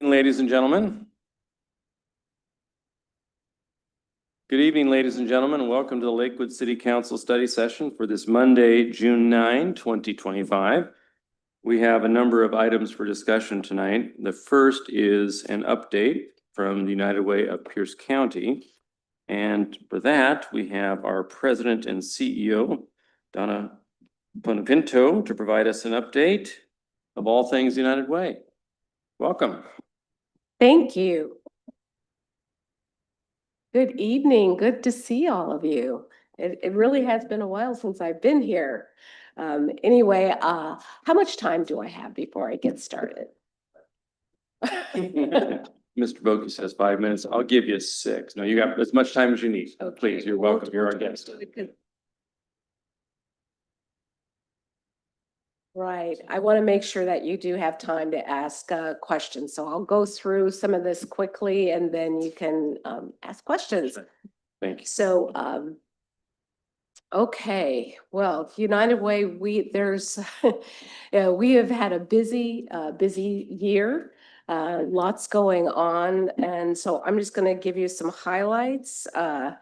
Ladies and gentlemen. Good evening, ladies and gentlemen, and welcome to the Lakewood City Council study session for this Monday, June 9, 2025. We have a number of items for discussion tonight. The first is an update from the United Way of Pierce County. And for that, we have our President and CEO, Donna Bonapinto, to provide us an update of all things United Way. Welcome. Thank you. Good evening. Good to see all of you. It really has been a while since I've been here. Anyway, how much time do I have before I get started? Mr. Boki says 5 minutes. I'll give you 6. No, you got as much time as you need. Okay. Please, you're welcome. You're our guest. Right. I want to make sure that you do have time to ask questions. So I'll go through some of this quickly and then you can ask questions. Thank you. So, okay. Well, United Way, we have had a busy year, lots going on. And so I'm just going to give you some highlights. I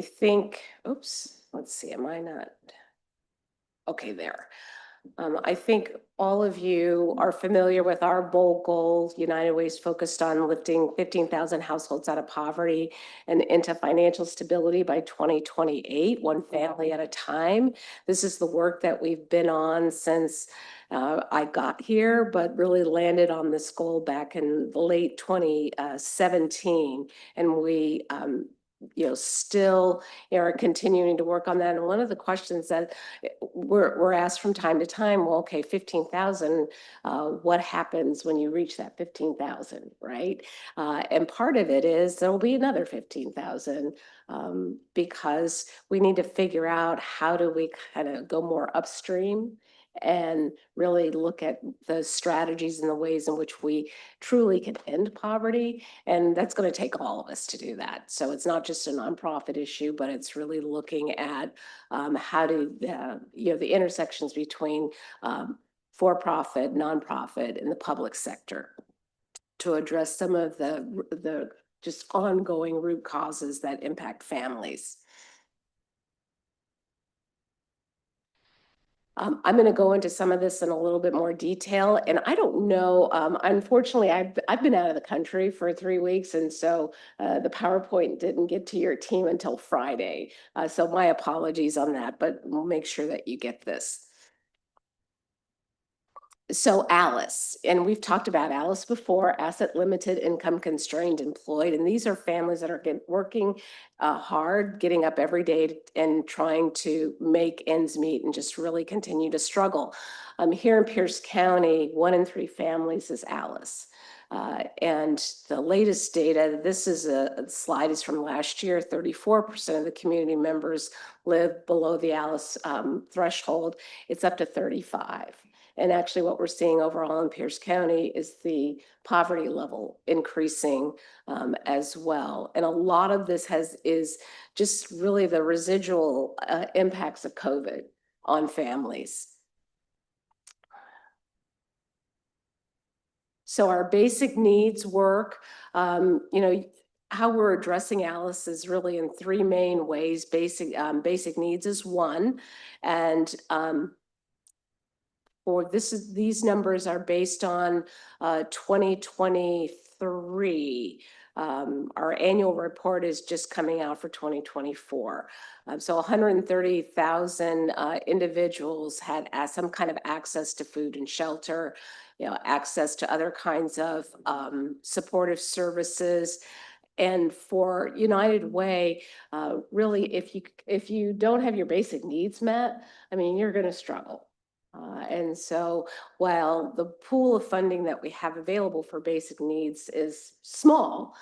think, oops, let's see, am I not? Okay, there. I think all of you are familiar with our bold goal. United Way is focused on lifting 15,000 households out of poverty and into financial stability by 2028, one family at a time. This is the work that we've been on since I got here, but really landed on this goal back in late 2017. And we still are continuing to work on that. And one of the questions that we're asked from time to time, well, okay, 15,000, what happens when you reach that 15,000, right? And part of it is there'll be another 15,000 because we need to figure out how do we kind of go more upstream and really look at the strategies and the ways in which we truly can end poverty. And that's going to take all of us to do that. So it's not just a nonprofit issue, but it's really looking at how do the intersections between for-profit, nonprofit, and the public sector to address some of the just ongoing root causes that impact families. I'm going to go into some of this in a little bit more detail. And I don't know, unfortunately, I've been out of the country for 3 weeks. And so the PowerPoint didn't get to your team until Friday. So my apologies on that, but we'll make sure that you get this. So ALICE, and we've talked about ALICE before, asset limited, income constrained, employed. And these are families that are working hard, getting up every day and trying to make ends meet and just really continue to struggle. Here in Pierce County, 1 in 3 families is ALICE. And the latest data, this is a slide is from last year, 34% of the community members live below the ALICE threshold. It's up to 35%. And actually what we're seeing overall in Pierce County is the poverty level increasing as well. And a lot of this is just really the residual impacts of COVID on families. So our basic needs work, how we're addressing ALICE is really in 3 main ways. Basic needs is one, and these numbers are based on 2023. Our annual report is just coming out for 2024. So 130,000 individuals had some kind of access to food and shelter, access to other kinds of supportive services. And for United Way, really, if you don't have your basic needs met, I mean, you're going to struggle. And so while the pool of funding that we have available for basic needs is small,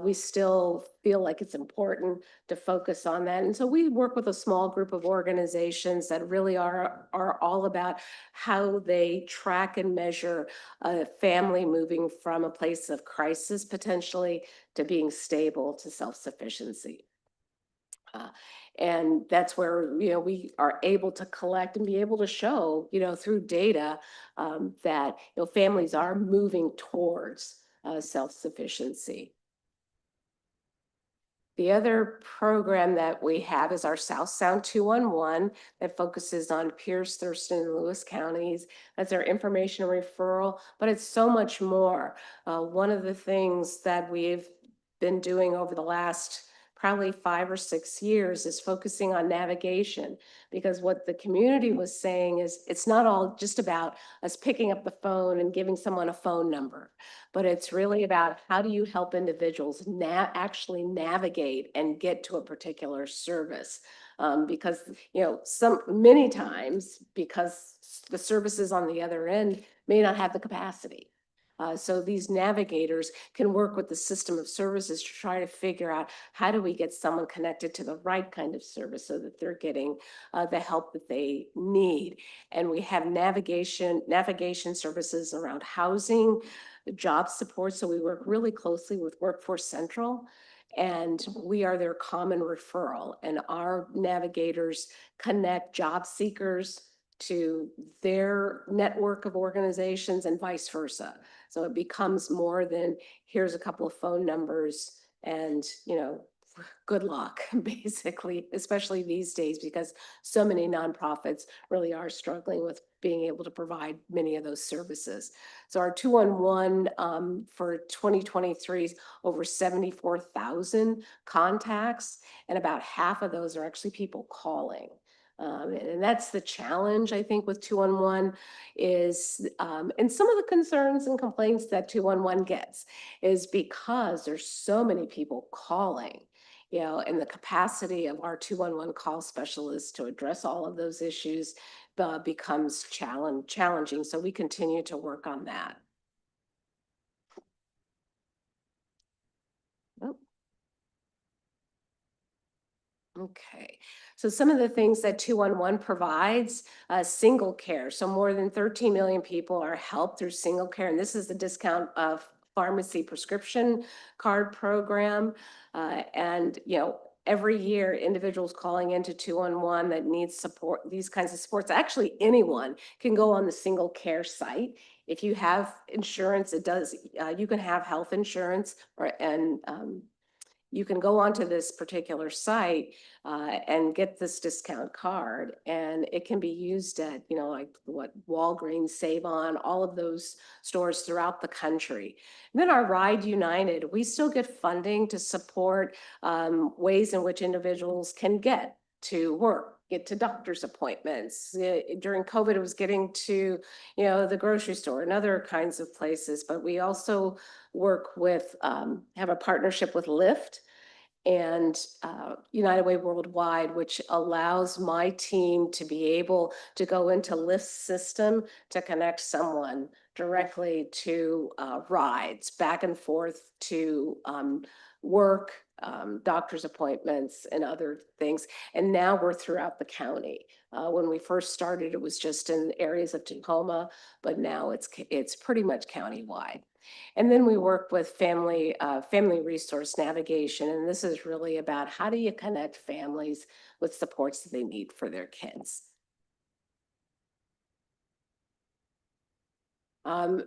we still feel like it's important to focus on that. And so we work with a small group of organizations that really are all about how they track and measure a family moving from a place of crisis potentially to being stable to self-sufficiency. And that's where, we are able to collect and be able to show, through data that, families are moving towards self-sufficiency. The other program that we have is our South Sound 211 that focuses on Pierce, Thurston, and Lewis counties. That's our information referral, but it's so much more. One of the things that we've been doing over the last probably 5 or 6 years is focusing on navigation, because what the community was saying is it's not all just about us picking up the phone and giving someone a phone number, but it's really about how do you help individuals actually navigate and get to a particular service. Because, many times, because the services on the other end may not have the capacity. So these navigators can work with the system of services to try to figure out how do we get someone connected to the right kind of service so that they're getting the help that they need. And we have navigation services around housing, job support. So we work really closely with Workforce Central, and we are their common referral. And our navigators connect job seekers to their network of organizations and vice versa. So it becomes more than here's a couple of phone numbers and, good luck, basically, especially these days, because so many nonprofits really are struggling with being able to provide many of those services. So our 211 for 2023 is over 74,000 contacts, and about half of those are actually people calling. And that's the challenge, I think, with 211 is, and some of the concerns and complaints that 211 gets is because there's so many people calling, and the capacity of our 211 call specialists to address all of those issues becomes challenging. So we continue to work on that. Oh. Okay, so some of the things that 211 provides, single care. So more than 13 million people are helped through single care, and this is the discount of pharmacy prescription card program. And, every year individuals calling into 211 that needs support, these kinds of supports, actually anyone can go on the single care site. If you have insurance, you can have health insurance and you can go onto this particular site and get this discount card, and it can be used at, like what Walgreens, Save On, all of those stores throughout the country. And then our Ride United, we still get funding to support ways in which individuals can get to work, get to doctor's appointments. During COVID, it was getting to, the grocery store and other kinds of places, but we also work with, have a partnership with Lyft and United Way Worldwide, which allows my team to be able to go into Lyft's system to connect someone directly to rides back and forth to work, doctor's appointments and other things. And now we're throughout the county. When we first started, it was just in areas of Tacoma, but now it's pretty much countywide. And then we work with family resource navigation. And this is really about how do you connect families with supports that they need for their kids.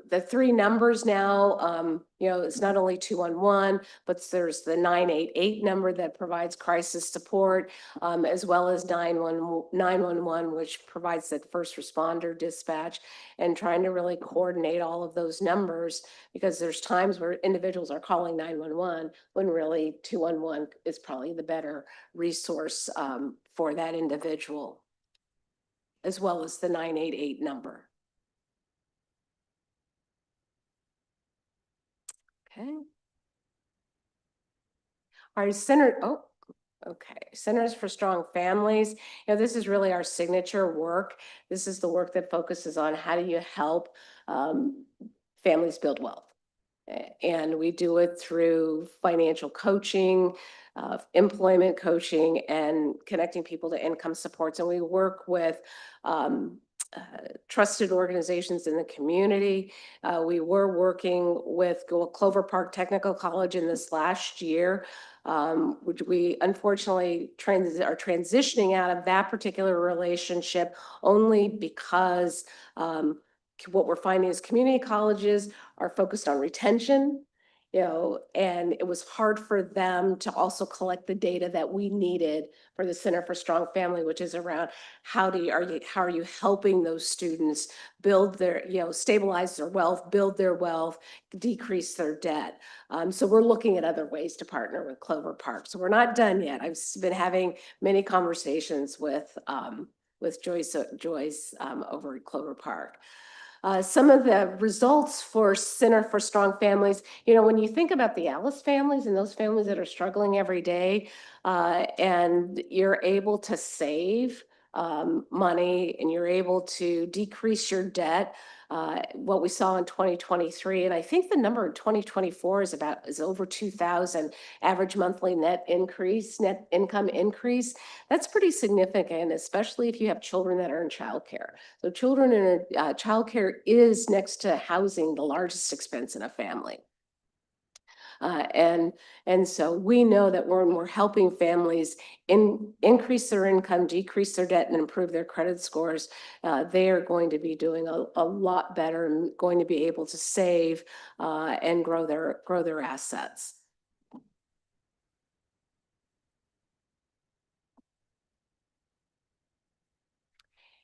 The three numbers now, it's not only 211, but there's the 988 number that provides crisis support, as well as 911, which provides that first responder dispatch, and trying to really coordinate all of those numbers, because there's times where individuals are calling 911 when really 211 is probably the better resource for that individual, as well as the 988 number. Okay. Our Centers for Strong Families. This is really our signature work. This is the work that focuses on how do you help families build wealth. And we do it through financial coaching, employment coaching, and connecting people to income supports. And we work with trusted organizations in the community. We were working with Clover Park Technical College in this last year, which we unfortunately are transitioning out of that particular relationship only because what we're finding is community colleges are focused on retention, and it was hard for them to also collect the data that we needed for the Center for Strong Family, which is around how are you helping those students build their, stabilize their wealth, build their wealth, decrease their debt. So we're looking at other ways to partner with Clover Park. So we're not done yet. I've been having many conversations with Joyce over at Clover Park. Some of the results for Center for Strong Families, when you think about the Alice families and those families that are struggling every day, and you're able to save money and you're able to decrease your debt, what we saw in 2023, and I think the number in 2024 is over 2,000 average monthly net income increase. That's pretty significant, especially if you have children that are in childcare. So children in childcare is, next to housing, the largest expense in a family. And so we know that when we're helping families increase their income, decrease their debt, and improve their credit scores, they are going to be doing a lot better and going to be able to save and grow their assets.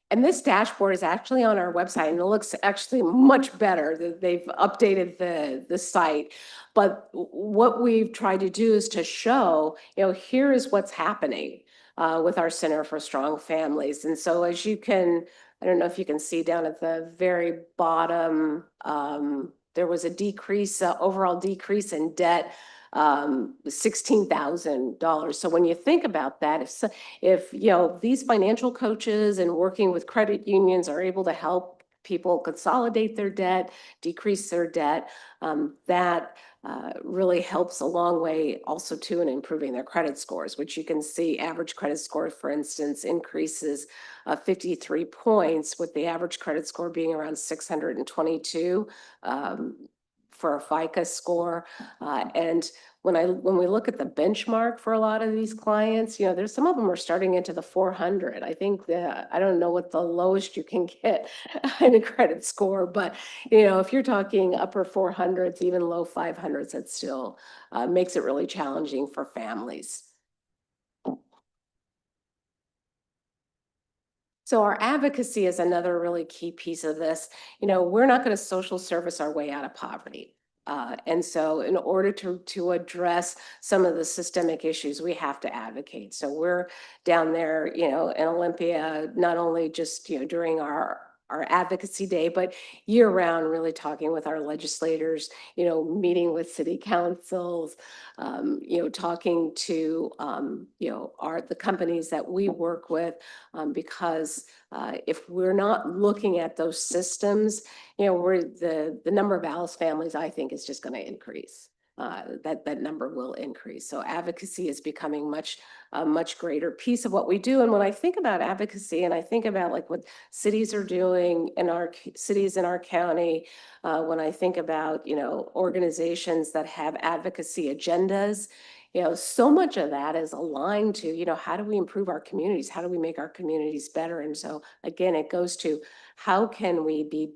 And this dashboard is actually on our website, and it looks actually much better. They've updated the site. But what we've tried to do is to show, here is what's happening with our Center for Strong Families. And so as you can, I don't know if you can see down at the very bottom, there was a decrease, overall decrease in debt, $16,000. So when you think about that, if these financial coaches and working with credit unions are able to help people consolidate their debt, decrease their debt, that really helps a long way also too in improving their credit scores, which you can see average credit score, for instance, increases 53 points, with the average credit score being around 622 for a FICO score. And when we look at the benchmark for a lot of these clients, there's some of them are starting into the 400. I think I don't know what the lowest you can get in a credit score, but if you're talking upper 400s, even low 500s, that still makes it really challenging for families. So our advocacy is another really key piece of this. We're not going to social service our way out of poverty. And so in order to address some of the systemic issues, we have to advocate. So we're down there, in Olympia, not only just, during our advocacy day, but year round, really talking with our legislators, meeting with city councils, talking to, the companies that we work with, because if we're not looking at those systems, the number of Alice families, I think, is just going to increase. That number will increase. So advocacy is becoming a much greater piece of what we do. And when I think about advocacy, and I think about like what cities are doing in our cities in our county, when I think about organizations that have advocacy agendas, so much of that is aligned to how do we improve our communities? How do we make our communities better? And so again, it goes to how can we be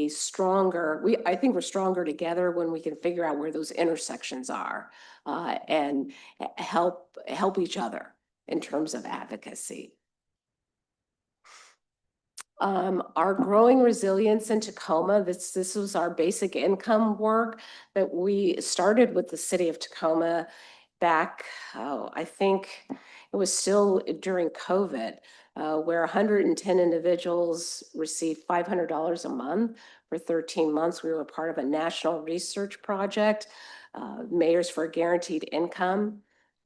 stronger. I think we're stronger together when we can figure out where those intersections are, and help each other in terms of advocacy. Our growing resilience in Tacoma, this was our basic income work that we started with the city of Tacoma back, I think it was still during COVID, where 110 individuals received $500 a month for 13 months. We were part of a national research project, Mayors for Guaranteed Income.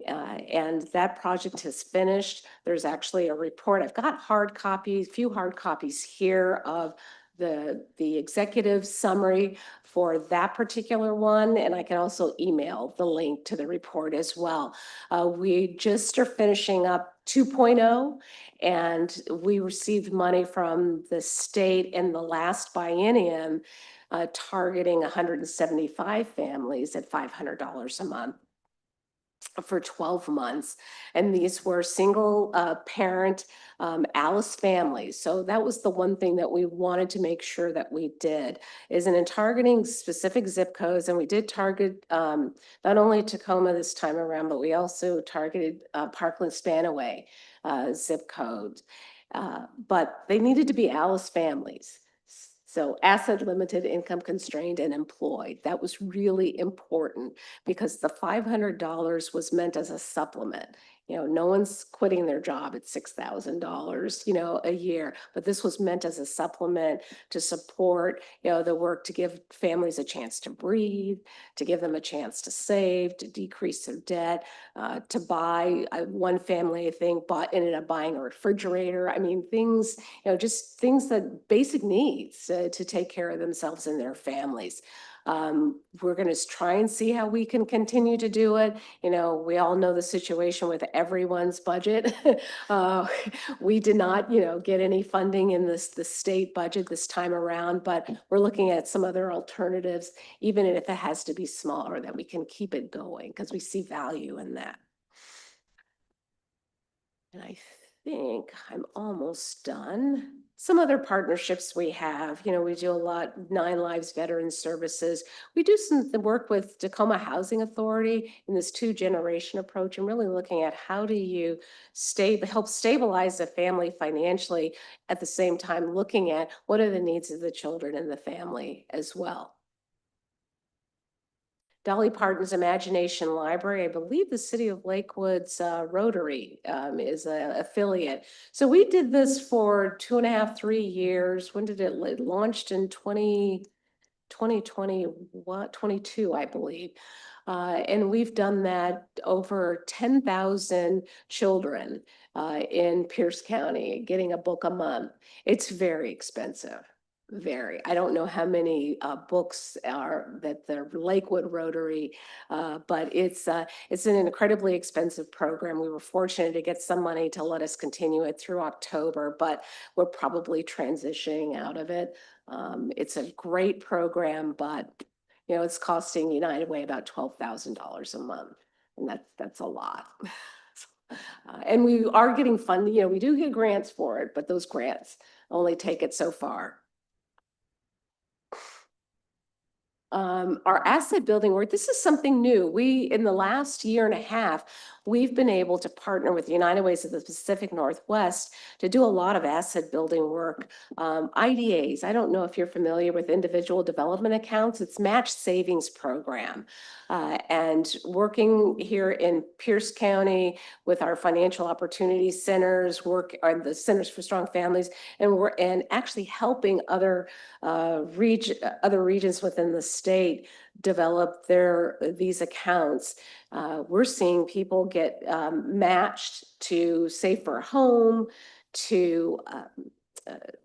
And that project has finished. There's actually a report. I've got few hard copies here of the executive summary for that particular one. And I can also email the link to the report as well. We just are finishing up 2.0, and we received money from the state in the last biennium, targeting 175 families at $500 a month. for 12 months. And these were single parent Alice families. So that was the one thing that we wanted to make sure that we did is in targeting specific zip codes. And we did target not only Tacoma this time around, but we also targeted Parkland Spanaway zip code. But they needed to be Alice families. So asset limited, income constrained, and employed. That was really important because the $500 was meant as a supplement. You know, no one's quitting their job at $6,000, you know, a year, but this was meant as a supplement to support, you know, the work to give families a chance to breathe, to give them a chance to save, to decrease their debt, to buy. One family, I think, ended up buying a refrigerator. I mean, things, you know, just things that basic needs to take care of themselves and their families. We're going to try and see how we can continue to do it. You know, we all know the situation with everyone's budget. We did not, you know, get any funding in the state budget this time around, but we're looking at some other alternatives, even if it has to be smaller, that we can keep it going because we see value in that. And I think I'm almost done. Some other partnerships we have, you know, we do a lot, 9 Lives Veteran Services. We do some work with Tacoma Housing Authority in this 2-generation approach and really looking at how do you help stabilize a family financially, at the same time looking at what are the needs of the children and the family as well. Dolly Parton's Imagination Library. I believe the City of Lakewood's Rotary is an affiliate. So we did this for 2.5, 3 years. When did it launched in 2022, I believe. And we've done that over 10,000 children in Pierce County, getting a book a month. It's very expensive. Very. I don't know how many books are that the Lakewood Rotary, but it's an incredibly expensive program. We were fortunate to get some money to let us continue it through October, but we're probably transitioning out of it. It's a great program, but you know, it's costing United Way about $12,000 a month, and that's a lot. And we are getting funding. You know, we do get grants for it, but those grants only take it so far. Our asset building work, this is something new. In the last 1.5 years, we've been able to partner with United Ways of the Pacific Northwest to do a lot of asset building work. IDAs, I don't know if you're familiar with individual development accounts. It's match savings program. And working here in Pierce County with our financial opportunity centers, or the Centers for Strong Families, and actually helping other regions within the state develop these accounts. We're seeing people get matched to save for a home, to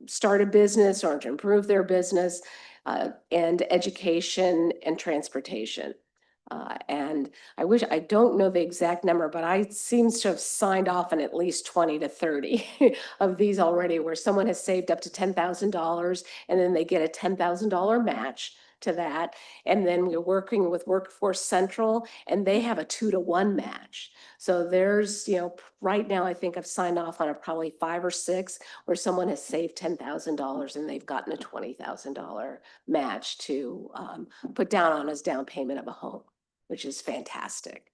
start a business or to improve their business, and education and transportation. And I don't know the exact number, but I seems to have signed off on at least 20 to 30 of these already, where someone has saved up to $10,000 and then they get a $10,000 match to that. And then we're working with Workforce Central and they have a 2-to-1 match. So there's, you know, right now, I think I've signed off on probably 5 or 6 where someone has saved $10,000 and they've gotten a $20,000 match to put down on as down payment of a home, which is fantastic.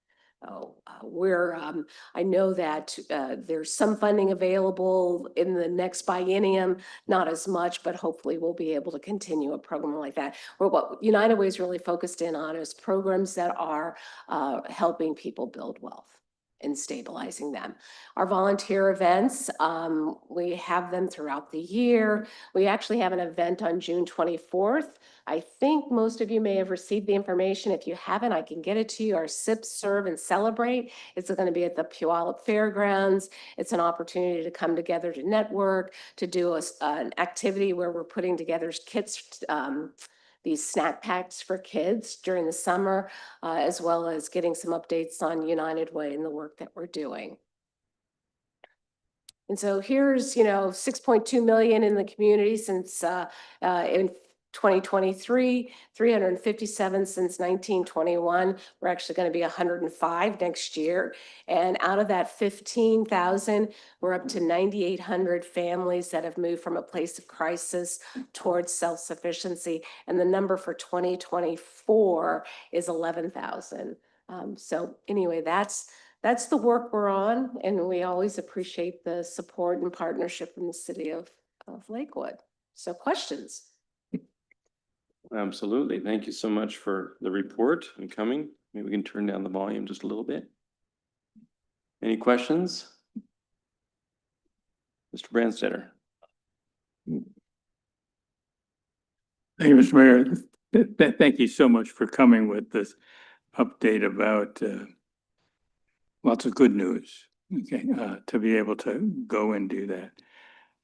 I know that there's some funding available in the next biennium, not as much, but hopefully we'll be able to continue a program like that. What United Way is really focused in on is programs that are helping people build wealth and stabilizing them. Our volunteer events, we have them throughout the year. We actually have an event on June 24th. I think most of you may have received the information. If you haven't, I can get it to you. Our Sip, Serve, and Celebrate. It's going to be at the Puyallup Fairgrounds. It's an opportunity to come together to network, to do an activity where we're putting together kits, these snack packs for kids during the summer, as well as getting some updates on United Way and the work that we're doing. And so here's, you know, 6.2 million in the community since in 2023, 357 since 1921. We're actually going to be 105 next year. And out of that 15,000, we're up to 9,800 families that have moved from a place of crisis towards self-sufficiency. And the number for 2024 is 11,000. So anyway, that's the work we're on, and we always appreciate the support and partnership from the city of Lakewood. So questions? Absolutely. Thank you so much for the report and coming. Maybe we can turn down the volume just a little bit. Any questions? Mr. Branstetter. Thank you, Mr. Mayor. Thank you so much for coming with this update about lots of good news. Okay, to be able to go and do that.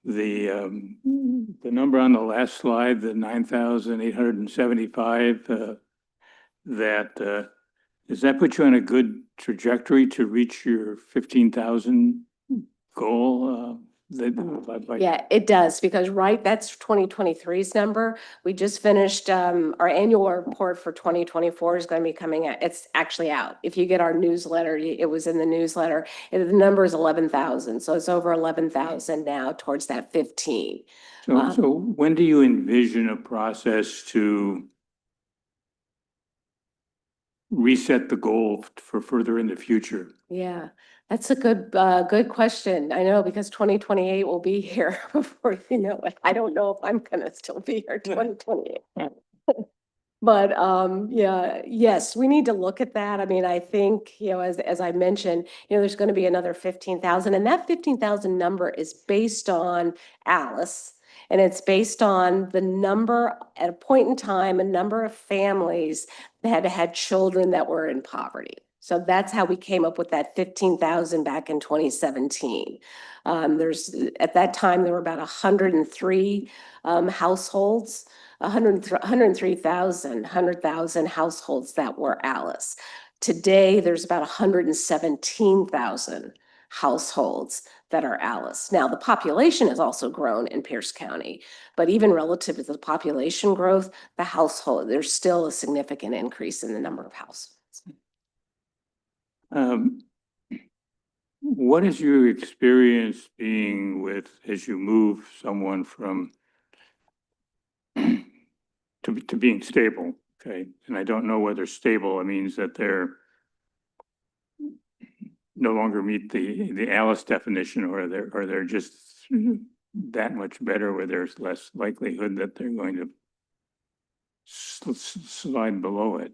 The number on the last slide, the 9,875, does that put you on a good trajectory to reach your 15,000 goal? Yeah, it does, because that's 2023's number. We just finished, our annual report for 2024 is going to be coming out. It's actually out. If you get our newsletter, it was in the newsletter. And the number is 11,000. So it's over 11,000 now towards that 15. So when do you envision a process to reset the goal for further in the future? Yeah, that's a good question. I know, because 2028 will be here before you know it. I don't know if I'm gonna still be here 2028. But yeah, yes, we need to look at that. I mean, I think, as I mentioned, there's going to be another 15,000, and that 15,000 number is based on Alice. And it's based on the number at a point in time, a number of families that had children that were in poverty. So that's how we came up with that 15,000 back in 2017. At that time, there were about 103 households, 103,000 households that were Alice. Today, there's about 117,000 households that are Alice. Now, the population has also grown in Pierce County, but even relative to the population growth, there's still a significant increase in the number of households. What is your experience being with, as you move someone from to being stable? Okay, and I don't know whether stable means that they're no longer meet the Alice definition, or they're just that much better, where there's less likelihood that they're going to slide below it.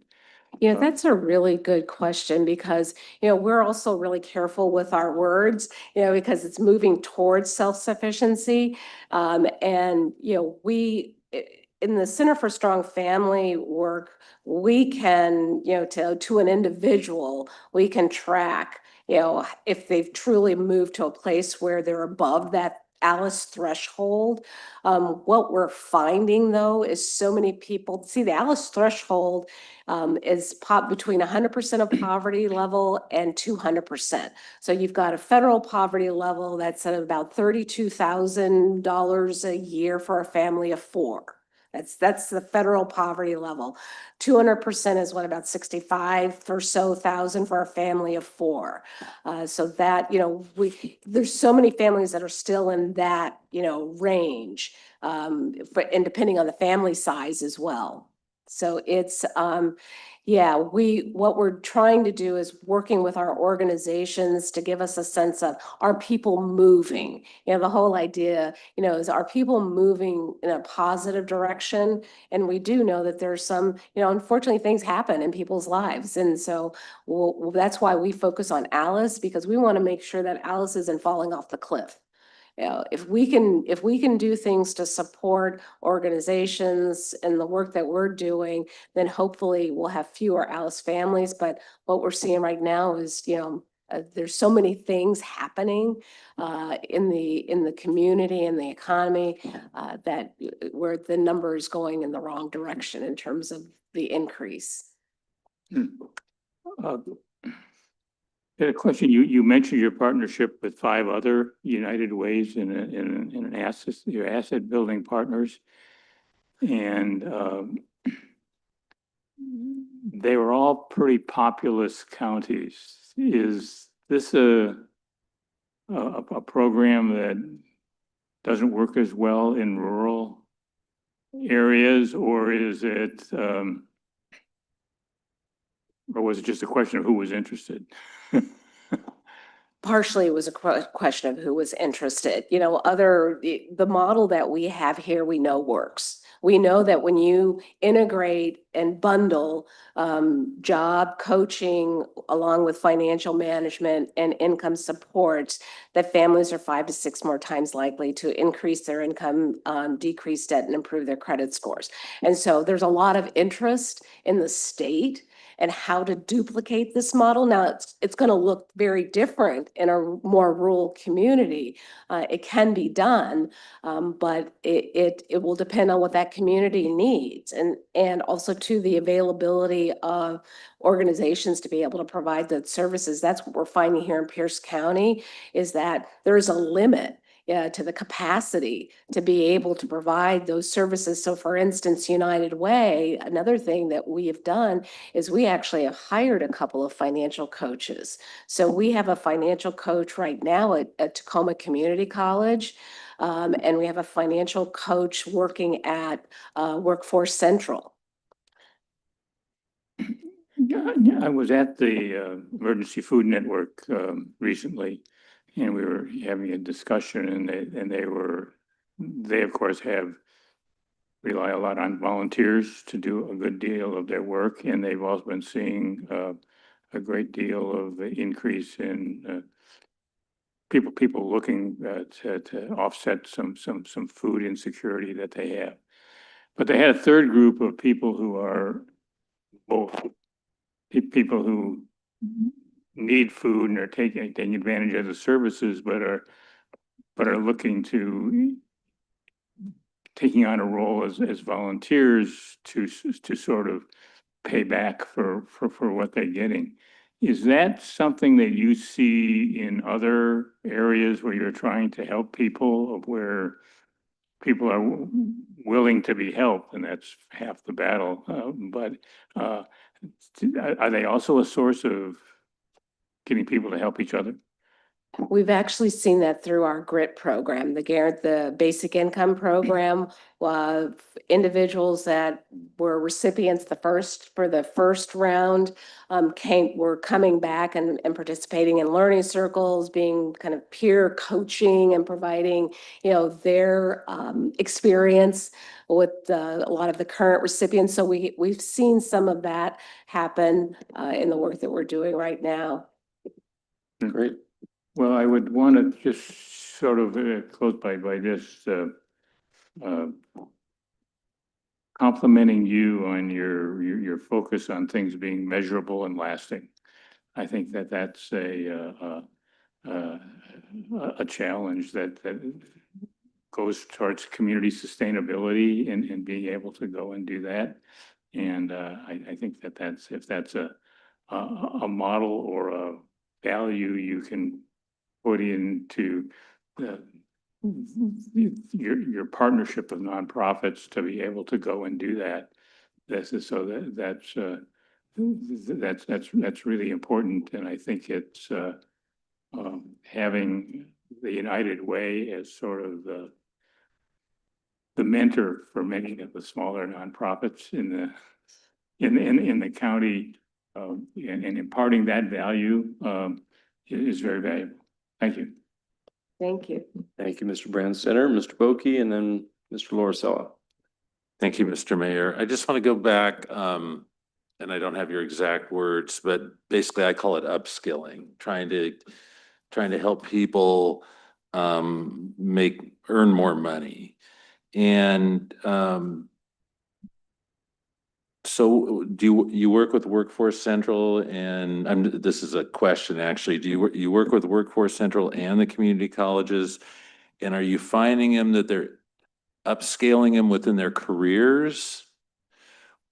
Yeah, that's a really good question, because, we're also really careful with our words, because it's moving towards self-sufficiency. And, we, in the Center for Strong Family work, we can, to an individual, we can track, if they've truly moved to a place where they're above that Alice threshold. What we're finding, though, is so many people see the Alice threshold is between 100% of poverty level and 200%. So you've got a federal poverty level that's at about $32,000 a year for a family of four. That's the federal poverty level. 200% is what, about 65 or so thousand for a family of four. So that, there's so many families that are still in that, range, and depending on the family size as well. So it's, what we're trying to do is working with our organizations to give us a sense of, are people moving? The whole idea, is, are people moving in a positive direction? And we do know that there's some, unfortunately, things happen in people's lives. And so that's why we focus on Alice, because we want to make sure that Alice isn't falling off the cliff. If we can do things to support organizations and the work that we're doing, then hopefully we'll have fewer Alice families. But what we're seeing right now is, there's so many things happening in the community and the economy that where the number is going in the wrong direction in terms of the increase. A question, you mentioned your partnership with 5 other United Ways in an asset, your asset building partners. and they were all pretty populous counties. Is this a program that doesn't work as well in rural areas, or is it, or was it just a question of who was interested? Partially, it was a question of who was interested. You know, the model that we have here, we know works. We know that when you integrate and bundle job coaching along with financial management and income support, that families are 5 to 6 more times likely to increase their income, decrease debt, and improve their credit scores. And so there's a lot of interest in the state and how to duplicate this model. Now, it's going to look very different in a more rural community. It can be done, but it will depend on what that community needs, and also to the availability of organizations to be able to provide the services. That's what we're finding here in Pierce County, is that there is a limit to the capacity to be able to provide those services. So for instance, United Way, another thing that we have done is we actually have hired a couple of financial coaches. So we have a financial coach right now at Tacoma Community College. And we have a financial coach working at Workforce Central. Yeah, I was at the Emergency Food Network recently, and we were having a discussion, and they of course rely a lot on volunteers to do a good deal of their work, and they've also been seeing a great deal of increase in people looking to offset some food insecurity that they have. But they had a third group of people who are both people who need food and are taking advantage of the services, but are looking to taking on a role as volunteers to sort of pay back for what they're getting. Is that something that you see in other areas where you're trying to help people, of where people are willing to be helped, and that's half the battle? But are they also a source of getting people to help each other? We've actually seen that through our GRIT program, the basic income program. Individuals that were recipients for the first round were coming back and participating in learning circles, being kind of peer coaching and providing, their experience with a lot of the current recipients. So we've seen some of that happen in the work that we're doing right now. Great. Well, I would want to just sort of close by just complimenting you on your focus on things being measurable and lasting. I think that's a challenge that goes towards community sustainability and being able to go and do that. And I think if that's a model or a value you can put into your partnership with nonprofits to be able to go and do that. That's really important, and I think it's having the United Way as sort of the mentor for many of the smaller nonprofits in the county, and imparting that value is very valuable. Thank you. Thank you. Thank you, Mr. Branstetter, Mr. Boki, and then Mr. Loricella. Thank you, Mr. Mayor. I just want to go back, and I don't have your exact words, but basically I call it upskilling, trying to help people earn more money. And so do you work with Workforce Central, and this is a question actually, do you work with Workforce Central and the community colleges, and are you finding them that they're upscaling them within their careers,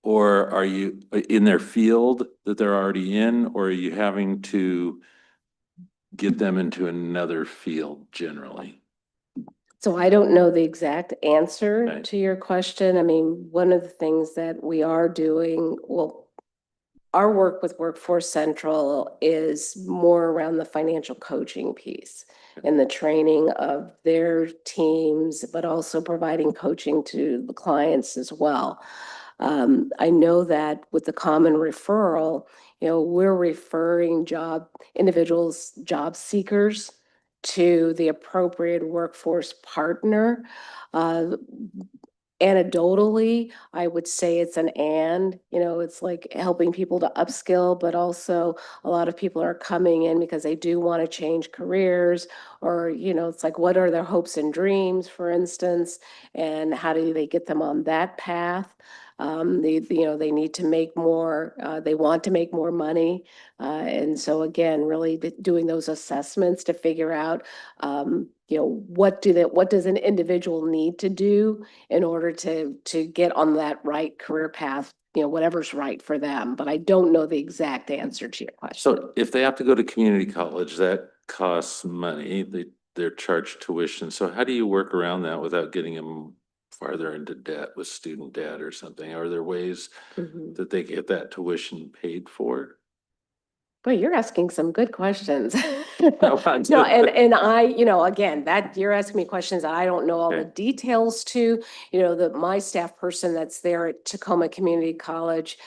or are you in their field that they're already in, or are you having to get them into another field generally? So I don't know the exact answer Right. to your question. I mean, one of the things that we are doing, well, our work with Workforce Central is more around the financial coaching piece and the training of their teams, but also providing coaching to the clients as well. I know that with the common referral, we're referring individuals, job seekers to the appropriate workforce partner. Uh, Anecdotally, I would say it's it's like helping people to upskill, but also a lot of people are coming in because they do want to change careers or, it's like, what are their hopes and dreams, for instance, and how do they get them on that path? They need to make more, they want to make more money. And so again, really doing those assessments to figure out, what does an individual need to do in order to get on that right career path, whatever's right for them. But I don't know the exact answer to your question. So if they have to go to community college, that costs money. They're charged tuition. So how do you work around that without getting them farther into debt with student debt or something? Are there ways Mhm. that they get that tuition paid for? Boy, you're asking some good questions. No, I No, did. and I, again, that you're asking me questions that I don't know all the Okay. details to. My staff person that's there at Tacoma Community College,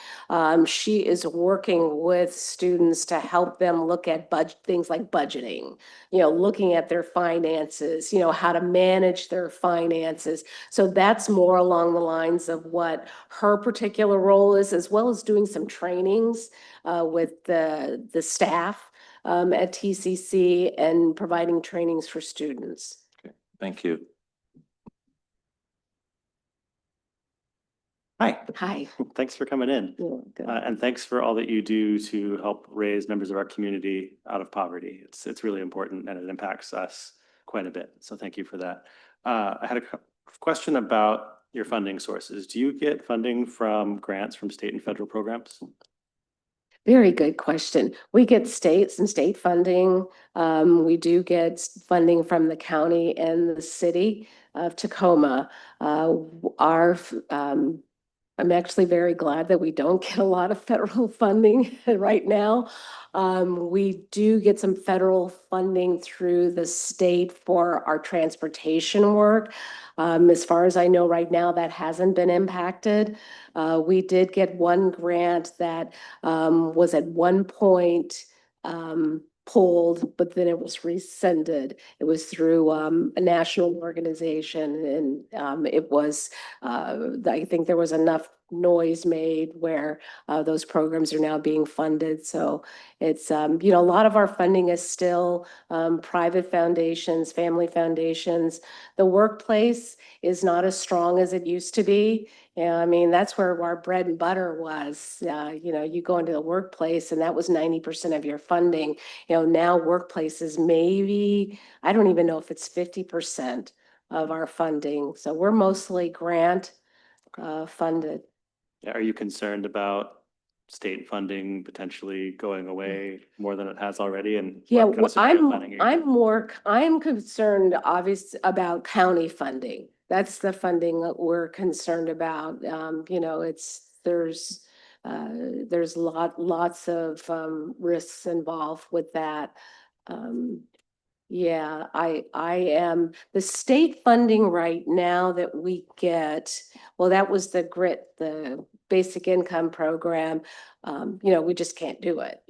she is working with students to help them look at things like budgeting, looking at their finances, how to manage their finances. So that's more along the lines of what her particular role is, as well as doing some trainings with the staff at TCC and providing trainings for students. Thank you. Hi, Hi. thanks for coming in. Yeah, good. And thanks for all that you do to help raise members of our community out of poverty. It's really important and it impacts us quite a bit. So thank you for that. I had a question about your funding sources. Do you get funding from grants from state and federal programs? Very good question. We get some state funding. We do get funding from the county and the city of Tacoma. Our I'm actually very glad that we don't get a lot of federal funding right now. We do get some federal funding through the state for our transportation work. As far as I know right now, that hasn't been impacted. We did get one grant that was at one point pulled, but then it was rescinded. It was through a national organization and it was I think there was enough noise made where those programs are now being funded. So it's, a lot of our funding is still private foundations, family foundations. The workplace is not as strong as it used to be. I mean, that's where our bread and butter was. You go into the workplace and that was 90% of your funding. Now workplaces maybe, I don't even know if it's 50% of our funding. So we're mostly grant funded. Are you concerned about state funding potentially going away more than it has already? And Yeah, what kind of scenario planning are you doing? I'm concerned obviously about county funding. That's the funding that we're concerned about. There's lots of risks involved with that. Yeah, I am, the state funding right now that we get, well, that was the GRIT, the basic income program. We just can't do it,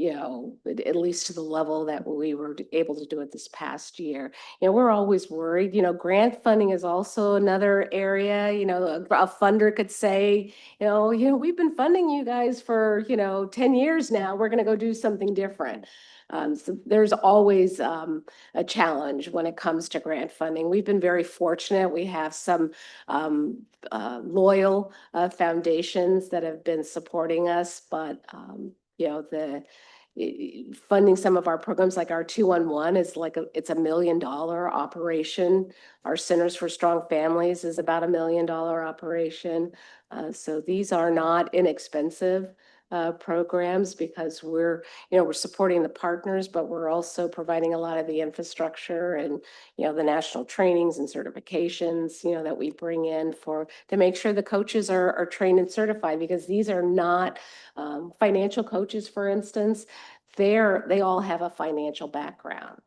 at least to the level that we were able to do it this past year. We're always worried, grant funding is also another area, a funder could say, we've been funding you guys for, 10 years now, we're gonna go do something different. So there's always a challenge when it comes to grant funding. We've been very fortunate. We have some loyal foundations that have been supporting us, but funding some of our programs like our 211 is it's $1 million operation. Our Centers for Strong Families is about $1 million operation. So these are not inexpensive programs because we're supporting the partners, but we're also providing a lot of the infrastructure and, the national trainings and certifications, that we bring in to make sure the coaches are trained and certified, because these are not financial coaches, for instance. They all have a financial background.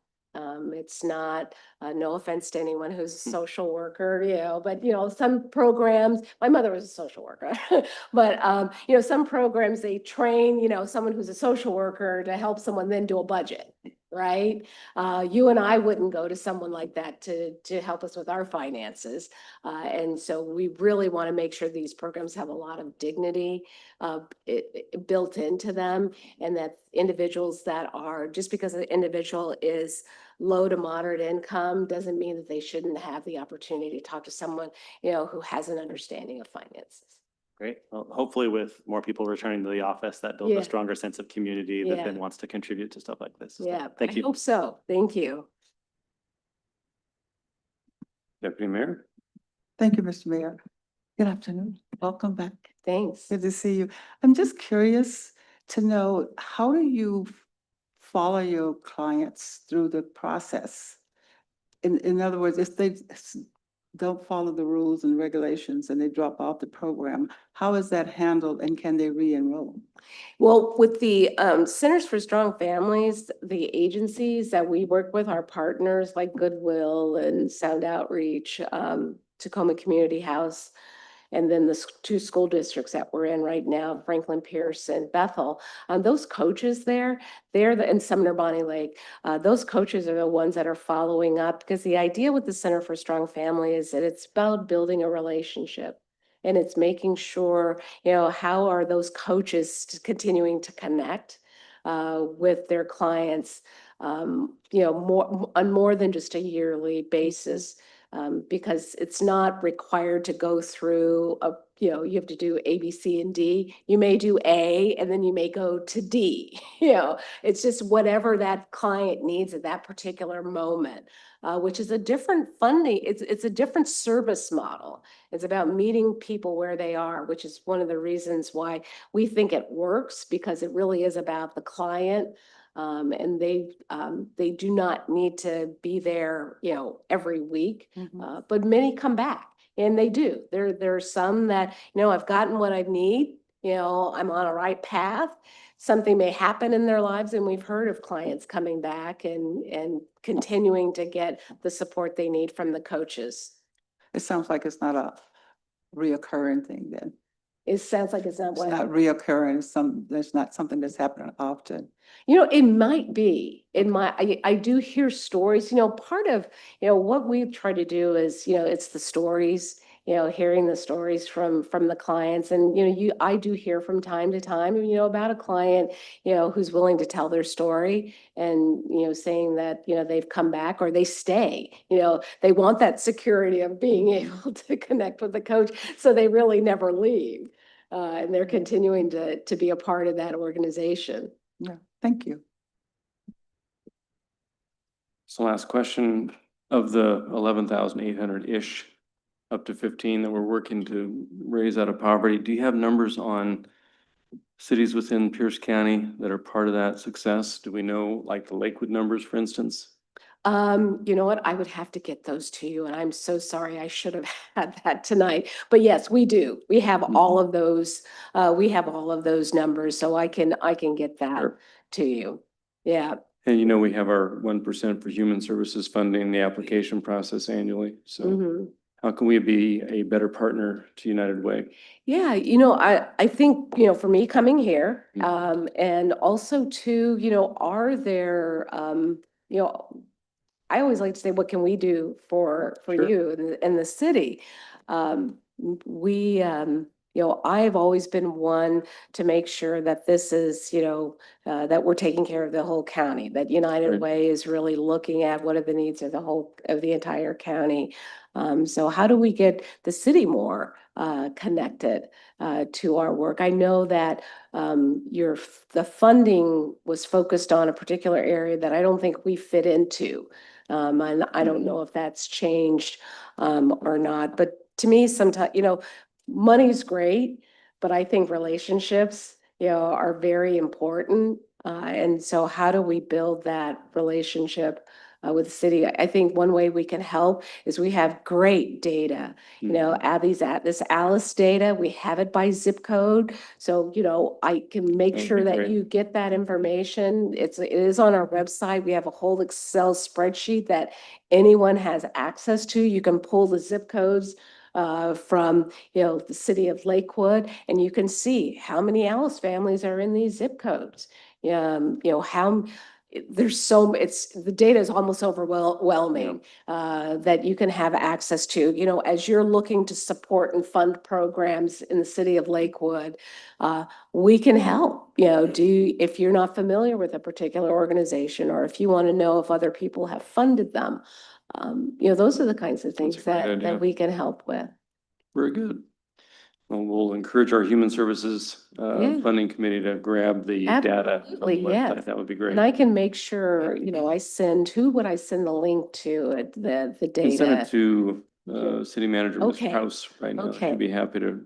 It's not, no offense to anyone who's a social worker, but, some programs, my mother was a social worker. But, some programs, they train, someone who's a social worker to help someone then do a budget, right? You and I wouldn't go to someone like that to help us with our finances. And so we really want to make sure these programs have a lot of dignity built into them, and that individuals that are, just because the individual is low to moderate income doesn't mean that they shouldn't have the opportunity to talk to someone, who has an understanding of finances. Great. Well, hopefully with more people returning to the office, that builds Yeah. a stronger sense of community that Yeah. then wants to contribute to stuff like this. So, Yeah, Thank I you. hope so. Thank you. Deputy Mayor? Thank you, Mr. Mayor. Good afternoon. Welcome back. Thanks. Good to see you. I'm just curious to know, how do you follow your clients through the process? In other words, if they don't follow the rules and regulations and they drop off the program, how is that handled, and can they re-enroll? Well, with the Centers for Strong Families, the agencies that we work with, our partners like Goodwill and Sound Outreach, Tacoma Community House, and then the two school districts that we're in right now, Franklin Pierce and Bethel. Those coaches there, and Sumner Bonnie Lake, those coaches are the ones that are following up, because the idea with the Center for Strong Family is that it's about building a relationship. And it's making sure, how are those coaches continuing to connect with their clients, on more than just a yearly basis. Because it's not required to go through you have to do A, B, C, and D. You may do A and then you may go to D. It's just whatever that client needs at that particular moment, which is a different funding. It's a different service model. It's about meeting people where they are, which is one of the reasons why we think it works, because it really is about the client. And they do not need to be there, every week, but many come back, and they do. There are some that, I've gotten what I need, I'm on a right path. Something may happen in their lives, and we've heard of clients coming back and continuing to get the support they need from the coaches. It sounds like it's not a reoccurring thing then. It sounds like it's not It's what. not reoccurring, there's not something that's happening often. It might be, I do hear stories, part of, what we try to do is, it's the stories, hearing the stories from the clients. And, I do hear from time to time, about a client, who's willing to tell their story and, saying that, they've come back or they stay, they want that security of being able to connect with the coach. So they really never leave. And they're continuing to be a part of that organization. Yeah, thank you. So last question, of the 11,800-ish, up to 15 that we're working to raise out of poverty, do you have numbers on cities within Pierce County that are part of that success? Do we know, like the Lakewood numbers, for instance? You know what? I would have to get those to you, and I'm so sorry. I should have had that tonight. But yes, we do. We have all of those. We have all of those numbers, so I can get that Sure. to you. Yeah. And we have our 1% for human services funding the application process annually. So Mhm. how can we be a better partner to United Way? Yeah, I think, for me coming here, and also too, are there, I always like to say, what can we do for Sure. you in the city? We, I've always been one to make sure that this is, that we're taking care of the whole county, that United Right. Way is really looking at what are the needs of the entire county. So how do we get the city more connected to our work? I know that the funding was focused on a particular area that I don't think we fit into. And I don't know if that's changed or not, but to me, sometimes, money's great, but I think relationships are very important. And so how do we build that relationship with the city? I think one way we can help is we have great data, this Alice data, we have it by zip code. So, I can make That would sure be that great. you get that information. It is on our website. We have a whole Excel spreadsheet that anyone has access to. You can pull the zip codes from, the city of Lakewood, and you can see how many Alice families are in these zip codes. The data is almost overwhelming that you can have access to, as you're looking to support and fund programs in the city of Lakewood. We can help, if you're not familiar with a particular organization, or if you want to know if other people have funded them. Those are the kinds of That's a things great that idea. we can help with. Very good. Well, we'll encourage our Human Services Yeah. Funding Committee to grab the data from the Absolutely, yes. website. That would be great. And I can make sure, who would I send the link to, the You can send it data? to City Manager, Mr. Okay. House, right now. Okay. She'd be happy to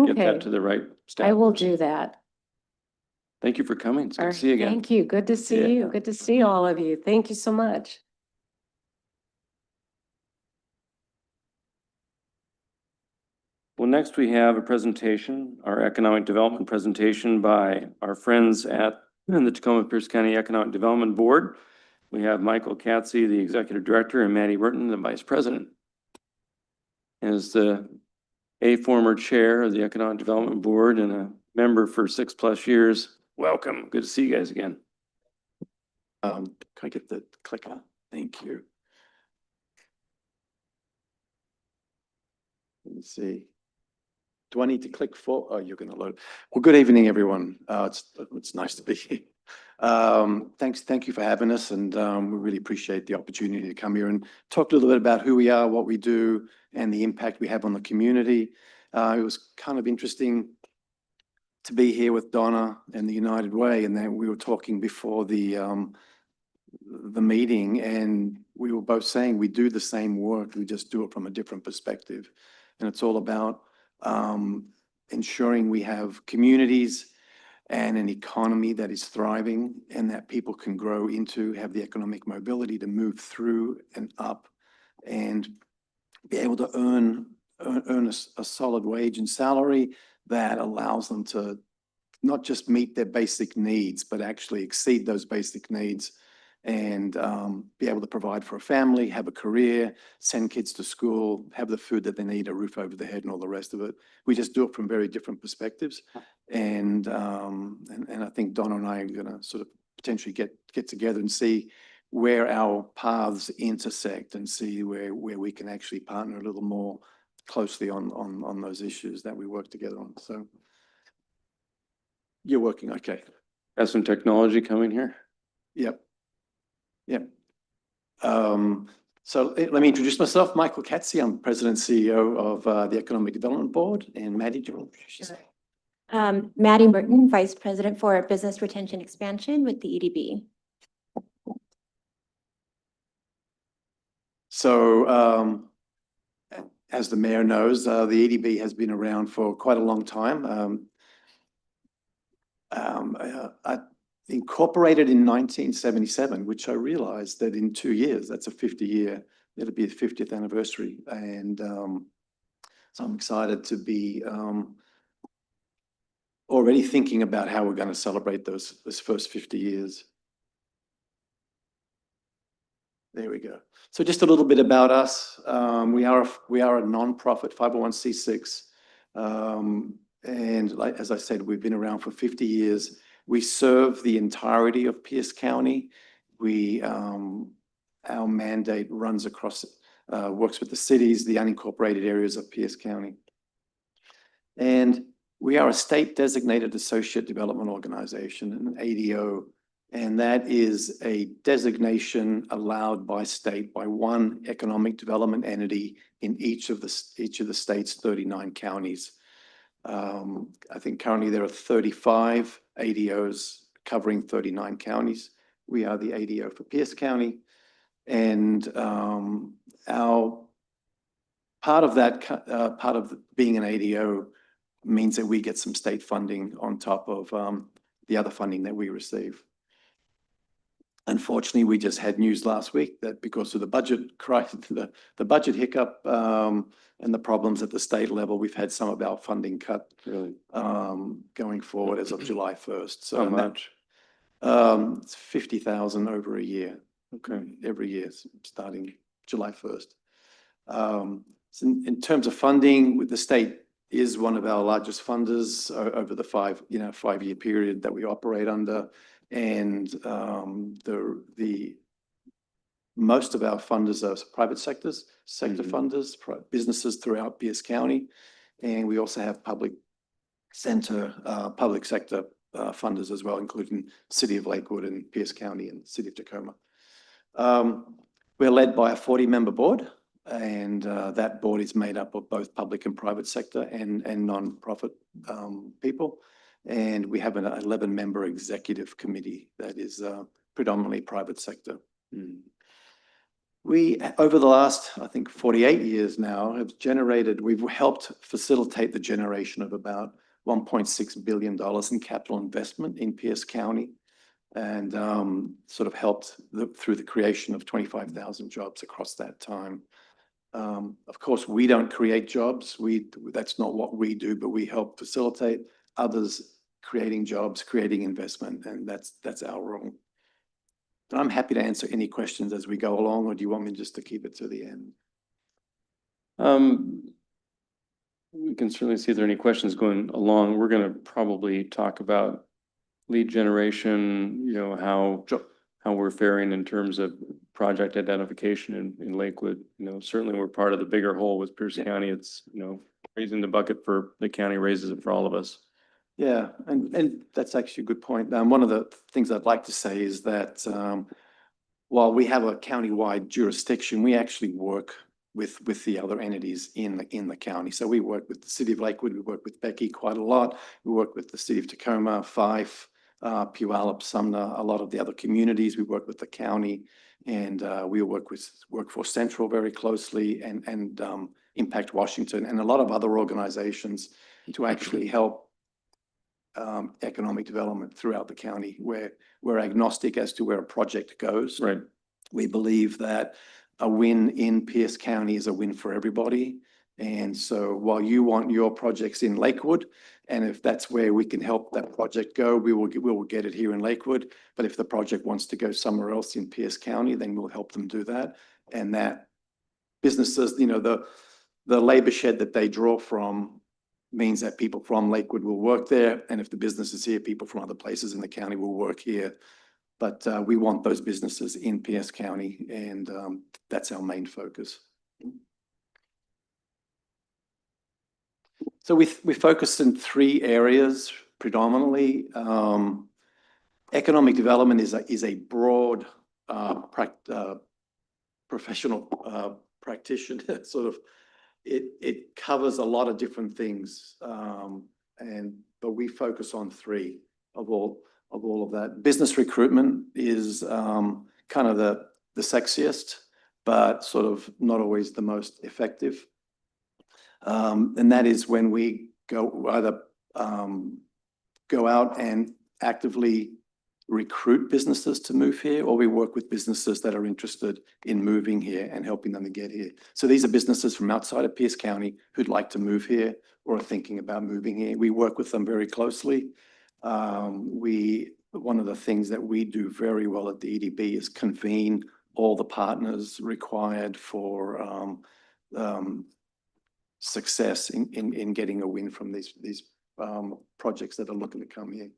get that Okay, to the right staff. I will person. do that. Thank you for coming. It's good All to right, see you again. thank you. Good to see Yeah. you. Good to see all of you. Thank you so much. Well, next we have a presentation, our economic development presentation by our friends at the Tacoma Pierce County Economic Development Board. We have Michael Katze, the Executive Director, and Maddie Burton, the Vice President. As a former chair of the Economic Development Board and a member for 6+ years, welcome. Good to see you guys again. Can I get the clicker? Thank you. Let me see. Do I need to click for, oh, you're going to load. Well, good evening, everyone. It's nice to be here. Thank you for having us, and we really appreciate the opportunity to come here and talk a little bit about who we are, what we do, and the impact we have on the community. It was kind of interesting to be here with Donna and the United Way, and then we were talking before the meeting, and we were both saying we do the same work, we just do it from a different perspective. And it's all about ensuring we have communities and an economy that is thriving and that people can grow into, have the economic mobility to move through and up and be able to earn a solid wage and salary that allows them to not just meet their basic needs, but actually exceed those basic needs and be able to provide for a family, have a career, send kids to school, have the food that they need, a roof over their head and all the rest of it. We just do it from very different perspectives. And I think Donna and I are gonna sort of potentially get together and see where our paths intersect and see where we can actually partner a little more closely on those issues that we work together on. So you're working, okay. Got some technology coming here. Yep. Yep. So let me introduce myself, Michael Katze. I'm President and CEO of the Economic Development Board, and Maddie, do you want to introduce yourself? Maddie Merton, Vice President for Business Retention Expansion with the EDB. So as the mayor knows, the EDB has been around for quite a long time. I incorporated in 1977, which I realized that in 2 years, that's a 50-year, it'll be a 50th anniversary. And so I'm excited to be already thinking about how we're going to celebrate those first 50 years. There we go. So just a little bit about us. We are a nonprofit 501c6. And like, as I said, we've been around for 50 years. We serve the entirety of Pierce County. Our mandate runs across, works with the cities, the unincorporated areas of Pierce County. And we are a state designated associate development organization, an ADO, and that is a designation allowed by state by one economic development entity in each of the state's 39 counties. I think currently there are 35 ADOs covering 39 counties. We are the ADO for Pierce County. And our part of that, part of being an ADO means that we get some state funding on top of the other funding that we receive. Unfortunately, we just had news last week that because of the budget crisis, the budget hiccup and the problems at the state level, we've had some of our funding cut Really? going forward as of July 1st. So How that- much? It's 50,000 over a year, Okay. every year, starting July 1st. So in terms of funding, with the state is one of our largest funders over the 5-year period that we operate under. And the most of our funders are private sector funders, businesses throughout Pierce County. And we also have public sector funders as well, including City of Lakewood and Pierce County and City of Tacoma. We're led by a 40-member board, and that board is made up of both public and private sector and non-profit people. And we have an 11-member executive committee that is predominantly private sector. We, over the last, I think, 48 years now, we've helped facilitate the generation of about $1.6 billion in capital investment in Pierce County, and sort of helped through the creation of 25,000 jobs across that time. Of course, we don't create jobs. That's not what we do, but we help facilitate others creating jobs, creating investment, and that's our role. But I'm happy to answer any questions as we go along, or do you want me just to keep it to the end? We can certainly see if there are any questions going along. We're going to probably talk about lead generation, how we're faring in terms of project identification in Lakewood. Certainly we're part of the bigger whole with Pierce County. It's, raising the bucket for the county raises it for all of us. Yeah, and that's actually a good point. One of the things I'd like to say is that while we have a countywide jurisdiction, we actually work with the other entities in the county. So we work with the City of Lakewood, we work with Becky quite a lot. We work with the City of Tacoma, Fife, Puyallup, Sumner, a lot of the other communities. We work with the county, and we work with Workforce Central very closely, and Impact Washington, and a lot of other organizations to actually help economic development throughout the county, where we're agnostic as to where a project goes. Right. We believe that a win in Pierce County is a win for everybody. And so while you want your projects in Lakewood, and if that's where we can help that project go, we will get it here in Lakewood. But if the project wants to go somewhere else in Pierce County, then we'll help them do that. And that businesses, the labor shed that they draw from means that people from Lakewood will work there. And if the business is here, people from other places in the county will work here. But we want those businesses in Pierce County, and that's our main focus. So we focus in 3 areas predominantly. Economic development is a broad professional practitioner. Sort of, it covers a lot of different things, but we focus on 3 of all of that. Business recruitment is kind of the sexiest, but sort of not always the most effective. And that is when we either go out and actively recruit businesses to move here, or we work with businesses that are interested in moving here and helping them to get here. So these are businesses from outside of Pierce County who'd like to move here or are thinking about moving here. We work with them very closely. One of the things that we do very well at the EDB is convene all the partners required for success in getting a win from these projects that are looking to come here.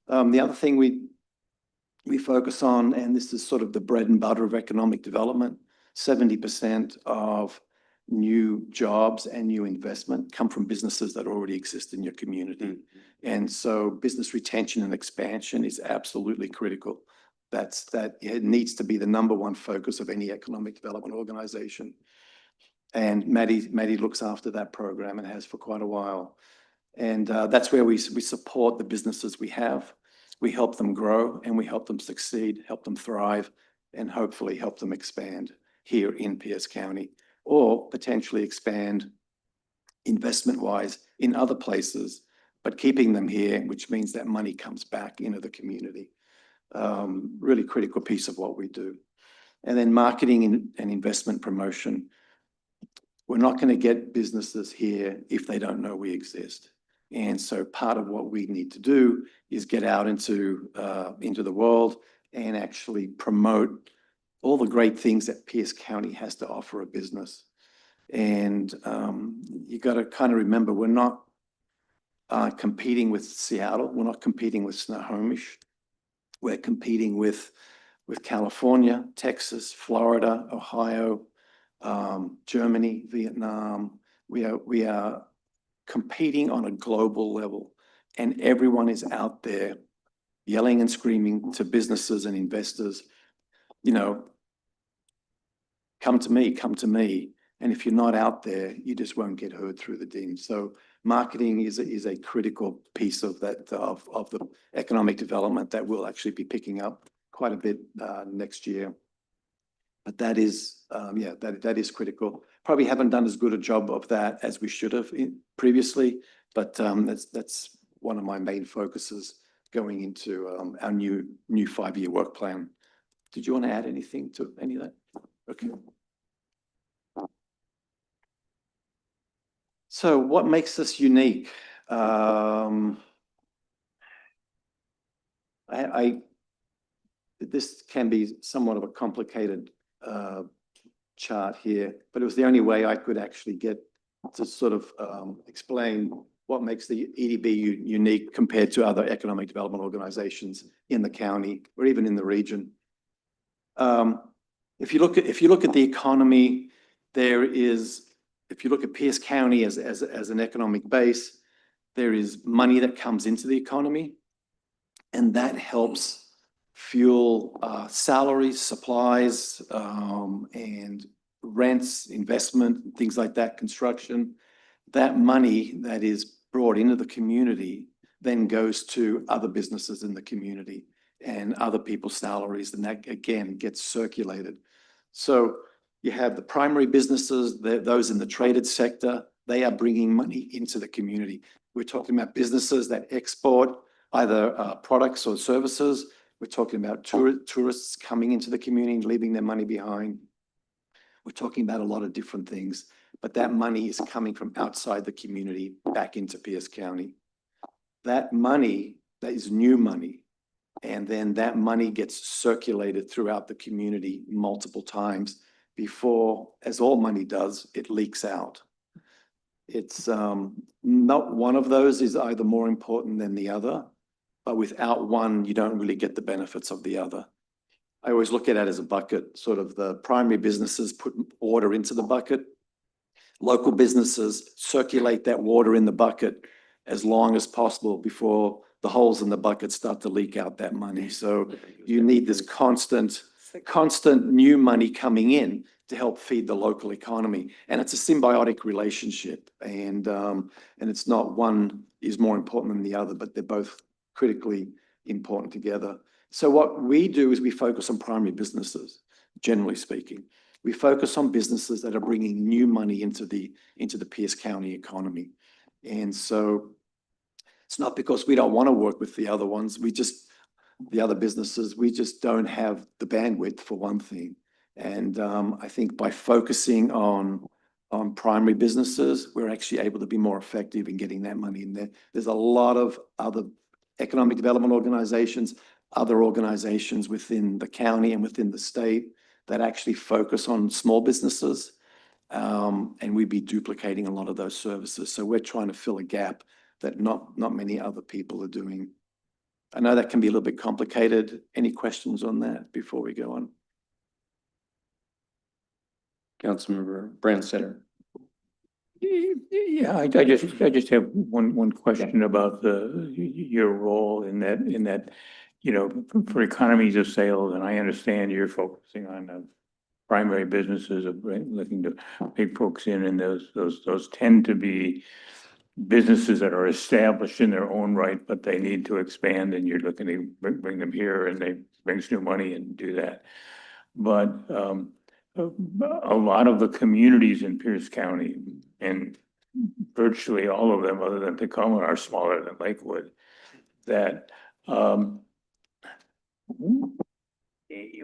The other thing we focus on, and this is sort of the bread and butter of economic development, 70% of new jobs and new investment come from businesses that already exist in your community. And so business retention and expansion is absolutely critical. It needs to be the #1 focus of any economic development organization. And Maddie looks after that program and has for quite a while. And that's where we support the businesses we have. We help them grow, and we help them succeed, help them thrive, and hopefully help them expand here in Pierce County, or potentially expand investment-wise in other places, but keeping them here, which means that money comes back into the community. Really critical piece of what we do. And then marketing and investment promotion. We're not going to get businesses here if they don't know we exist. And so part of what we need to do is get out into the world and actually promote all the great things that Pierce County has to offer a business. And you got to kind of remember, we're not competing with Seattle. We're not competing with Snohomish. We're competing with California, Texas, Florida, Ohio, Germany, Vietnam. We are competing on a global level, and everyone is out there yelling and screaming to businesses and investors, you know, come to me, come to me. And if you're not out there, you just won't get heard through the din. So marketing is a critical piece of that, of the economic development that we'll actually be picking up quite a bit next year. But that is, that is critical. Probably haven't done as good a job of that as we should have previously, but that's one of my main focuses going into our new 5-year work plan. Did you want to add anything to any of that? Okay. So what makes us unique? This can be somewhat of a complicated chart here, but it was the only way I could actually get to sort of explain what makes the EDB unique compared to other economic development organizations in the county or even in the region. If you look at the economy, if you look at Pierce County as an economic base, there is money that comes into the economy, and that helps fuel salaries, supplies, and rents, investment, things like that, construction. That money that is brought into the community then goes to other businesses in the community and other people's salaries, and that again gets circulated. So you have the primary businesses, those in the traded sector, they are bringing money into the community. We're talking about businesses that export either products or services. We're talking about tourists coming into the community and leaving their money behind. We're talking about a lot of different things, but that money is coming from outside the community back into Pierce County. That money, that is new money, and then that money gets circulated throughout the community multiple times before, as all money does, it leaks out. It's not one of those is either more important than the other, but without one, you don't really get the benefits of the other. I always look at it as a bucket, sort of the primary businesses put water into the bucket. Local businesses circulate that water in the bucket as long as possible before the holes in the bucket start to leak out that money. So you need this constant new money coming in to help feed the local economy. And it's a symbiotic relationship. And it's not one is more important than the other, but they're both critically important together. So what we do is we focus on primary businesses, generally speaking. We focus on businesses that are bringing new money into the Pierce County economy. And so it's not because we don't want to work with the other ones. The other businesses, we just don't have the bandwidth for one thing. And I think by focusing on primary businesses, we're actually able to be more effective in getting that money in there. There's a lot of other economic development organizations, other organizations within the county and within the state that actually focus on small businesses. And we'd be duplicating a lot of those services. So we're trying to fill a gap that not many other people are doing. I know that can be a little bit complicated. Any questions on that before we go on? Councilmember Branstetter. Yeah, I just have one question about your role in that, you know, for economies of sales, and I understand you're focusing on the primary businesses of looking to big folks in, and those tend to be businesses that are established in their own right, but they need to expand, and you're looking to bring them here, and they brings new money and do that. But a lot of the communities in Pierce County, and virtually all of them, other than Tacoma, are smaller than Lakewood, that,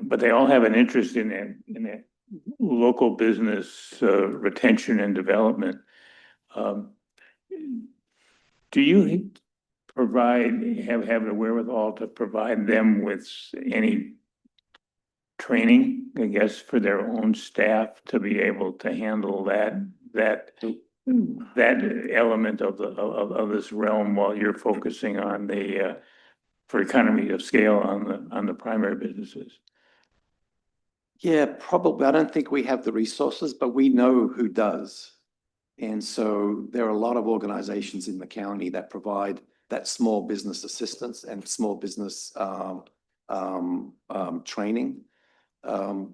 but they all have an interest in it, local business, retention and development. Do you have the wherewithal to provide them with any training, I guess, for their own staff to be able to handle that element of this realm while you're focusing on for economy of scale on the primary businesses? Yeah, probably. I don't think we have the resources, but we know who does. And so there are a lot of organizations in the county that provide that small business assistance and small business training.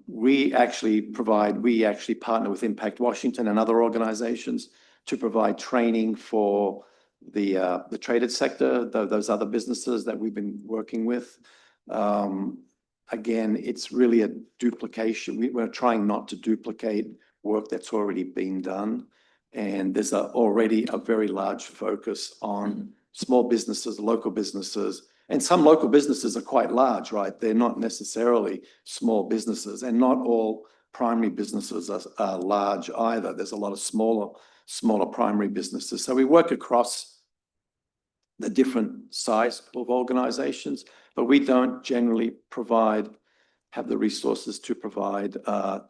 We actually partner with Impact Washington and other organizations to provide training for the traded sector, those other businesses that we've been working with. Again, it's really a duplication. We're trying not to duplicate work that's already been done. And there's already a very large focus on small businesses, local businesses, and some local businesses are quite large, right? They're not necessarily small businesses, and not all primary businesses are large either. There's a lot of smaller primary businesses. So we work across the different size of organizations, but we don't generally have the resources to provide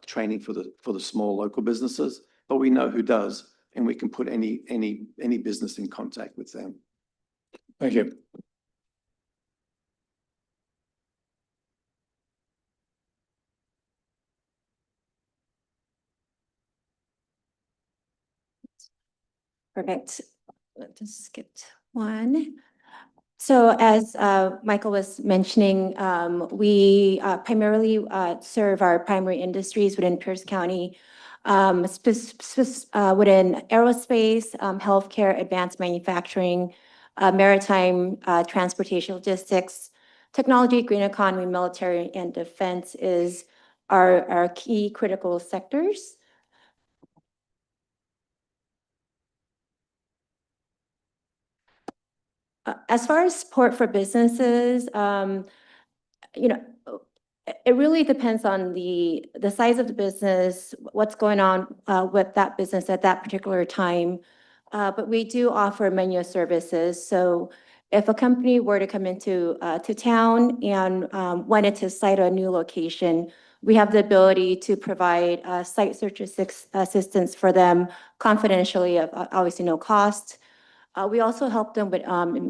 training for the small local businesses, but we know who does, and we can put any business in contact with them. Thank you. Perfect. Let's just skip one. So as Michael was mentioning, we primarily serve our primary industries within Pierce County, within aerospace, healthcare, advanced manufacturing, maritime, transportation, logistics, technology, green economy, military, and defense is our key critical sectors. As far as support for businesses, it really depends on the size of the business, what's going on with that business at that particular time. But we do offer menu of services. So if a company were to come into to town and wanted to site a new location, we have the ability to provide site search assistance for them confidentially, at obviously no cost. We also help them with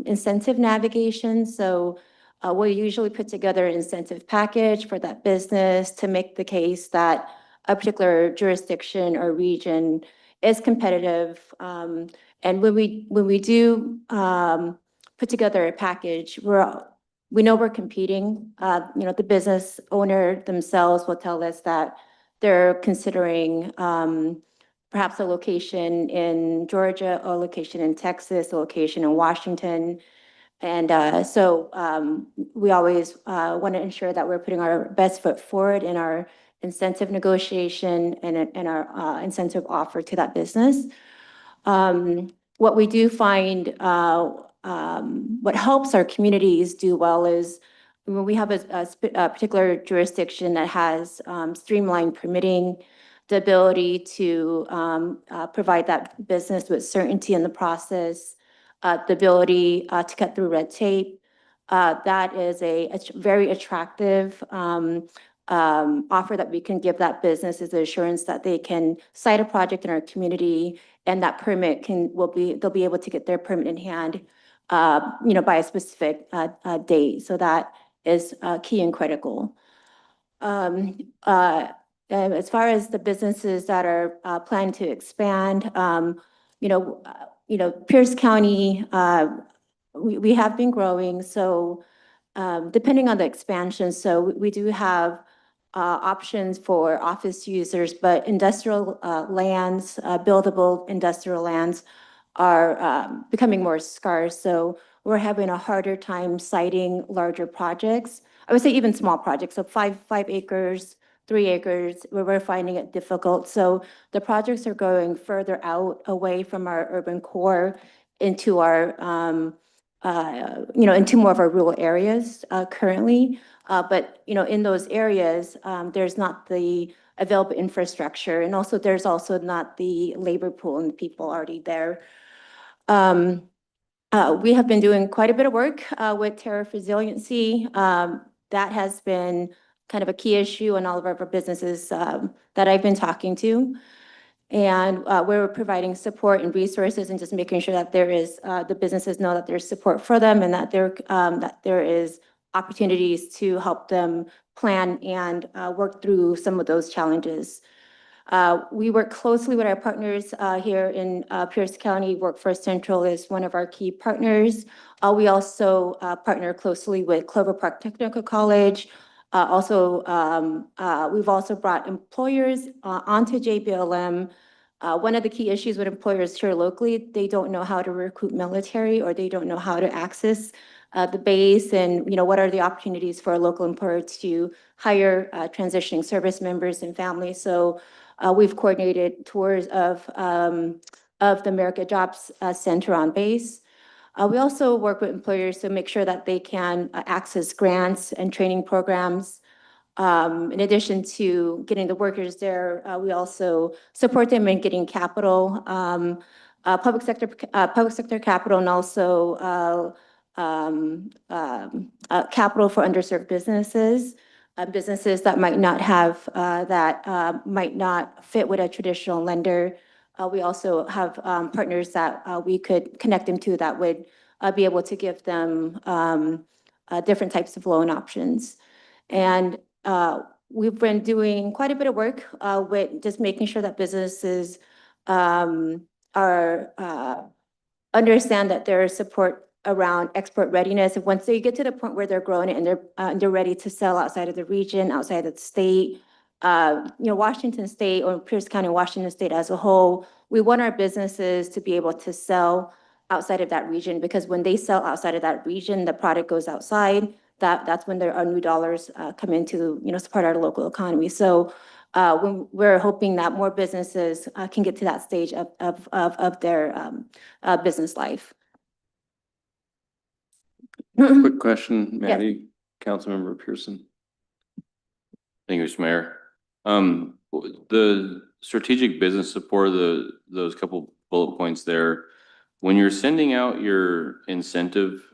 incentive navigation. So we'll usually put together an incentive package for that business to make the case that a particular jurisdiction or region is competitive. And when we do put together a package, we know we're competing. The business owner themselves will tell us that they're considering perhaps a location in Georgia, a location in Texas, a location in Washington. And so we always want to ensure that we're putting our best foot forward in our incentive negotiation and our incentive offer to that business. What we do find, what helps our communities do well is when we have a particular jurisdiction that has streamlined permitting, the ability to provide that business with certainty in the process, the ability to cut through red tape. That is a very attractive offer that we can give that business, is the assurance that they can cite a project in our community, and that permit they'll be able to get their permit in hand, by a specific date. So that is key and critical. As far as the businesses that are planning to expand, Pierce County, we have been growing. So depending on the expansion, so we do have options for office users, but industrial lands, buildable industrial lands are becoming more scarce. So we're having a harder time citing larger projects. I would say even small projects, so five acres 3 acres, where we're finding it difficult. So the projects are going further out, away from our urban core into our, into more of our rural areas currently. But, in those areas, there's not the available infrastructure, and also there's also not the labor pool and people already there. We have been doing quite a bit of work with tariff resiliency. That has been kind of a key issue in all of our businesses that I've been talking to. And we're providing support and resources and just making sure that there is, the businesses know that there's support for them and that there is opportunities to help them plan and work through some of those challenges. We work closely with our partners here in Pierce County. Workforce Central is one of our key partners. We also partner closely with Clover Park Technical College. We've also brought employers onto JBLM. One of the key issues with employers here locally, they don't know how to recruit military, or they don't know how to access the base, and what are the opportunities for a local employer to hire transitioning service members and families. So we've coordinated tours of the America Jobs Center on base. We also work with employers to make sure that they can access grants and training programs. In addition to getting the workers there, we also support them in getting capital, public sector capital, and also capital for underserved businesses. Businesses that might not have, might not fit with a traditional lender. We also have partners that we could connect them to that would be able to give them different types of loan options. And we've been doing quite a bit of work with just making sure that businesses understand that there is support around export readiness. And once they get to the point where they're growing it and they're ready to sell outside of the region, outside of the state, Washington State or Pierce County, Washington State as a whole, we want our businesses to be able to sell outside of that region, because when they sell outside of that region, the product goes outside. That's when there are new dollars come into, support our local economy. So when we're hoping that more businesses can get to that stage of their business life. Quick question, Maddie, Councilmember Pearson. Thank you, Mr. Mayor. The strategic business support, those couple bullet points there, when you're sending out your incentive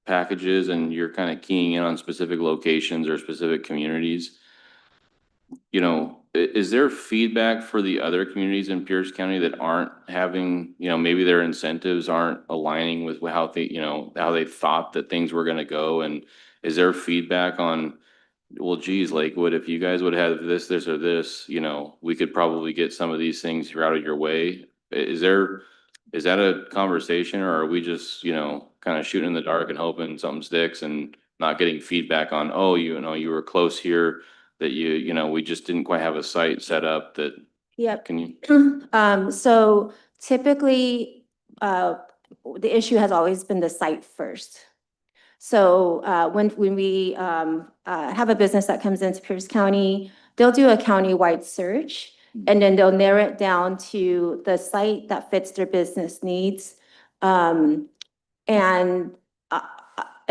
packages and you're kind of keying in on specific locations or specific communities, is there feedback for the other communities in Pierce County that aren't having, maybe their incentives aren't aligning with how they thought that things were going to go? And is there feedback on, well, geez, Lakewood, if you guys would have this, or this, we could probably get some of these things routed your way? Is that a conversation, or are we just, kind of shooting in the dark and hoping something sticks and not getting feedback on, oh, you were close here, that we just didn't quite have a site set up that? Yep. Can you? So typically, the issue has always been the site first. So when we have a business that comes into Pierce County, they'll do a county-wide search, and then they'll narrow it down to the site that fits their business needs. And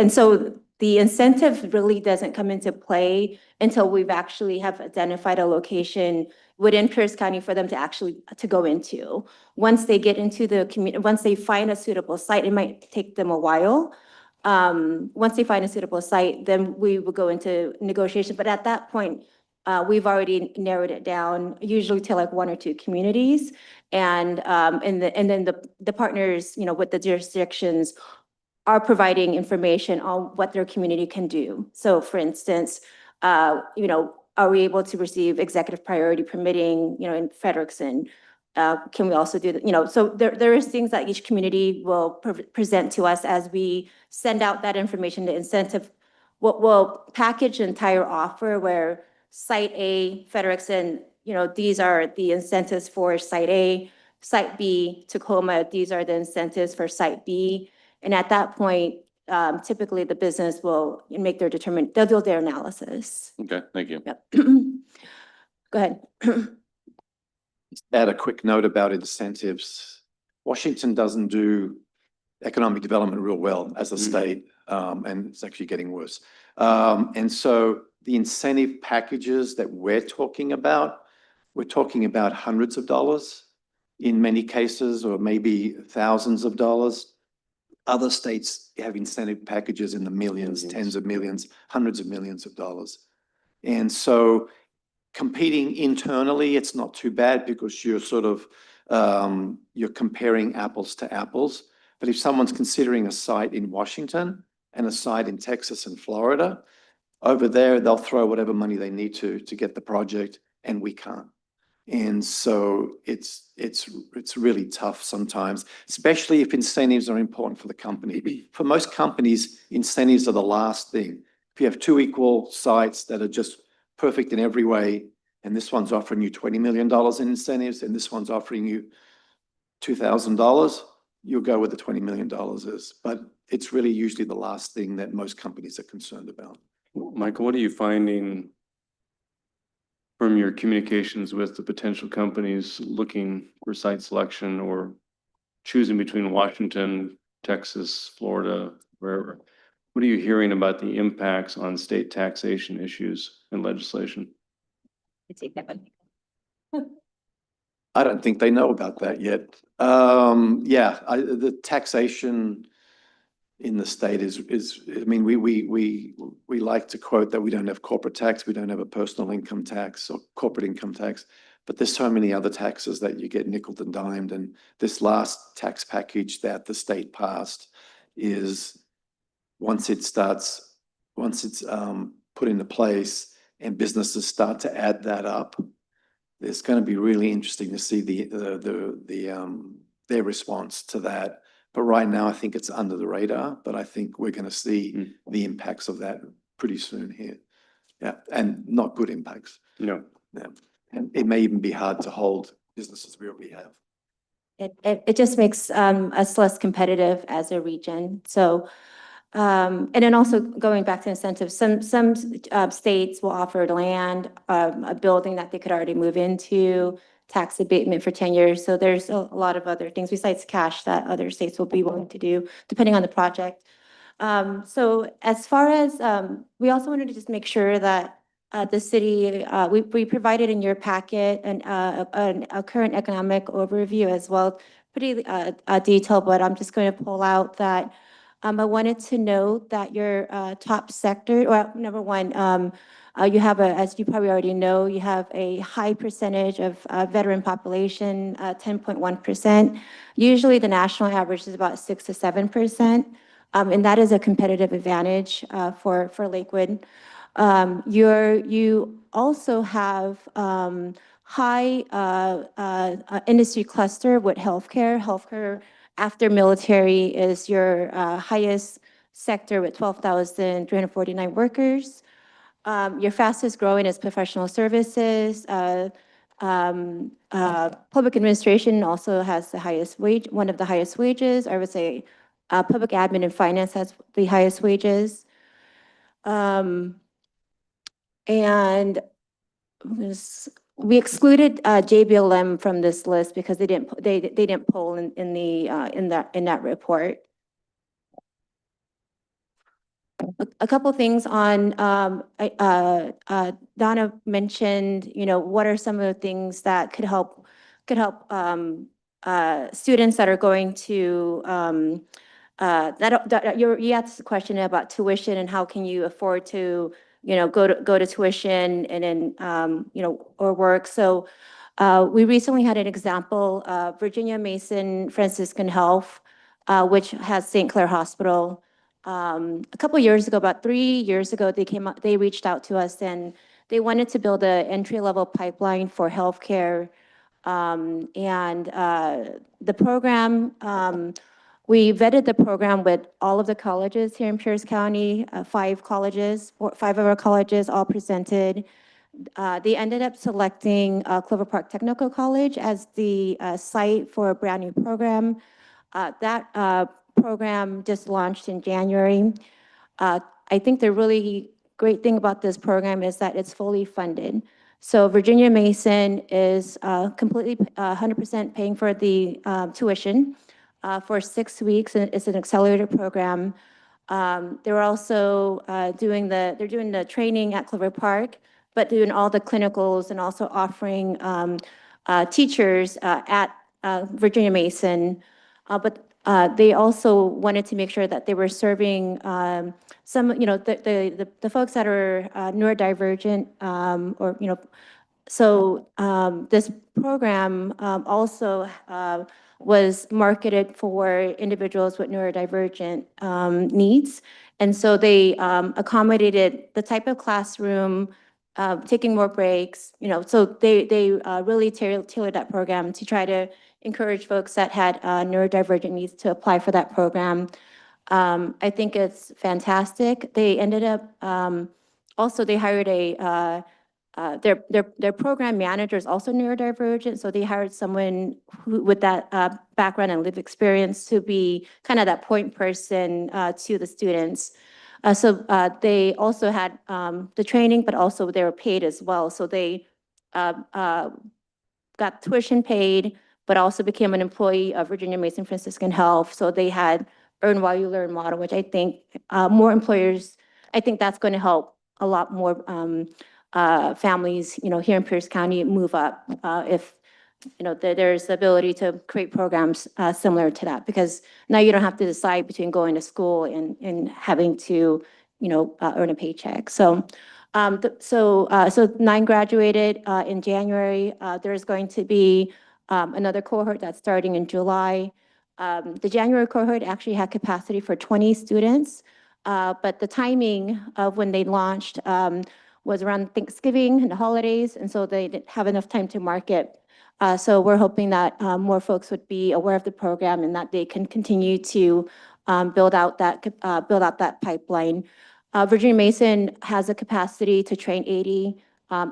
so the incentive really doesn't come into play until we've actually have identified a location within Pierce County for them to go into. Once they get into the community, once they find a suitable site, it might take them a while. Once they find a suitable site, then we will go into negotiation. But at that point, we've already narrowed it down, usually to like 1 or 2 communities. And then the partners, with the jurisdictions are providing information on what their community can do. So for instance, are we able to receive executive priority permitting, in Frederickson? Can we also do that? So there is things that each community will present to us as we send out that information, the incentive. We'll package an entire offer where Site A, Frederickson, these are the incentives for Site A. Site B, Tacoma, these are the incentives for Site B. And at that point, typically the business will make they'll do their analysis. Okay, thank you. Yep. Go ahead. Add a quick note about incentives. Washington doesn't do economic development real well as a state, and it's actually getting worse. And so the incentive packages that we're talking about hundreds of dollars in many cases, or maybe thousands of dollars. Other states have incentive packages in the millions, tens of millions, hundreds of millions of dollars. And so competing internally, it's not too bad because you're sort of, you're comparing apples to apples. But if someone's considering a site in Washington and a site in Texas and Florida, over there, they'll throw whatever money they need to get the project, and we can't. And so it's really tough sometimes, especially if incentives are important for the company. For most companies, incentives are the last thing. If you have two equal sites that are just perfect in every way, and this one's offering you $20 million in incentives, and this one's offering you $2,000, you'll go with the $20 million is. But it's really usually the last thing that most companies are concerned about. Michael, what are you finding from your communications with the potential companies looking for site selection or choosing between Washington, Texas, Florida, wherever? What are you hearing about the impacts on state taxation issues and legislation? I don't think they know about that yet. The taxation in the state is, I mean, we like to quote that we don't have corporate tax, we don't have a personal income tax or corporate income tax, but there's so many other taxes that you get nickeled and dimed. And this last tax package that the state passed is, once it's put into place and businesses start to add that up, it's going to be really interesting to see their response to that. But right now, I think it's under the radar, but I think we're going to see the impacts of that pretty soon here. Yeah, and not good impacts. No. Yeah. And it may even be hard to hold businesses we already have. It just makes us less competitive as a region. So, and then also going back to incentives, some states will offer land, a building that they could already move into, tax abatement for 10 years. So there's a lot of other things besides cash that other states will be willing to do, depending on the project. So as far as, we also wanted to just make sure that the city, we provided in your packet a current economic overview as well, pretty detailed, but I'm just going to pull out that I wanted to note that your top sector, well, number one, you have as you probably already know, you have a high percentage of veteran population, 10.1%. Usually the national average is about 6 to 7%. And that is a competitive advantage for Lakewood. You also have high industry cluster with healthcare. Healthcare after military is your highest sector with 12,349 workers. Your fastest growing is professional services. Public administration also has the highest wage, one of the highest wages. I would say public admin and finance has the highest wages. And we excluded JBLM from this list because they didn't poll in that report. A couple things on Donna mentioned, what are some of the things that could help students that are going to you asked the question about tuition and how can you afford to go to tuition and then or work. So we recently had an example, Virginia Mason Franciscan Health, which has St. Clair Hospital. A couple of years ago, about 3 years ago, they reached out to us and they wanted to build an entry-level pipeline for healthcare. The program, we vetted the program with all of the colleges here in Pierce County, 5 colleges, 5 of our colleges all presented. They ended up selecting Clover Park Technical College as the site for a brand new program. That program just launched in January. I think the really great thing about this program is that it's fully funded. So Virginia Mason is completely 100% paying for the tuition for 6 weeks, and it's an accelerated program. They're also they're doing the training at Clover Park, but doing all the clinicals and also offering teachers at Virginia Mason. But they also wanted to make sure that they were serving some, the folks that are neurodivergent, or, so this program also was marketed for individuals with neurodivergent needs. And so they accommodated the type of classroom, taking more breaks, so they really tailored that program to try to encourage folks that had neurodivergent needs to apply for that program. I think it's fantastic. They ended up, also they hired their program manager is also neurodivergent, so they hired someone who, with that background and lived experience to be kind of that point person to the students. So they also had the training, but also they were paid as well. So they got tuition paid, but also became an employee of Virginia Mason Franciscan Health. So they had earn while you learn model, which I think more employers, I think that's going to help a lot more families, here in Pierce County move up if, there's the ability to create programs similar to that, because now you don't have to decide between going to school and having to, earn a paycheck. So, so 9 graduated in January. There's going to be another cohort that's starting in July. The January cohort actually had capacity for 20 students, but the timing of when they launched was around Thanksgiving and the holidays, and so they didn't have enough time to market. So we're hoping that more folks would be aware of the program and that they can continue to build out that pipeline. Virginia Mason has a capacity to train 80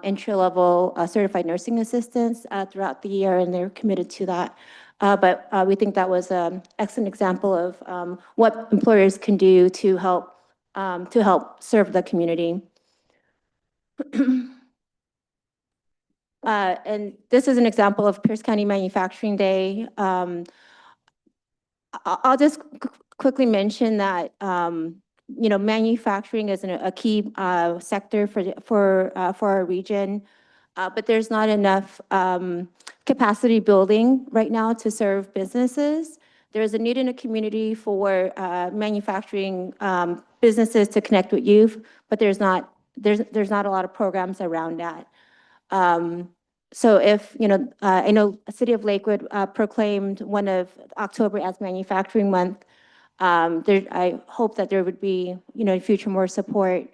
entry-level certified nursing assistants throughout the year, and they're committed to that. But we think that was an excellent example of what employers can do to help serve the community. And this is an example of Pierce County Manufacturing Day. I'll just quickly mention that manufacturing is a key sector for our region, but there's not enough capacity building right now to serve businesses. There is a need in the community for manufacturing businesses to connect with youth, but there's not a lot of programs around that. So if, I know City of Lakewood proclaimed one of October as Manufacturing Month. I hope that there would be, in future more support.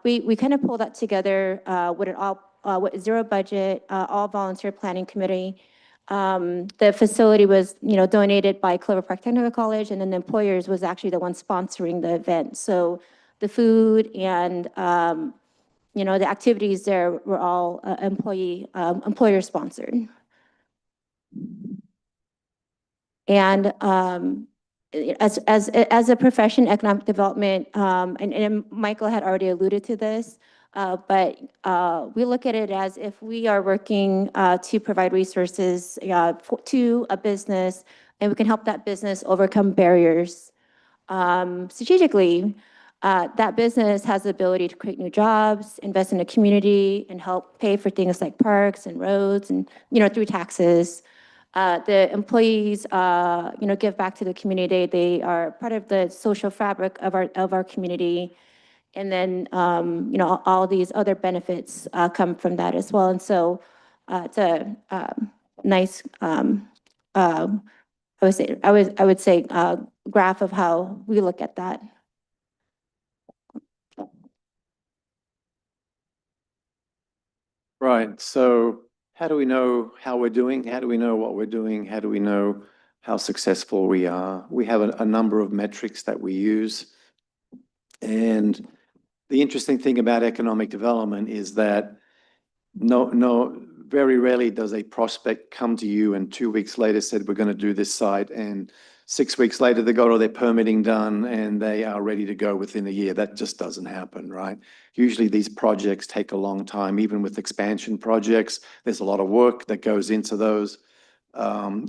We kind of pulled that together with zero budget, all volunteer planning committee. The facility was, donated by Clover Park Technical College, and then the employers was actually the one sponsoring the event. So the food and the activities there were all employer sponsored. And as a profession, economic development, and Michael had already alluded to this, but we look at it as if we are working to provide resources to a business, and we can help that business overcome barriers strategically. That business has the ability to create new jobs, invest in the community, and help pay for things like parks and roads and, through taxes. The employees, give back to the community. They are part of the social fabric of our community. And then, all these other benefits come from that as well. And so it's a nice, I would say graph of how we look at that. Right. So how do we know how we're doing? How do we know what we're doing? How do we know how successful we are? We have a number of metrics that we use. And the interesting thing about economic development is that very rarely does a prospect come to you and 2 weeks later said, we're going to do this site. And 6 weeks later, they got all their permitting done and they are ready to go within a year. That just doesn't happen, right? Usually these projects take a long time. Even with expansion projects, there's a lot of work that goes into those.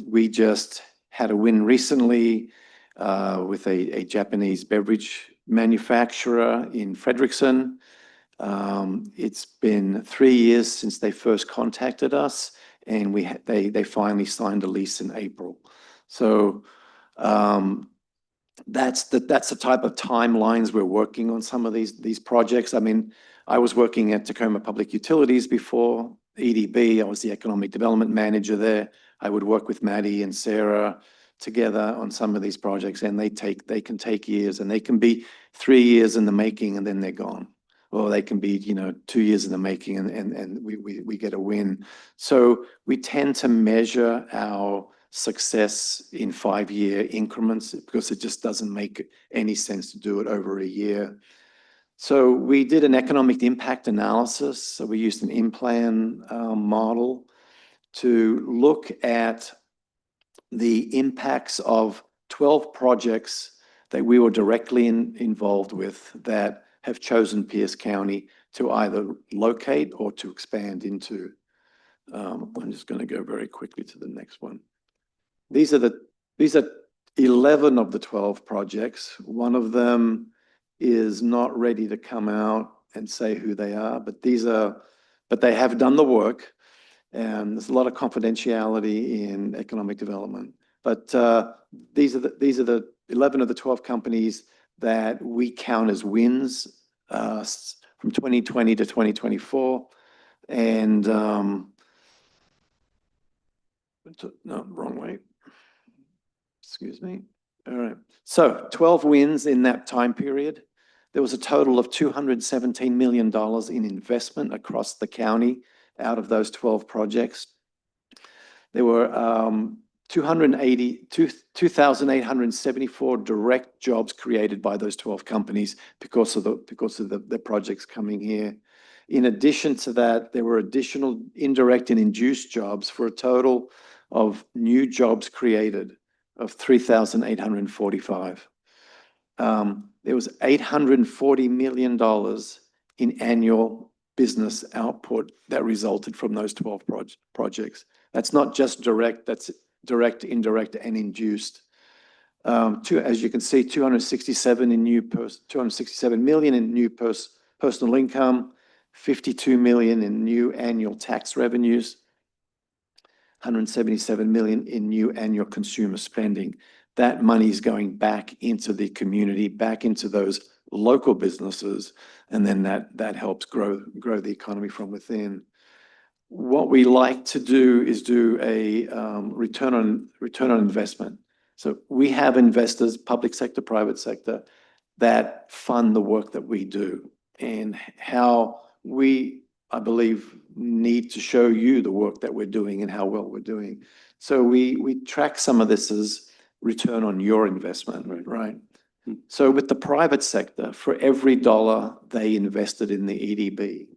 We just had a win recently with a Japanese beverage manufacturer in Frederickson. It's been 3 years since they first contacted us, and they finally signed a lease in April. So that's the type of timelines we're working on some of these projects. I mean, I was working at Tacoma Public Utilities before EDB. I was the economic development manager there. I would work with Maddie and Sarah together on some of these projects, and they can take years, and they can be 3 years in the making and then they're gone. Or they can be, 2 years in the making and we get a win. So we tend to measure our success in 5-year increments because it just doesn't make any sense to do it over a year. So we did an economic impact analysis. So we used an in-plan model to look at the impacts of 12 projects that we were directly involved with that have chosen Pierce County to either locate or to expand into. I'm just going to go very quickly to the next one. These are 11 of the 12 projects. One of them is not ready to come out and say who they are, but they have done the work, and there's a lot of confidentiality in economic development. But these are the 11 of the 12 companies that we count as wins from 2020 to 2024. And no, wrong way. Excuse me. All right. So 12 wins in that time period. There was a total of $217 million in investment across the county out of those 12 projects. There were 2,874 direct jobs created by those 12 companies because of the projects coming here. In addition to that, there were additional indirect and induced jobs for a total of new jobs created of 3,845. There was $840 million in annual business output that resulted from those 12 projects. That's not just direct, that's direct, indirect, and induced. As you can see, 267 million in new personal income, 52 million in new annual tax revenues, 177 million in new annual consumer spending. That money is going back into the community, back into those local businesses, and then that helps grow the economy from within. What we like to do is do a return on investment. So we have investors, public sector, private sector, that fund the work that we do, and how we, I believe, need to show you the work that we're doing and how well we're doing. So we track some of this as return on your investment, right? So with the private sector, for every dollar they invested in the EDB,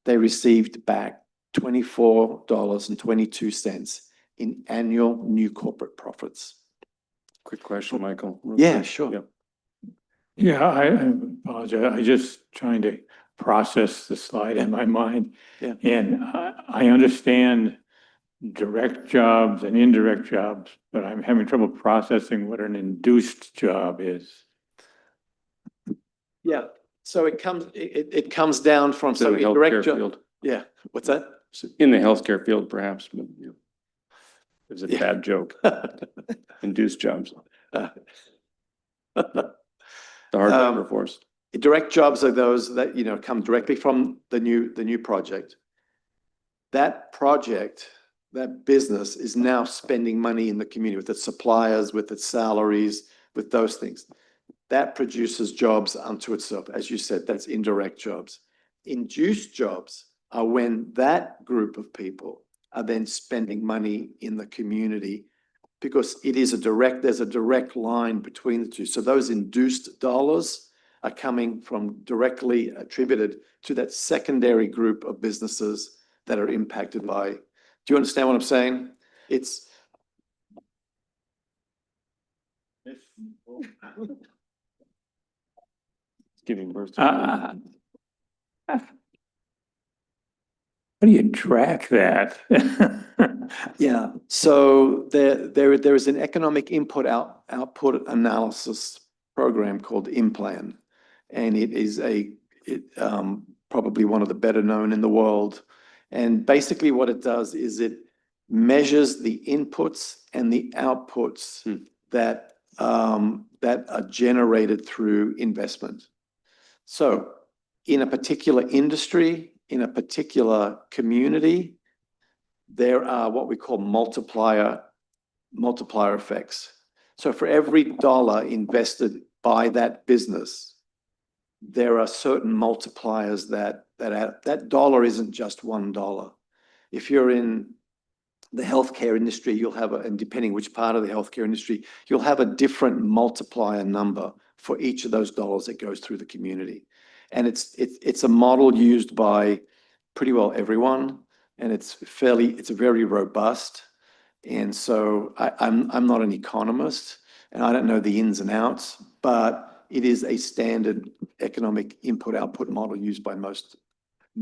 they received back $24.22 in annual new corporate profits. Quick question, Michael. Yeah, sure. Yep. Yeah, I apologize. I just trying to process the slide in my mind. Yeah. And I understand direct jobs and indirect jobs, but I'm having trouble processing what an induced job is. Yeah. So it comes down from So the indirect healthcare job. field, Yeah. What's that? in the healthcare field, perhaps, but it was a Yeah. bad joke. Induced jobs, the hard labor force. Direct jobs are those that, come directly from the new project. That project, that business is now spending money in the community with its suppliers, with its salaries, with those things. That produces jobs unto itself. As you said, that's indirect jobs. Induced jobs are when that group of people are then spending money in the community, because there's a direct line between the two. So those induced dollars are coming from directly attributed to that secondary group of businesses that are impacted by, do you understand what I'm saying? It's, Giving birth How do you track that? yeah, so there is an economic output analysis program called IMPLAN. And it is probably one of the better known in the world. And basically what it does is it measures the inputs and the outputs that are generated through investment. So in a particular industry, in a particular community, there are what we call multiplier effects. So for every dollar invested by that business, there are certain multipliers that dollar isn't just $1. If you're in the healthcare industry, you'll have and depending which part of the healthcare industry, you'll have a different multiplier number for each of those dollars that goes through the community. And it's a model used by pretty well everyone, and it's very robust. And so I'm not an economist, and I don't know the ins and outs, but it is a standard economic input-output model used by most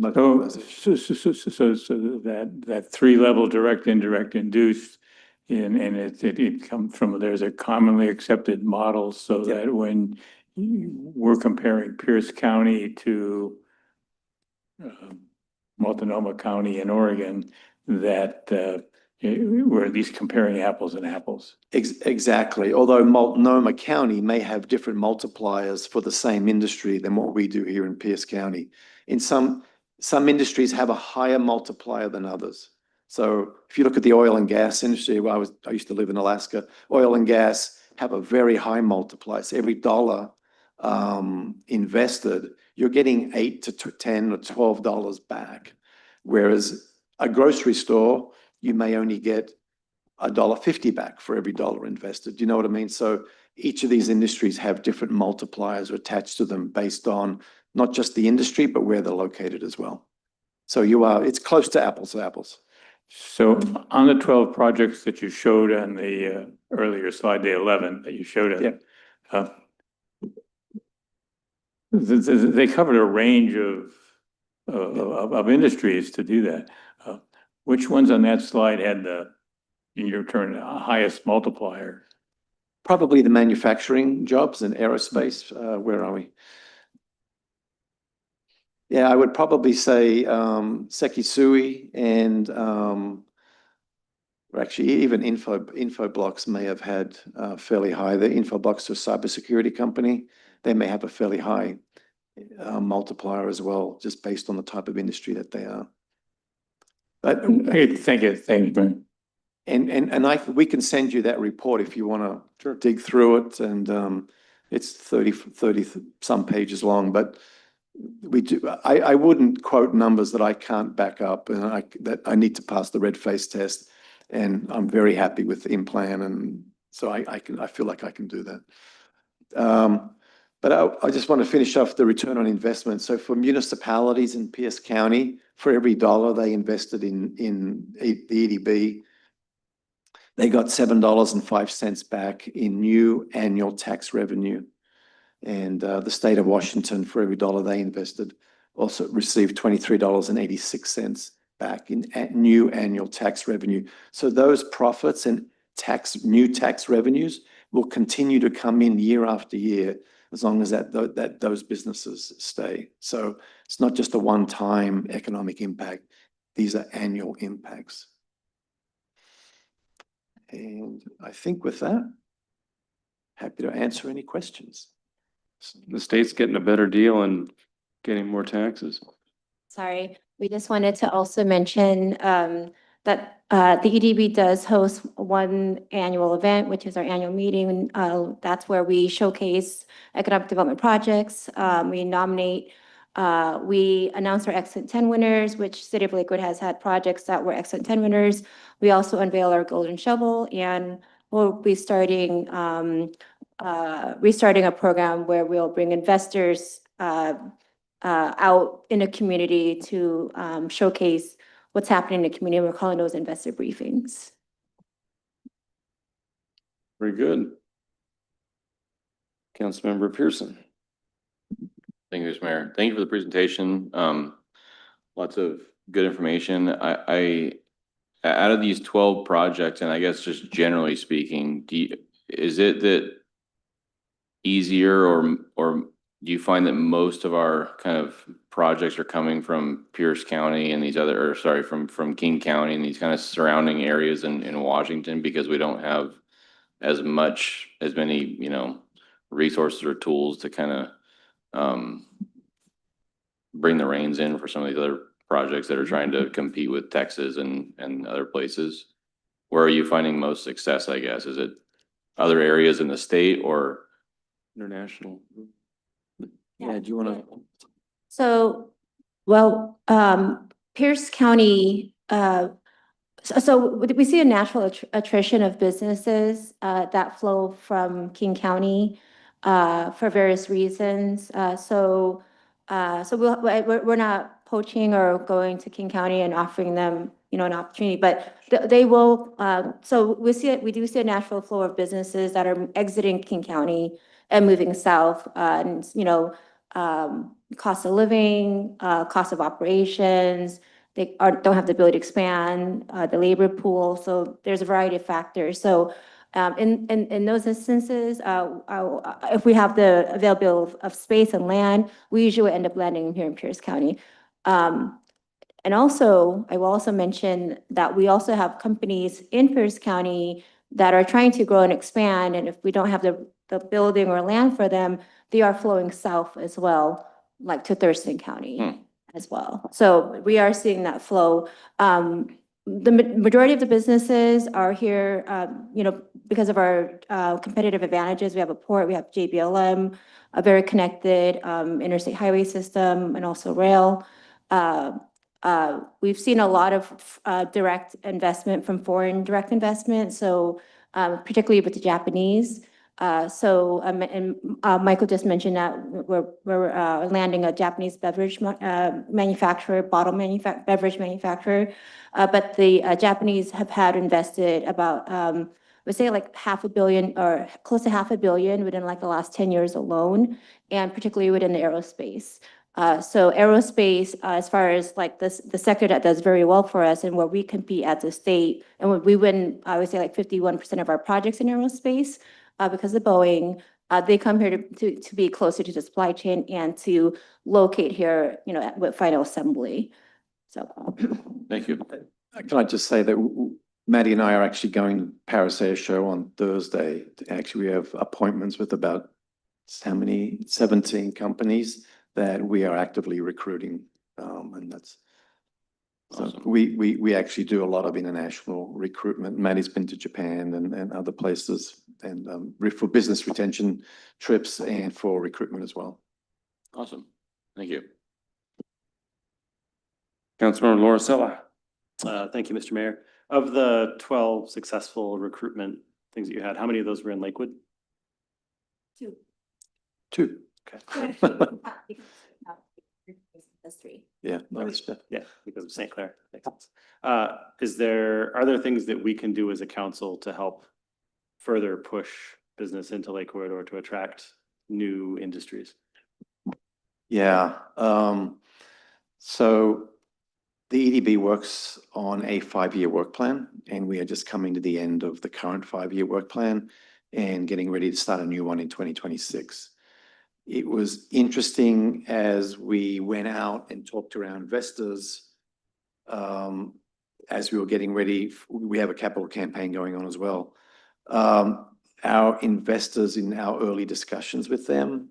So organizations. that three-level direct, indirect, induced, and it comes from, there's a commonly accepted model so Yeah. that when we're comparing Pierce County to Multnomah County in Oregon, that we're at least comparing apples and apples. Exactly. Although Multnomah County may have different multipliers for the same industry than what we do here in Pierce County. In some industries have a higher multiplier than others. So if you look at the oil and gas industry, where I used to live in Alaska, oil and gas have a very high multiplier. So every dollar invested, you're getting $8 to $10 or $12 back. Whereas a grocery store, you may only get $1.50 back for every dollar invested. Do you know what I mean? So each of these industries have different multipliers attached to them based on not just the industry, but where they're located as well. So it's close to apples. So on the 12 projects that you showed on the earlier slide, the 11 that you showed us, they covered a range of industries to do that. Which ones on that slide had in your turn, highest multiplier? Probably the manufacturing jobs and aerospace. Where are we? Yeah, I would probably say Sekisui and actually even Infoblox may have had fairly high. The Infoblox is a cybersecurity company. They may have a fairly high multiplier as well, just based on the type of industry that they are. But Thank you, Brent. And we can send you that report if you want to dig through it. And it's 30 some pages long, but I wouldn't quote numbers that I can't back up, and that I need to pass the red face test. And I'm very happy with the IMPLAN, and so I feel like I can do that. But I just want to finish off the return on investment. So for municipalities in Pierce County, for every dollar they invested in the EDB, they got $7.05 back in new annual tax revenue. And the state of Washington, for every dollar they invested, also received $23.86 back in new annual tax revenue. So those profits and new tax revenues will continue to come in year after year as long as those businesses stay. So it's not just a one-time economic impact. These are annual impacts. And I think with that, happy to answer any questions. The state's getting a better deal and getting more taxes. Sorry, we just wanted to also mention that the EDB does host one annual event, which is our annual meeting. That's where we showcase economic development projects. We nominate, we announce our Excellent 10 winners, which City of Lakewood has had projects that were Excellent 10 winners. We also unveil our Golden Shovel, and we'll be restarting a program where we'll bring investors out in a community to showcase what's happening in the community. We're calling those investor briefings. Very good. Councilmember Pearson. Thank you, Mr. Mayor. Thank you for the presentation. Lots of good information. Out of these 12 projects, and I guess just generally speaking, is it that easier or do you find that most of our kind of projects are coming from Pierce County and these other, or sorry, from King County and these kind of surrounding areas in Washington, because we don't have as many, you know, resources or tools to kind of bring the reins in for some of these other projects that are trying to compete with Texas and other places? Where are you finding most success, I guess? Is it other areas in the state or International. Yeah, do you want to? So, well, Pierce County, so we see a natural attrition of businesses that flow from King County for various reasons. So we're not poaching or going to King County and offering them, you know, an opportunity, but they will. So we do see a natural flow of businesses that are exiting King County and moving south, and you know, cost of living, cost of operations. They don't have the ability to expand the labor pool. So there's a variety of factors. So in those instances, if we have the availability of space and land, we usually end up landing here in Pierce County. And also, I will also mention that we also have companies in Pierce County that are trying to grow and expand. And if we don't have the building or land for them, they are flowing south as well, like to Thurston County as well. So we are seeing that flow. The majority of the businesses are here, you know, because of our competitive advantages. We have a port, we have JBLM, a very connected interstate highway system, and also rail. We've seen a lot of direct investment from foreign direct investment, so particularly with the Japanese. Michael just mentioned that we're landing a Japanese beverage manufacturer, beverage manufacturer. But the Japanese have had invested about, let's say like $500 million or close to $500 million within like the last 10 years alone, and particularly within the aerospace. So aerospace, as far as like the sector that does very well for us and where we compete as a state, and we win, I would say like 51% of our projects in aerospace because of Boeing. They come here to be closer to the supply chain and to locate here, you know, with final assembly. So. thank you. Can I just say that Maddie and I are actually going to Paris Air Show on Thursday. Actually, we have appointments with about how many? 17 companies that we are actively recruiting. And that's, so Awesome. we actually do a lot of international recruitment. Maddie's been to Japan and other places, and for business retention trips and for recruitment as well. Awesome. Thank you. Councilmember Laura Sella. Thank you, Mr. Mayor. Of the 12 successful recruitment things that you had, how many of those were in Lakewood? Two. Okay. That's three. Yeah. Nice. Yeah, because of St. Clair. Makes sense. Are there things that we can do as a council to help further push business into Lakewood or to attract new industries? Yeah. So the EDB works on a 5-year work plan, and we are just coming to the end of the current 5-year work plan and getting ready to start a new one in 2026. It was interesting as we went out and talked to our investors, as we were getting ready. We have a capital campaign going on as well. Our investors in our early discussions with them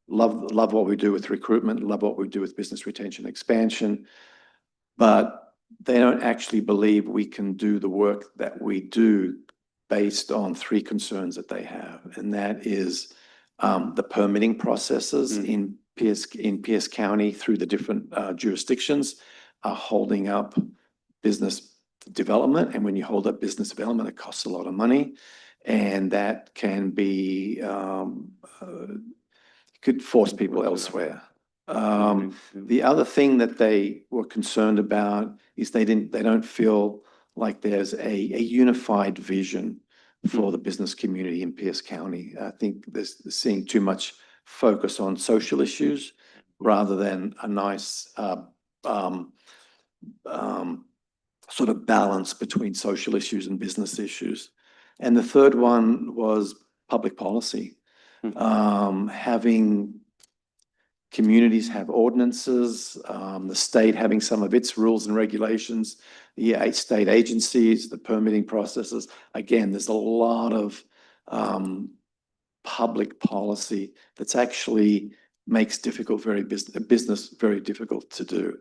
love what we do with recruitment, love what we do with business retention expansion, but they don't actually believe we can do the work that we do based on 3 concerns that they have, and that is the permitting processes in Pierce County through the different jurisdictions are holding up business development. And when you hold up business development, it costs a lot of money. And that can be, could force people elsewhere. The other thing that they were concerned about is they don't feel like there's a unified vision for the business community in Pierce County. I think there's seeing too much focus on social issues rather than a nice sort of balance between social issues and business issues. And the third one was public policy. Having communities have ordinances, the state having some of its rules and regulations, the state agencies, the permitting processes. Again, there's a lot of public policy that's actually makes business very difficult to do.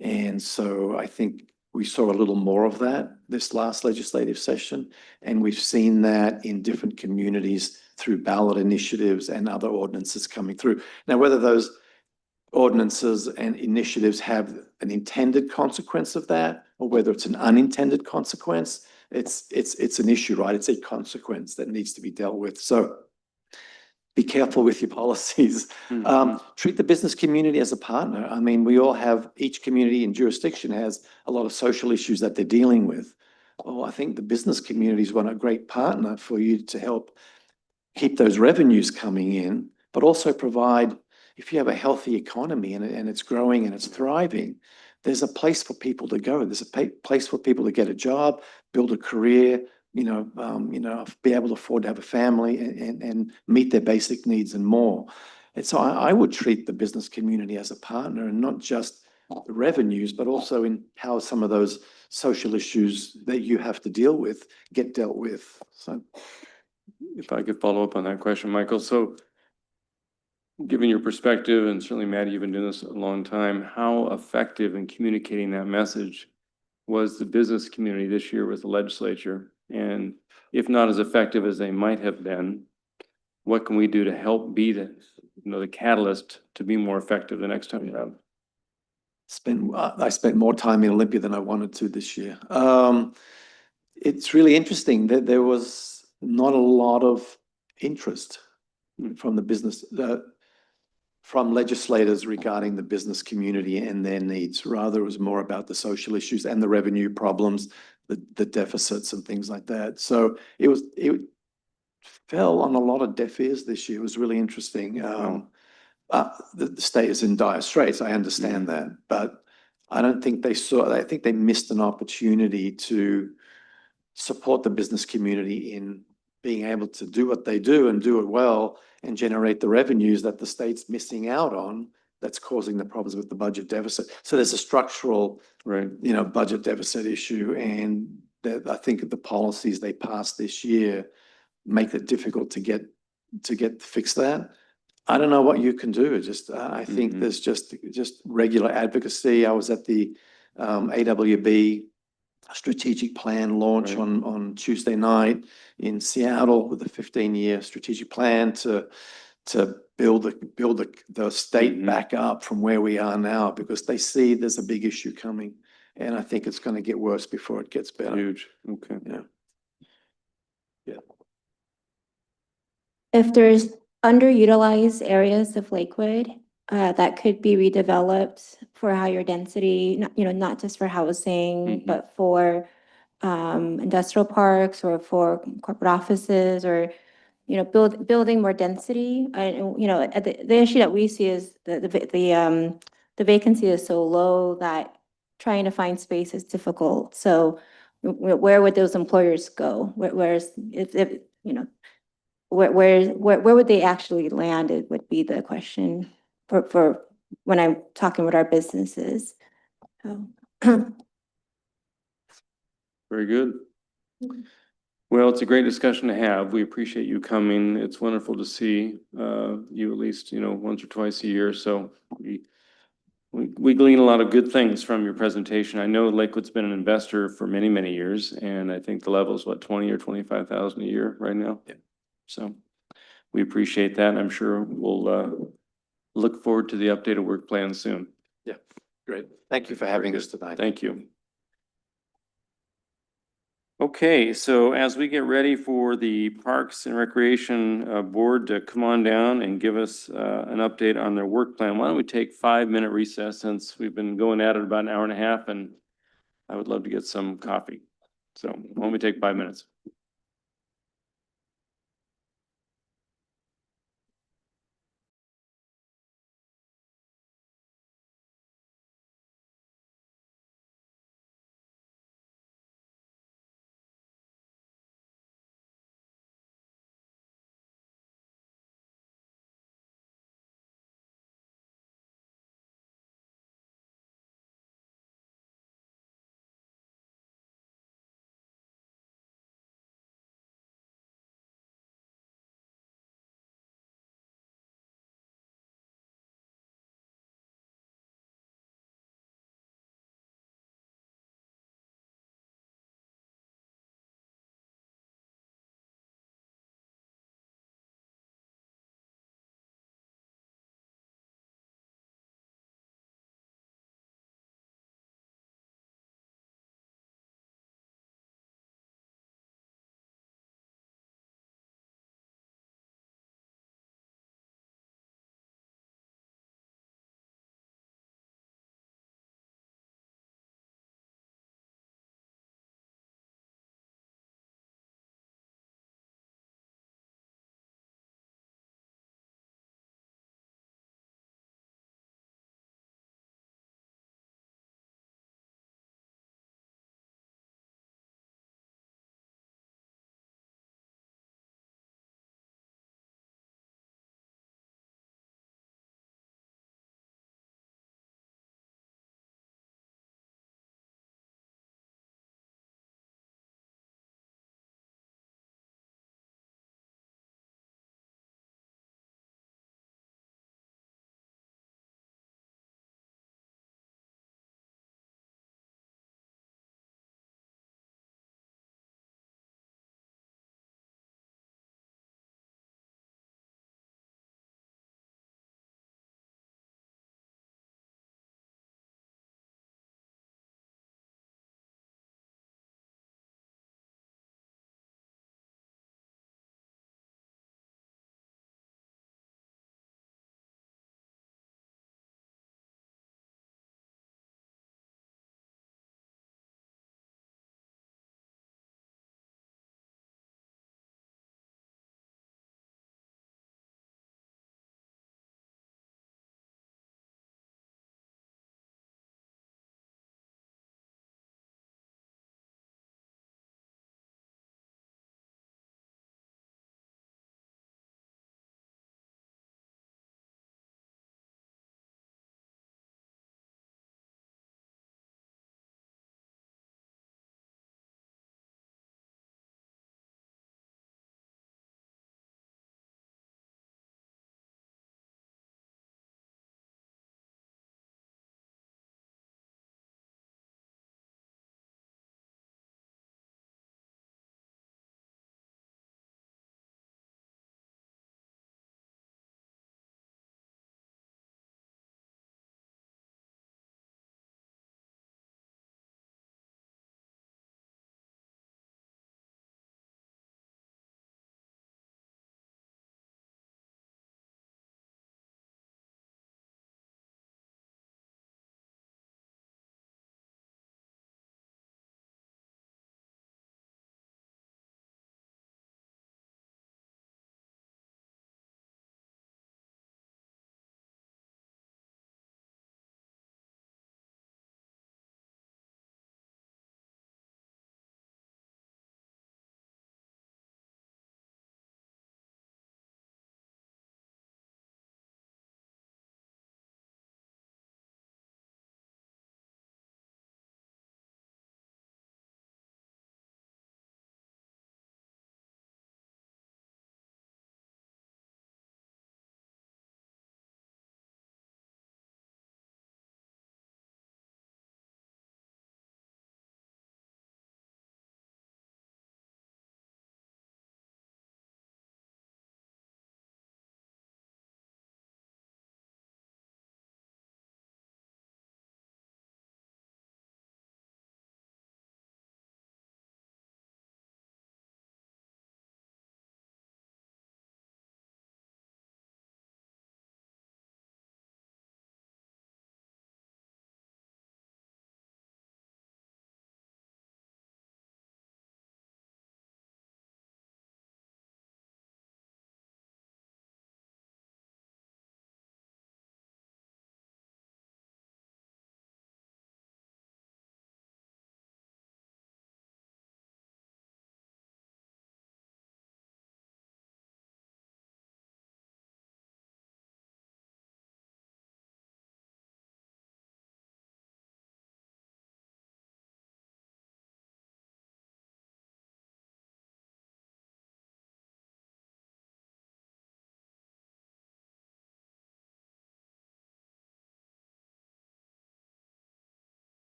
And so I think we saw a little more of that this last legislative session, and we've seen that in different communities through ballot initiatives and other ordinances coming through. Now, whether those ordinances and initiatives have an intended consequence of that, or whether it's an unintended consequence, it's an issue, right? It's a consequence that needs to be dealt with. So be careful with your policies. Treat the business community as a partner. I mean, we all have, each community and jurisdiction has a lot of social issues that they're dealing with. Oh, I think the business community is a great partner for you to help keep those revenues coming in, but also provide, if you have a healthy economy and it's growing and it's thriving, there's a place for people to go. There's a place for people to get a job, build a career, be able to afford to have a family and meet their basic needs and more. And so I would treat the business community as a partner, and not just the revenues, but also in how some of those social issues that you have to deal with get dealt with. So If I could follow up on that question, Michael. So given your perspective, and certainly Maddie, you've been doing this a long time, how effective in communicating that message was the business community this year with the legislature? And if not as effective as they might have been, what can we do to help be the catalyst to be more effective the next time around? I spent more time in Olympia than I wanted to this year. It's really interesting that there was not a lot of interest from the business, from legislators regarding the business community and their needs. Rather, it was more about the social issues and the revenue problems, the deficits and things like that. So it fell on a lot of deaf ears this year. It was really interesting. The state is in dire straits. I understand that, but I don't think I think they missed an opportunity to support the business community in being able to do what they do and do it well and generate the revenues that the state's missing out on, that's causing the problems with the budget deficit. So there's a structural, budget deficit issue, and that I think the policies they passed this year make it difficult to get fix that. I don't know what you can do. I think there's just regular advocacy. I was at the AWB strategic plan launch on Tuesday night in Seattle with a 15-year strategic plan to build the state back up from where we are now, because they see there's a big issue coming, and I think it's going to get worse before it gets better. Huge. Okay. Yeah. If there's underutilized areas of Lakewood that could be redeveloped for higher density, not just for housing, but for industrial parks or for corporate offices, or building more density. The issue that we see is the vacancy is so low that trying to find space is difficult. So where would those employers go? Where would they actually land? It would be the question for when I'm talking with our businesses. Very good. Well, it's a great discussion to have. We appreciate you coming. It's wonderful to see you at least, once or twice a year. So we glean a lot of good things from your presentation. I know Lakewood's been an investor for many, many years, and I think the level is 20 or 25,000 a year right now. Yeah. So we appreciate that, and I'm sure we'll look forward to the updated work plan soon. Yeah, great. Thank you for having us tonight. Thank you. Okay, so as we get ready for the Parks and Recreation Board to come on down and give us an update on their work plan, why don't we take 5-minute recess since we've been going at it about an hour and a half and I would love to get some coffee. So why don't we take 5 minutes?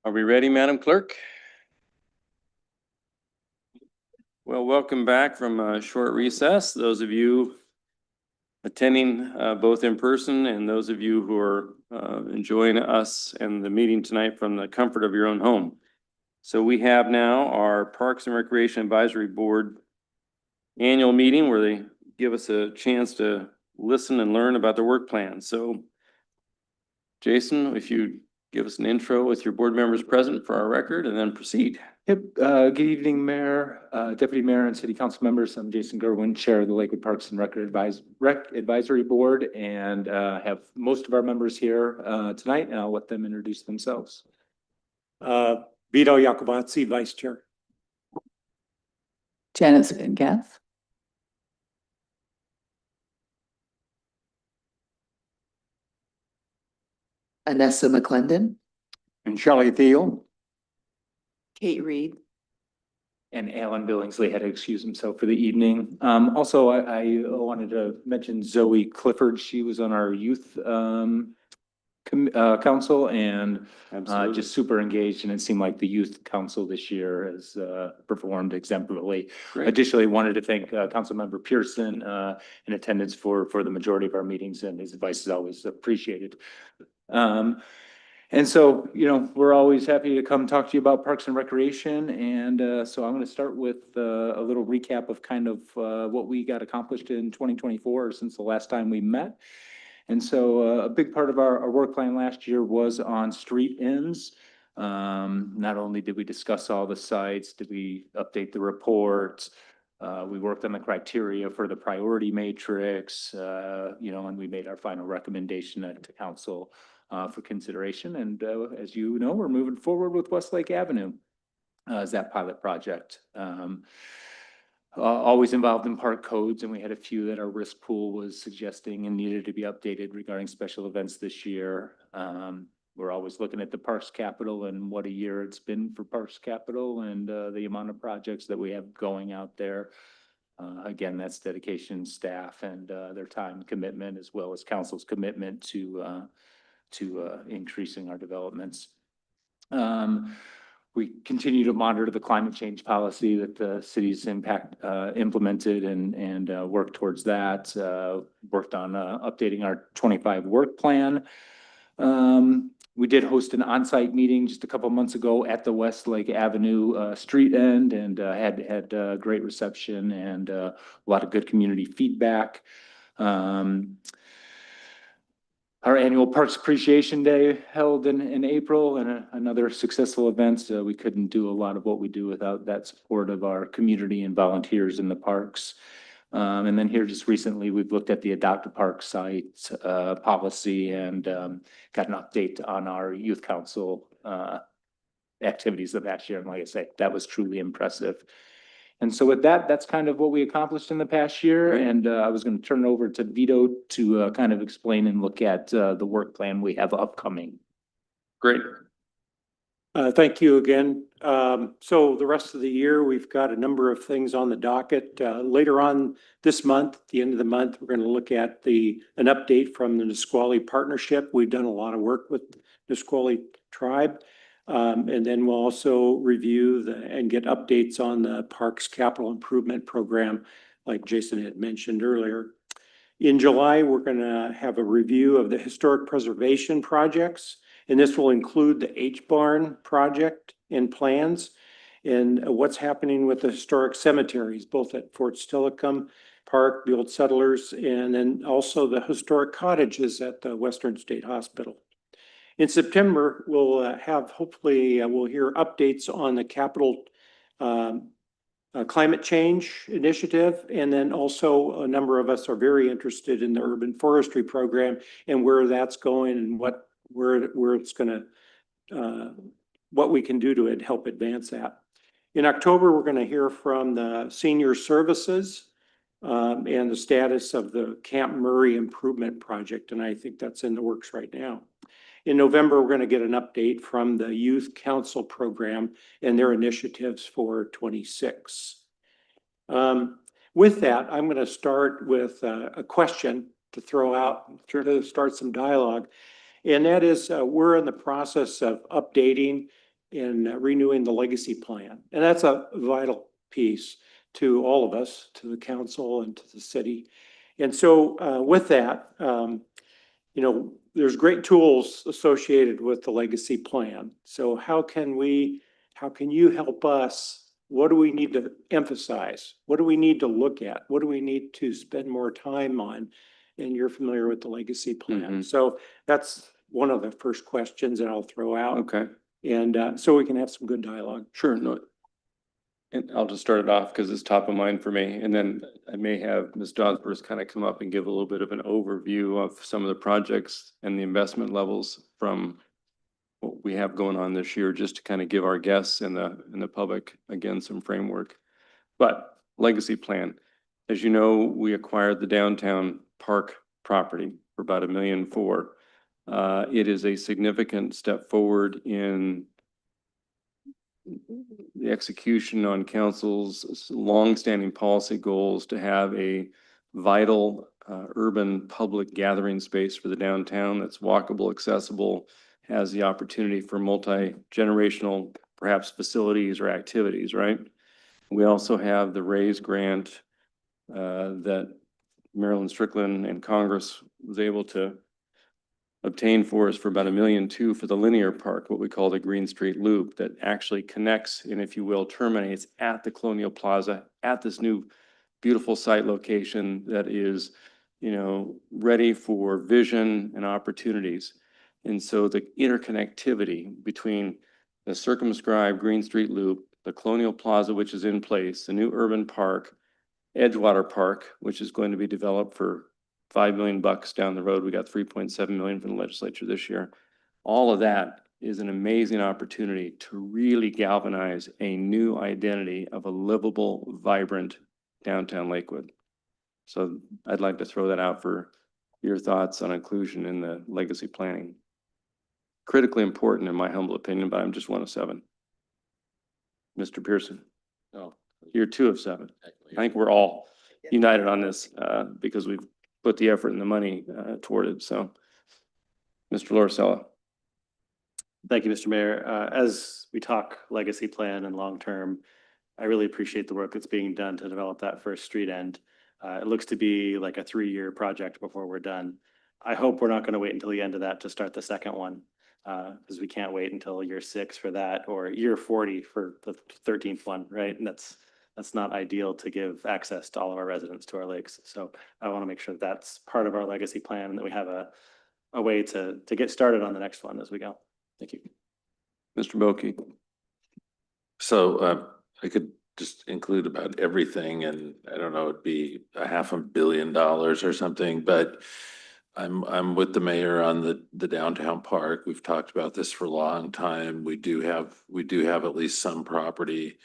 Are we ready, Madam Clerk? Well, welcome back from a short recess. Those of you attending both in person and those of you who are enjoying us and the meeting tonight from the comfort of your own home. So we have now our Parks and Recreation Advisory Board annual meeting where they give us a chance to listen and learn about their work plan. So Jason, if you give us an intro with your board members present for our record and then proceed. Yep, good evening, Mayor, Deputy Mayor and City Council members. I'm Jason Gerwin, Chair of the Lakewood Parks and Rec Advisory Board, and have most of our members here tonight, and I'll let them introduce themselves. Vito Iacobazzi, Vice Chair. Janet Gath. Anessa McClendon. And Shelley Thiel. Kate Reed. And Alan Billingsley had to excuse himself for the evening. Also, I wanted to mention Zoe Clifford. She was on our youth council and just super engaged, and it seemed like the youth council this year has performed exemplarily. Great. Additionally, wanted to thank Councilmember Pearson in attendance for the majority of our meetings, and his advice is always appreciated. And so, you know, we're always happy to come talk to you about Parks and Recreation. And so I'm going to start with a little recap of kind of what we got accomplished in 2024 since the last time we met. And so a big part of our work plan last year was on street ends. Not only did we discuss all the sites, did we update the reports, we worked on the criteria for the priority matrix, you know, and we made our final recommendation to council for consideration. And as you know, we're moving forward with Westlake Avenue as that pilot project. Always involved in park codes, and we had a few that our risk pool was suggesting and needed to be updated regarding special events this year. We're always looking at the Parks Capital and what a year it's been for Parks Capital and the amount of projects that we have going out there. Again, that's dedication, staff, and their time commitment, as well as council's commitment to increasing our developments. We continue to monitor the climate change policy that the city's implemented and work towards that. Worked on updating our 25 work plan. We did host an on-site meeting just a couple months ago at the Westlake Avenue street end, and had great reception and a lot of good community feedback. Our annual Parks Appreciation Day held in April, and another successful event. We couldn't do a lot of what we do without that support of our community and volunteers in the parks. And then here just recently, we've looked at the Adopt a Park site policy and got an update on our youth council activities of that year. And like I say, that was truly impressive. And so with that, that's kind of what we accomplished in the past year. And I was going to turn it over to Vito to kind of explain and look at the work plan we have upcoming. Great. Thank you again. So the rest of the year, we've got a number of things on the docket. Later on this month, at the end of the month, we're going to look at an update from the Nisqually Partnership. We've done a lot of work with Nisqually Tribe. And then we'll also review and get updates on the Parks Capital Improvement Program, like Jason had mentioned earlier. In July, we're going to have a review of the historic preservation projects, and this will include the H-Barn project and plans and what's happening with the historic cemeteries, both at Fort Steilacoom Park, the Old Settlers, and then also the historic cottages at the Western State Hospital. In September, we'll hopefully we'll hear updates on the capital climate change initiative. And then also a number of us are very interested in the urban forestry program and where that's going and where it's going to, what we can do to help advance that. In October, we're going to hear from the senior services and the status of the Camp Murray Improvement Project. And I think that's in the works right now. In November, we're going to get an update from the Youth Council Program and their initiatives for 26. With that, I'm going to start with a question to throw out to start some dialogue. And that is, we're in the process of updating in renewing the legacy plan. And that's a vital piece to all of us, to the council and to the city. And so with that, you know, there's great tools associated with the legacy plan. So how can you help us? What do we need to emphasize? What do we need to look at? What do we need to spend more time on? And you're familiar with the legacy plan. Mhm. So that's one of the first questions that I'll throw out. Okay, And so we can have some good dialogue. sure, no. And I'll just start it off because it's top of mind for me, and then I may have Ms. Dosworth kind of come up and give a little bit of an overview of some of the projects and the investment levels from what we have going on this year, just to kind of give our guests and the public, again, some framework. But legacy plan, as you know, we acquired the downtown park property for about $1.4 million. It is a significant step forward in the execution on council's longstanding policy goals to have a vital urban public gathering space for the downtown that's walkable, accessible, has the opportunity for multi-generational, perhaps facilities or activities, right? We also have the RAISE grant that Marilyn Strickland and Congress was able to obtain for us for about $1.2 million for the linear park, what we call the Green Street Loop, that actually connects and, if you will, terminates at the Colonial Plaza, at this new beautiful site location that is, you know, ready for vision and opportunities. And so the interconnectivity between the circumscribed Green Street Loop, the Colonial Plaza, which is in place, the new urban park, Edgewater Park, which is going to be developed for $5 million down the road. We got 3.7 million from the legislature this year. All of that is an amazing opportunity to really galvanize a new identity of a livable, vibrant downtown Lakewood. So I'd like to throw that out for your thoughts on inclusion in the legacy planning. Critically important in my humble opinion, but I'm just one of 7. Mr. Pearson, No. you're 2 of 7. I think we're all united on this because we've put the effort and the money toward it. So, Mr. Lorcella. Thank you, Mr. Mayor. As we talk legacy plan and long-term, I really appreciate the work that's being done to develop that first street end. It looks to be like a 3-year project before we're done. I hope we're not going to wait until the end of that to start the second one, because we can't wait until year 6 for that, or year 40 for the 13th one, right? And that's not ideal to give access to all of our residents to our lakes. So I want to make sure that's part of our legacy plan and that we have a way to get started on the next one as we go. Thank you. Mr. Boki. So I could just include about everything, and I don't know, it'd be $500 million or something, but I'm with the mayor on the downtown park. We've talked about this for a long time. We do have at least some property.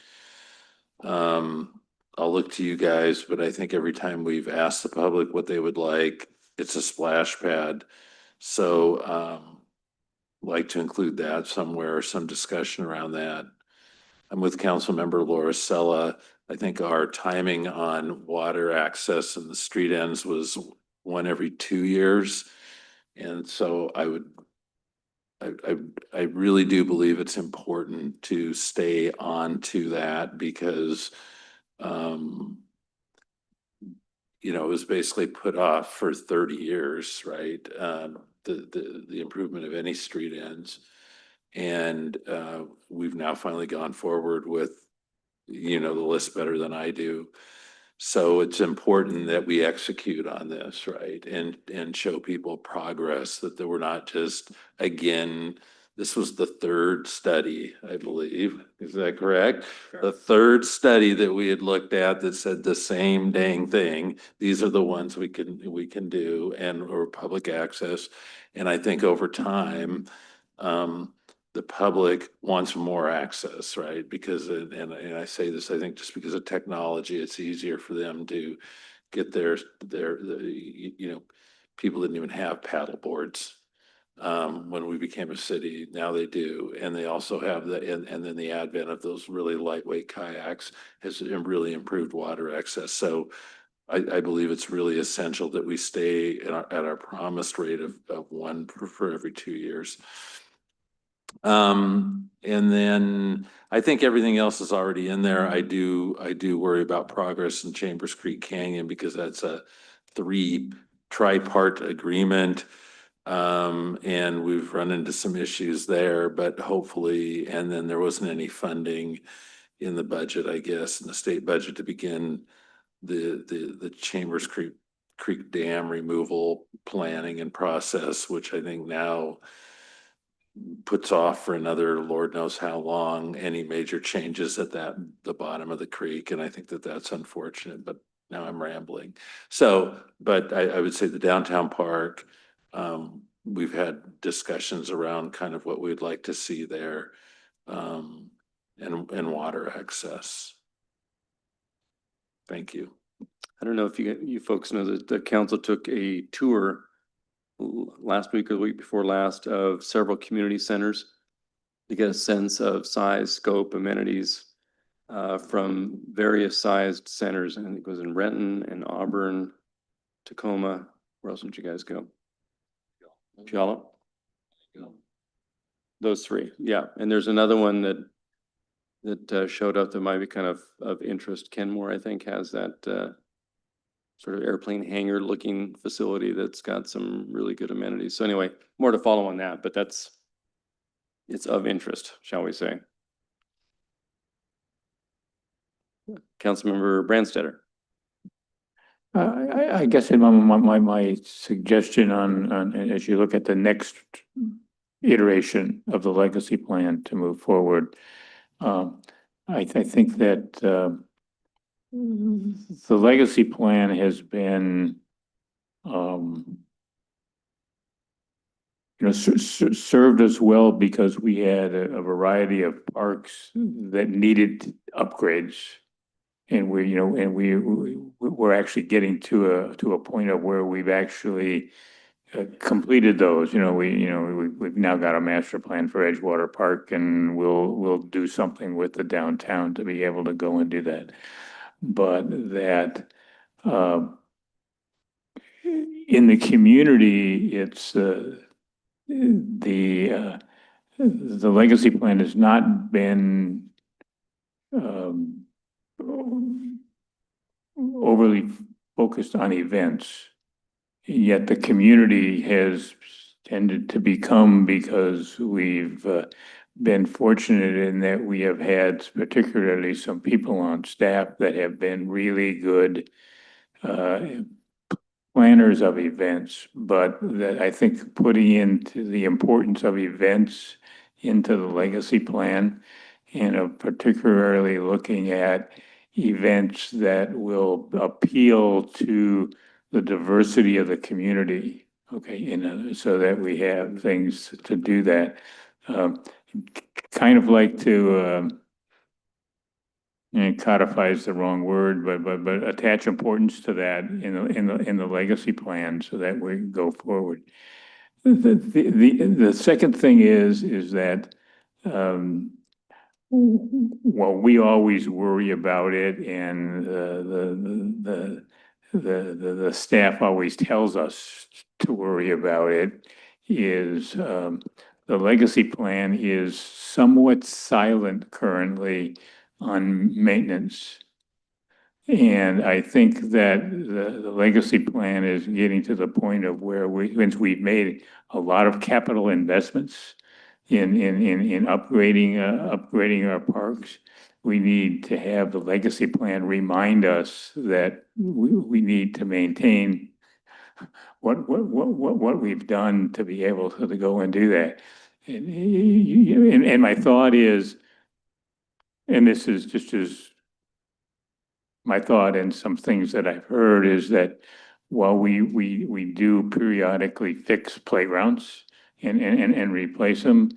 I'll look to you guys, but I think every time we've asked the public what they would like, it's a splash pad. So like to include that somewhere, some discussion around that. I'm with Councilmember Laura Sella. I think our timing on water access and the street ends was 1 every 2 years. And so I really do believe it's important to stay on to that because, you know, it was basically put off for 30 years, right? The improvement of any street ends. And we've now finally gone forward with, you know, the list better than I do. So it's important that we execute on this, right? And show people progress, that we're not just, again, this was the 3rd study, I believe. Is that correct? Sure. The 3rd study that we had looked at that said the same dang thing. These are the ones we can do, and or public access. And I think over time, the public wants more access, right? Because, and I say this, I think just because of technology, it's easier for them to get you know, people didn't even have paddle boards when we became a city. Now they do. And they also have and then the advent of those really lightweight kayaks has really improved water access. So I believe it's really essential that we stay at our promised rate of 1 for every 2 years. And then I think everything else is already in there. I do worry about progress in Chambers Creek Canyon because that's a 3 tripart agreement. And we've run into some issues there, but hopefully, and then there wasn't any funding in the budget, I guess, in the state budget to begin the Chambers Creek Dam removal planning and process, which I think now puts off for another Lord knows how long any major changes at the bottom of the creek. And I think that that's unfortunate, but now I'm rambling. So, but I would say the downtown park, we've had discussions around kind of what we'd like to see there, and water access. Thank you. I don't know if you folks know that the council took a tour last week or the week before last of several community centers to get a sense of size, scope, amenities from various sized centers. I think it was in Renton and Auburn, Tacoma. Where else did you guys go? Puyallup? Those 3, yeah. And there's another one that showed up that might be kind of interest. Kenmore, I think, has that sort of airplane hangar looking facility that's got some really good amenities. So anyway, more to follow on that, but it's of interest, shall we say. Councilmember Branstetter. I guess my suggestion on, as you look at the next iteration of the legacy plan to move forward, I think that the legacy plan has been, served us well because we had a variety of parks that needed upgrades. And we're actually getting to a point of where we've actually completed those. We've now got a master plan for Edgewater Park, and we'll do something with the downtown to be able to go and do that. But that in the community, it's the legacy plan has not been overly focused on events, yet the community has tended to become, because we've been fortunate in that we have had particularly some people on staff that have been really good planners of events, but that I think putting into the importance of events into the legacy plan, and particularly looking at events that will appeal to the diversity of the community. Okay, so that we have things to do that. Kind of like to codify is the wrong word, but attach importance to that in the legacy plan so that we go forward. The second thing is that well, we always worry about it, and the staff always tells us to worry about it, is the legacy plan is somewhat silent currently on maintenance. And I think that the legacy plan is getting to the point of where since we've made a lot of capital investments in upgrading our parks, we need to have the legacy plan remind us that we need to maintain what we've done to be able to go and do that. And my thought is, and this is just as my thought and some things that I've heard, is that while we do periodically fix playgrounds and replace them,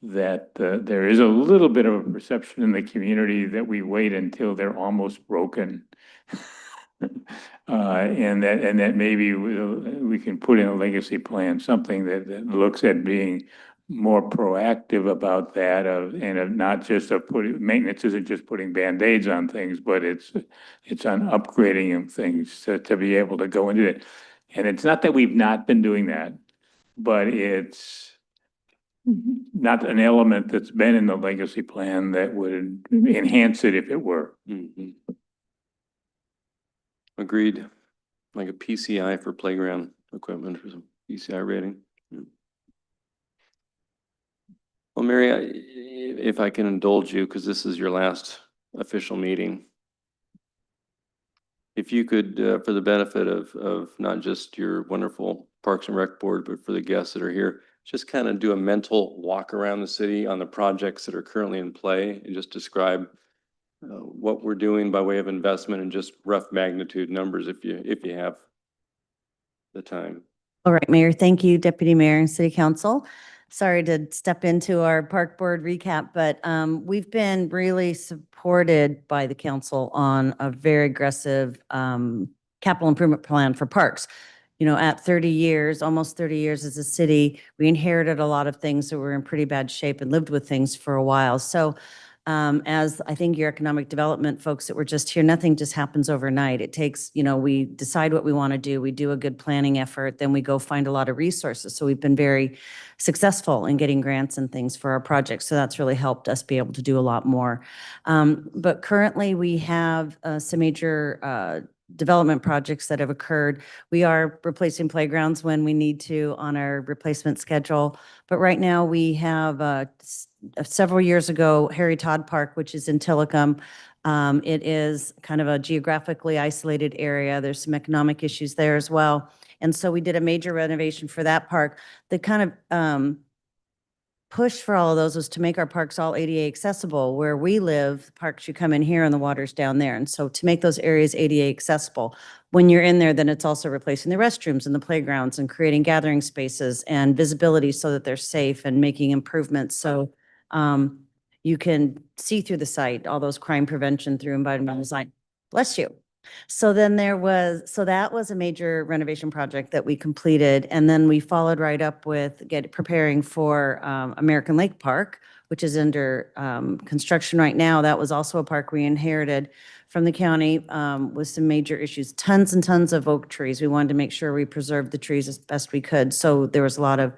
that there is a little bit of a perception in the community that we wait until they're almost broken. And that maybe we can put in a legacy plan, something that looks at being more proactive about that, and of not just of putting, maintenance isn't just putting Band-Aids on things, but it's on upgrading of things to be able to go into it. And it's not that we've not been doing that, but it's not an element that's been in the legacy plan that would enhance it if it were. Mhm. Agreed. Like a PCI for playground equipment or some PCI rating. Yeah. Well, Mary, if I can indulge you, because this is your last official meeting. If you could, for the benefit of not just your wonderful Parks and Rec Board, but for the guests that are here, just kind of do a mental walk around the city on the projects that are currently in play and just describe what we're doing by way of investment and just rough magnitude numbers if you have the time. All right, Mayor, thank you, Deputy Mayor and City Council. Sorry to step into our Park Board recap, but we've been really supported by the council on a very aggressive capital improvement plan for parks. You know, at 30 years, almost 30 years as a city, we inherited a lot of things that were in pretty bad shape and lived with things for a while. So as I think your economic development folks that were just here, nothing just happens overnight. It takes, you know, we decide what we want to do. We do a good planning effort, then we go find a lot of resources. So we've been very successful in getting grants and things for our projects. So that's really helped us be able to do a lot more. But currently we have some major development projects that have occurred. We are replacing playgrounds when we need to on our replacement schedule. But right now we have several years ago, Harry Todd Park, which is in Tillicum. It is kind of a geographically isolated area. There's some economic issues there as well. And so we did a major renovation for that park. The kind of push for all of those was to make our parks all ADA accessible. Where we live, parks, you come in here and the water's down there. And so to make those areas ADA accessible, when you're in there, then it's also replacing the restrooms and the playgrounds and creating gathering spaces and visibility so that they're safe and making improvements. So you can see through the site, all those crime prevention through environmental design. Bless you. So then that was a major renovation project that we completed. And then we followed right up with preparing for American Lake Park, which is under construction right now. That was also a park we inherited from the county with some major issues, tons and tons of oak trees. We wanted to make sure we preserved the trees as best we could. So there was a lot of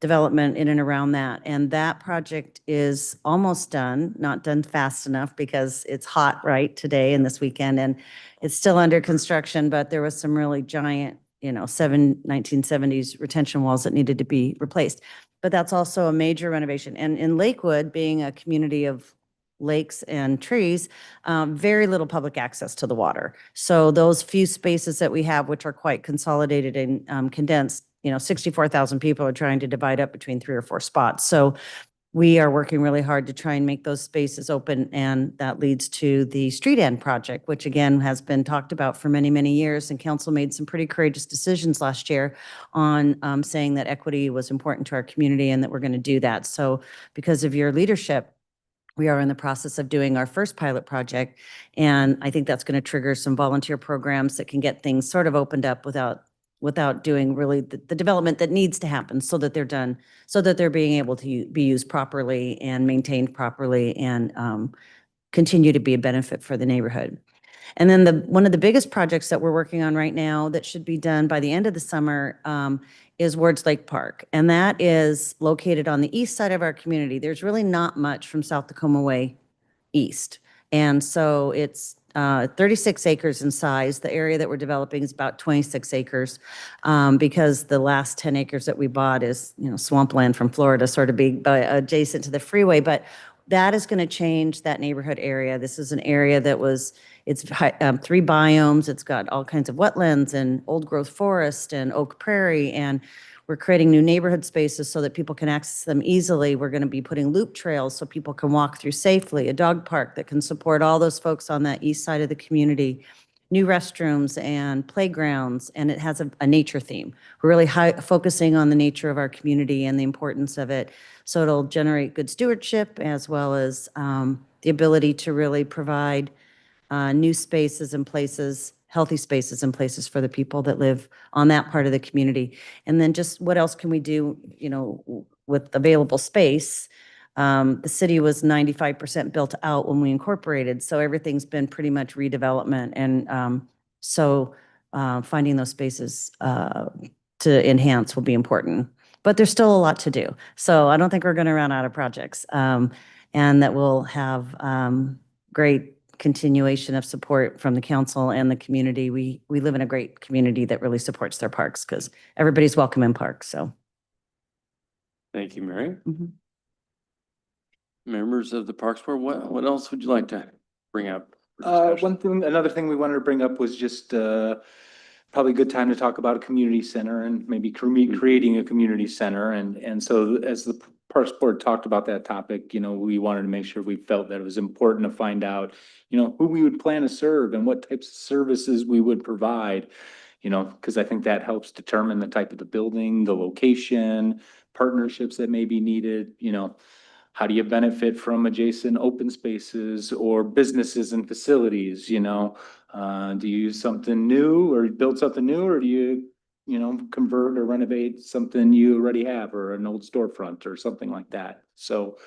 development in and around that. And that project is almost done, not done fast enough because it's hot right today and this weekend, and it's still under construction, but there was some really giant, 1970s retention walls that needed to be replaced. But that's also a major renovation. And in Lakewood, being a community of lakes and trees, very little public access to the water. So those few spaces that we have, which are quite consolidated and condensed, 64,000 people are trying to divide up between 3 or 4 spots. So we are working really hard to try and make those spaces open, and that leads to the Street End project, which again has been talked about for many, many years. And council made some pretty courageous decisions last year on saying that equity was important to our community and that we're going to do that. So because of your leadership, we are in the process of doing our first pilot project. And I think that's going to trigger some volunteer programs that can get things sort of opened up without doing really the development that needs to happen so that they're done, so that they're being able to be used properly and maintained properly and continue to be a benefit for the neighborhood. And then one of the biggest projects that we're working on right now that should be done by the end of the summer is Wards Lake Park. And that is located on the east side of our community. There's really not much from South Tacoma Way east. And so it's 36 acres in size. The area that we're developing is about 26 acres because the last 10 acres that we bought is, swampland from Florida, sort of big, adjacent to the freeway. But that is going to change that neighborhood area. This is an area that it's 3 biomes. It's got all kinds of wetlands and old growth forest and oak prairie, and we're creating new neighborhood spaces so that people can access them easily. We're going to be putting loop trails so people can walk through safely, a dog park that can support all those folks on that east side of the community, new restrooms and playgrounds, and it has a nature theme. We're really focusing on the nature of our community and the importance of it. So it'll generate good stewardship as well as the ability to really provide new spaces and places, healthy spaces and places for the people that live on that part of the community. And then just what else can we do, with available space? The city was 95% built out when we incorporated, so everything's been pretty much redevelopment. And so finding those spaces to enhance will be important. but there's still a lot to do. So I don't think we're going to run out of projects. And that we'll have great continuation of support from the council and the community. We live in a great community that really supports their parks because everybody's welcome in parks, so. Thank you, Mary. Mhm. Members of the Parks Board, what else would you like to bring up? for discussion? Another thing we wanted to bring up was just, probably a good time to talk about a community center and maybe creating a community center. And so as the Parks Board talked about that topic, we wanted to make sure we felt that it was important to find out, who we would plan to serve and what types of services we would provide, because I think that helps determine the type of the building, the location, partnerships that may be needed, how do you benefit from adjacent open spaces or businesses and facilities, do you use something new or build something new, or do you, convert or renovate something you already have or an old storefront or something like that? So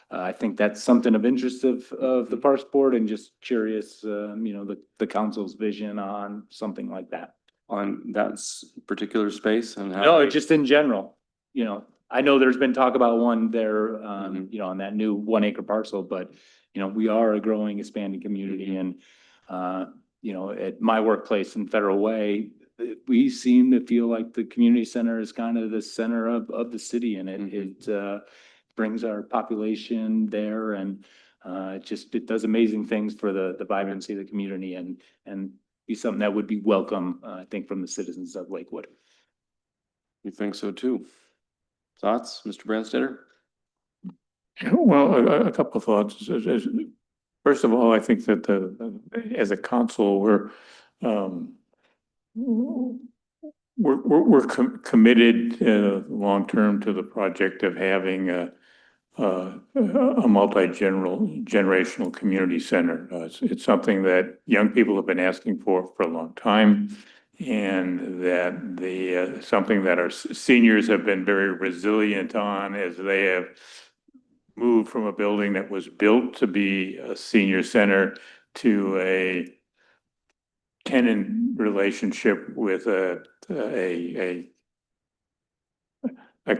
I think that's something of interest of the Parks Board, and just curious, the council's vision on something like that. On that particular space and how? No, just in general, I know there's been talk about one there, on that new 1 acre parcel, but, we are a growing, expanding community, and, at my workplace in Federal Way, we seem to feel like the community center is kind of the center of the city, and it brings our population there, and it does amazing things for the vibrancy of the community, and be something that would be welcome, I think, from the citizens of Lakewood. You think so too? Thoughts, Mr. Branstetter? Well, a couple of thoughts. First of all, I think that as a council, we're committed long-term to the project of having a multi-generational community center. It's something that young people have been asking for a long time. And that something that our seniors have been very resilient on, as they have moved from a building that was built to be a senior center to a tenant relationship with a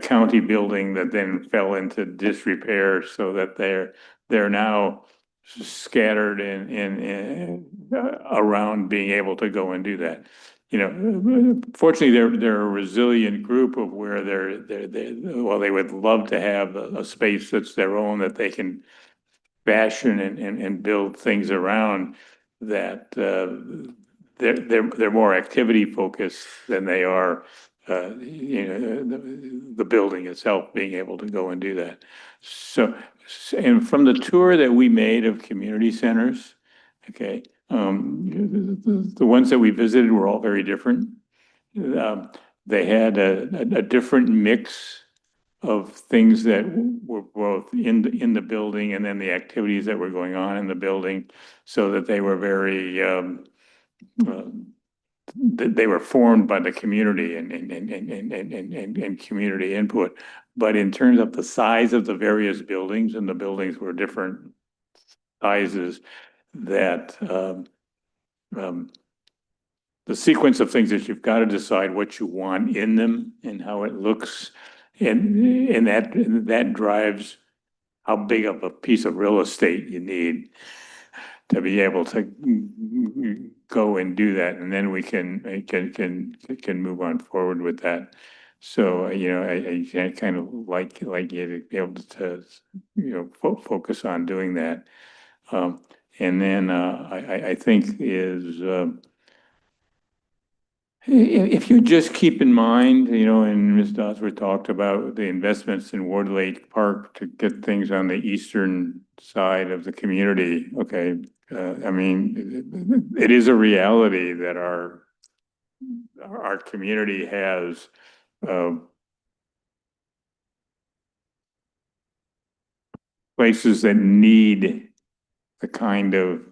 county building that then fell into disrepair, so that they're now scattered in around being able to go and do that. Fortunately, they're a resilient group of where they would love to have a space that's their own, that they can fashion and build things around, that they're more activity focused than they are, the building itself being able to go and do that. So, and from the tour that we made of community centers, okay, the ones that we visited were all very different. They had a different mix of things that were both in the building, and then the activities that were going on in the building, so that they were very they were formed by the community and community input. But in terms of the size of the various buildings, and the buildings were different sizes, that the sequence of things is you've got to decide what you want in them and how it looks, and that drives how big of a piece of real estate you need to be able to go and do that, and then we can move on forward with that. So, I kind of like you to be able to, focus on doing that. And then I think if you just keep in mind, and Ms. Dosworth talked about the investments in Ward Lake Park to get things on the eastern side of the community. Okay, I mean, it is a reality that our community has places that need the kind of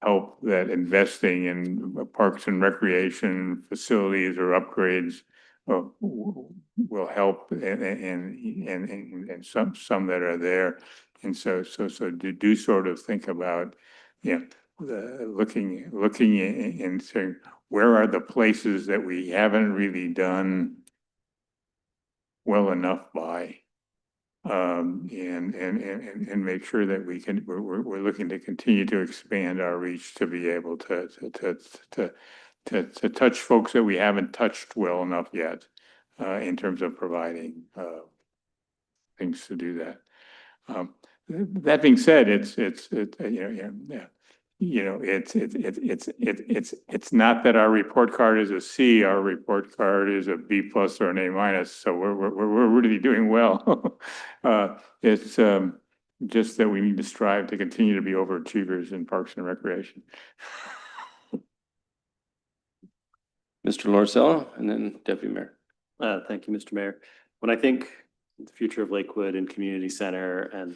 help that investing in parks and recreation facilities or upgrades will help, and some that are there. And so do sort of think about, looking and saying, where are the places that we haven't really done well enough by. And make sure that we're looking to continue to expand our reach to be able to touch folks that we haven't touched well enough yet, in terms of providing, things to do that. That being said, it's, it's not that our report card is a C, our report card is a B plus or an A minus, so we're really doing well. It's, just that we need to strive to continue to be overachievers in Parks and Recreation. Mr. Lorcello, and then Deputy Mayor. Thank you, Mr. Mayor. When I think the future of Lakewood and community center, and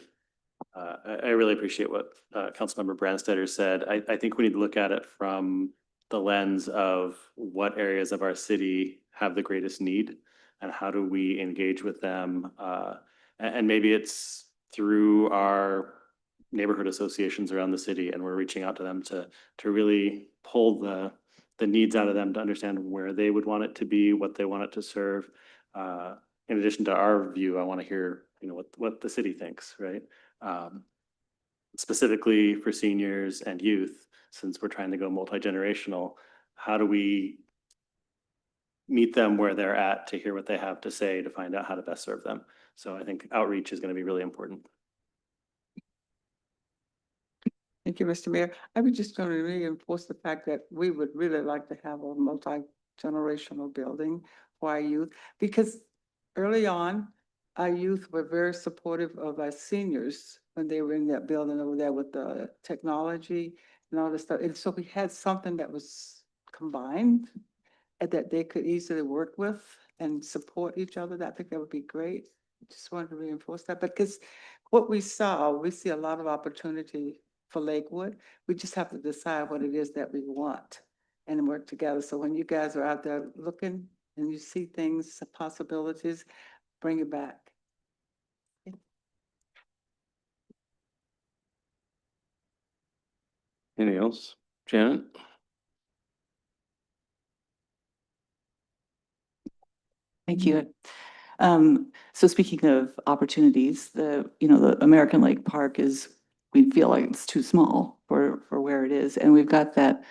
I really appreciate what Councilmember Brandstetter said. I think we need to look at it from the lens of what areas of our city have the greatest need and how do we engage with them. And maybe it's through our neighborhood associations around the city, and we're reaching out to them to really pull the needs out of them to understand where they would want it to be, what they want it to serve. In addition to our view, I want to hear, what the city thinks, right? Specifically for seniors and youth, since we're trying to go multi-generational, how do we meet them where they're at to hear what they have to say, to find out how to best serve them? So I think outreach is going to be really important. Thank you, Mr. Mayor. I was just going to reinforce the fact that we would really like to have a multi-generational building for our youth, because early on, our youth were very supportive of our seniors when they were in that building over there with the technology and all this stuff. And so we had something that was combined and that they could easily work with and support each other. I think that would be great. Just wanted to reinforce that, because what we see a lot of opportunity for Lakewood. We just have to decide what it is that we want and work together. So when you guys are out there looking and you see things, possibilities, bring it back. Anything else? Janet? Thank you. So speaking of opportunities, the American Lake Park we feel like it's too small for where it is. And we've got that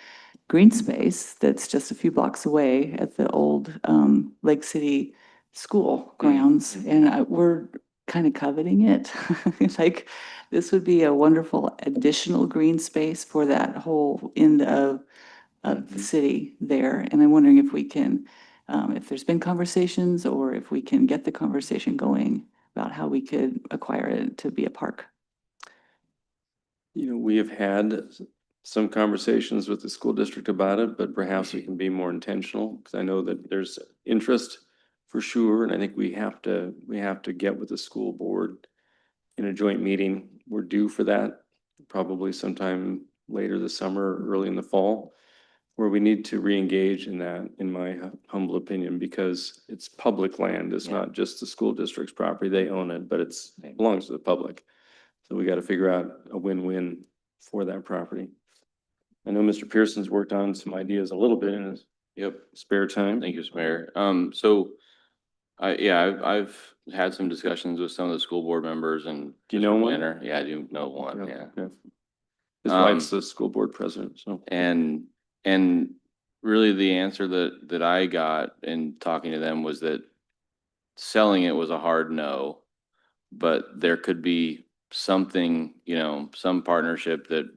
green space that's just a few blocks away at the old Lake City school grounds. And we're kind of coveting it. Like, this would be a wonderful additional green space for that whole end of the city there. And I'm wondering if we can, if there's been conversations, or if we can get the conversation going about how we could acquire it to be a park. We have had some conversations with the school district about it, but perhaps we can be more intentional, because I know that there's interest for sure. And I think we have to get with the school board in a joint meeting. We're due for that probably sometime later this summer, early in the fall, where we need to re-engage in that, in my humble opinion, because it's public land. It's not just the school district's property. They own it, but it belongs to the public. So we got to figure out a win-win for that property. I know Mr. Pearson's worked on some ideas a little bit in his spare time. Thank you, Mr. Mayor. So I've had some discussions with some of the school board members, and Do you know one? Yeah, I do know one, yeah. His wife's the school board president, so. And really the answer that I got in talking to them was that selling it was a hard no, but there could be something, some partnership that,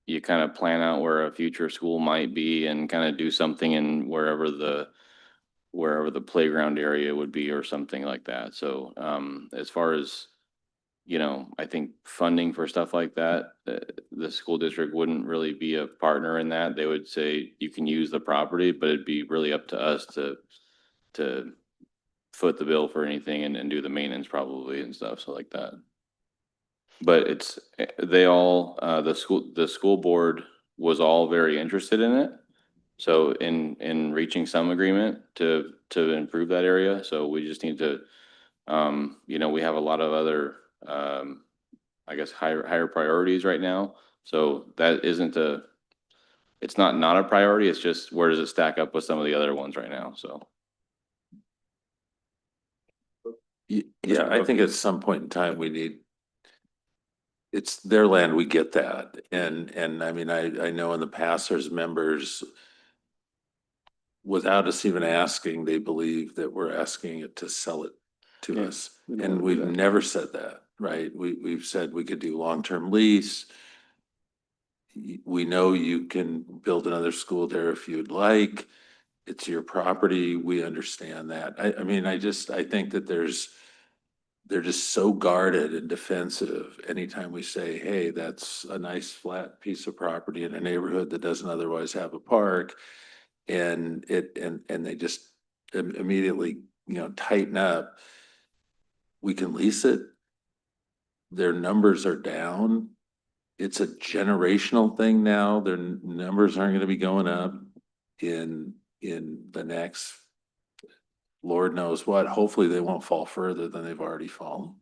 you kind of plan out where a future school might be, and kind of do something in wherever the playground area would be, or something like that. So, as far as, I think funding for stuff like that, the school district wouldn't really be a partner in that. They would say you can use the property, but it'd be really up to us to foot the bill for anything and do the maintenance probably and stuff, so like that. But the school board was all very interested in it. So in reaching some agreement to improve that area. So we just need to, we have a lot of other, I guess, higher priorities right now. So that it's not a priority. It's just, where does it stack up with some of the other ones right now? So. Yeah, I think at some point in time, we need, it's their land, we get that. And I mean, I know in the past, there's members, without us even asking, they believe that we're asking it to sell it to Yeah, us. we don't And wanna do we've that. never said that, right? We've said we could do long-term lease. We know you can build another school there if you'd like. It's your property. We understand that. I mean, I think that they're just so guarded and defensive anytime we say, hey, that's a nice flat piece of property in a neighborhood that doesn't otherwise have a park. And they just immediately, tighten up. We can lease it. Their numbers are down. It's a generational thing now. Their numbers aren't gonna be going up in the next, Lord knows what. Hopefully they won't fall further than they've already fallen.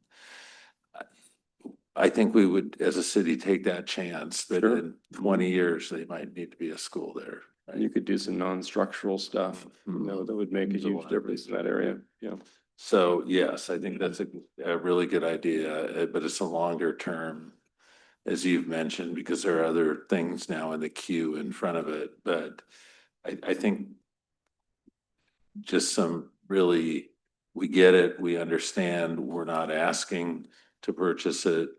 I think we would, as a city, take that chance that Sure. in 20 years, they might need to be a school there. right? You could do some non-structural stuff, that would make a There's a huge lot. difference in that area. Yeah. So yes, I think that's a really good idea, but it's a longer term, as you've mentioned, because there are other things now in the queue in front of it. But I think just some really, we get it, we understand, we're not asking to purchase it.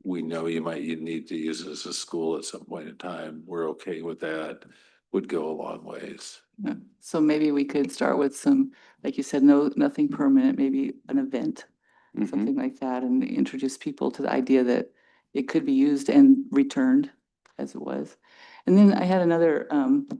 We know you need to use it as a school at some point in time. We're okay with that. Would go a long ways. Yeah. So maybe we could start with some, like you said, nothing permanent, maybe an event, Mhm. something like that, and introduce people to the idea that it could be used and returned as it was. And then I had another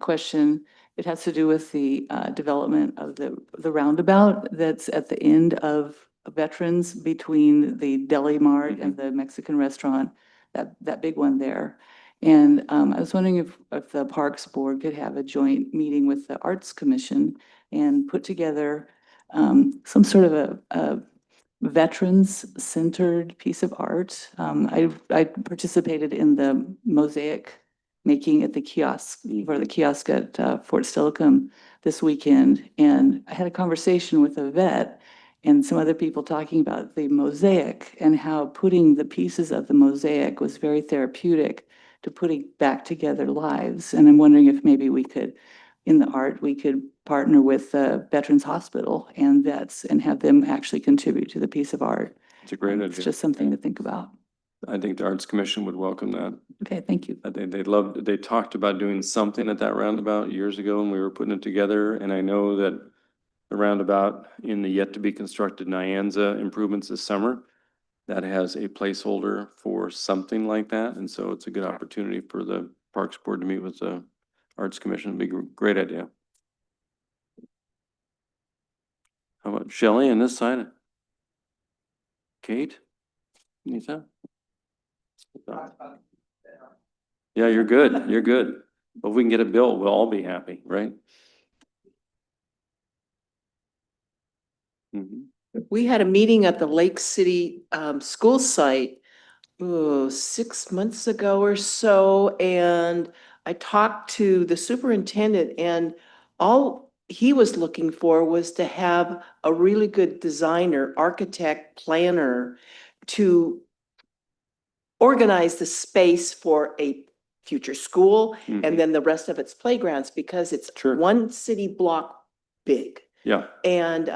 question. It has to do with the development of the roundabout that's at the end of Veterans between the Deli Mart and the Mexican restaurant, that big one there. And I was wondering if the Parks Board could have a joint meeting with the Arts Commission and put together some sort of a veterans-centered piece of art. I participated in the mosaic making at the kiosk, for the kiosk at Fort Steilacoom this weekend. And I had a conversation with a vet and some other people talking about the mosaic and how putting the pieces of the mosaic was very therapeutic to putting back together lives. And I'm wondering if maybe we could, in the art, we could partner with the Veterans Hospital and vets and have them actually contribute to the piece of art. It's a great It's idea. just something to think about. I think the Arts Commission would welcome that. Okay, thank you. They talked about doing something at that roundabout years ago when we were putting it together. And I know that the roundabout in the yet to be constructed Nyanza improvements this summer, that has a placeholder for something like that. And so it's a good opportunity for the Parks Board to meet with the Arts Commission. It'd be a great idea. How about Shelley on this side? Kate? Nita? Yeah, you're good. You're good. But if we can get a bill, we'll all be happy, right? Mhm. We had a meeting at the Lake City school site, 6 months ago or so, and I talked to the superintendent, and all he was looking for was to have a really good designer, architect, planner to organize the space for a future school Mhm. and then the rest of its playgrounds, because it's Sure. one city block big. Yeah. And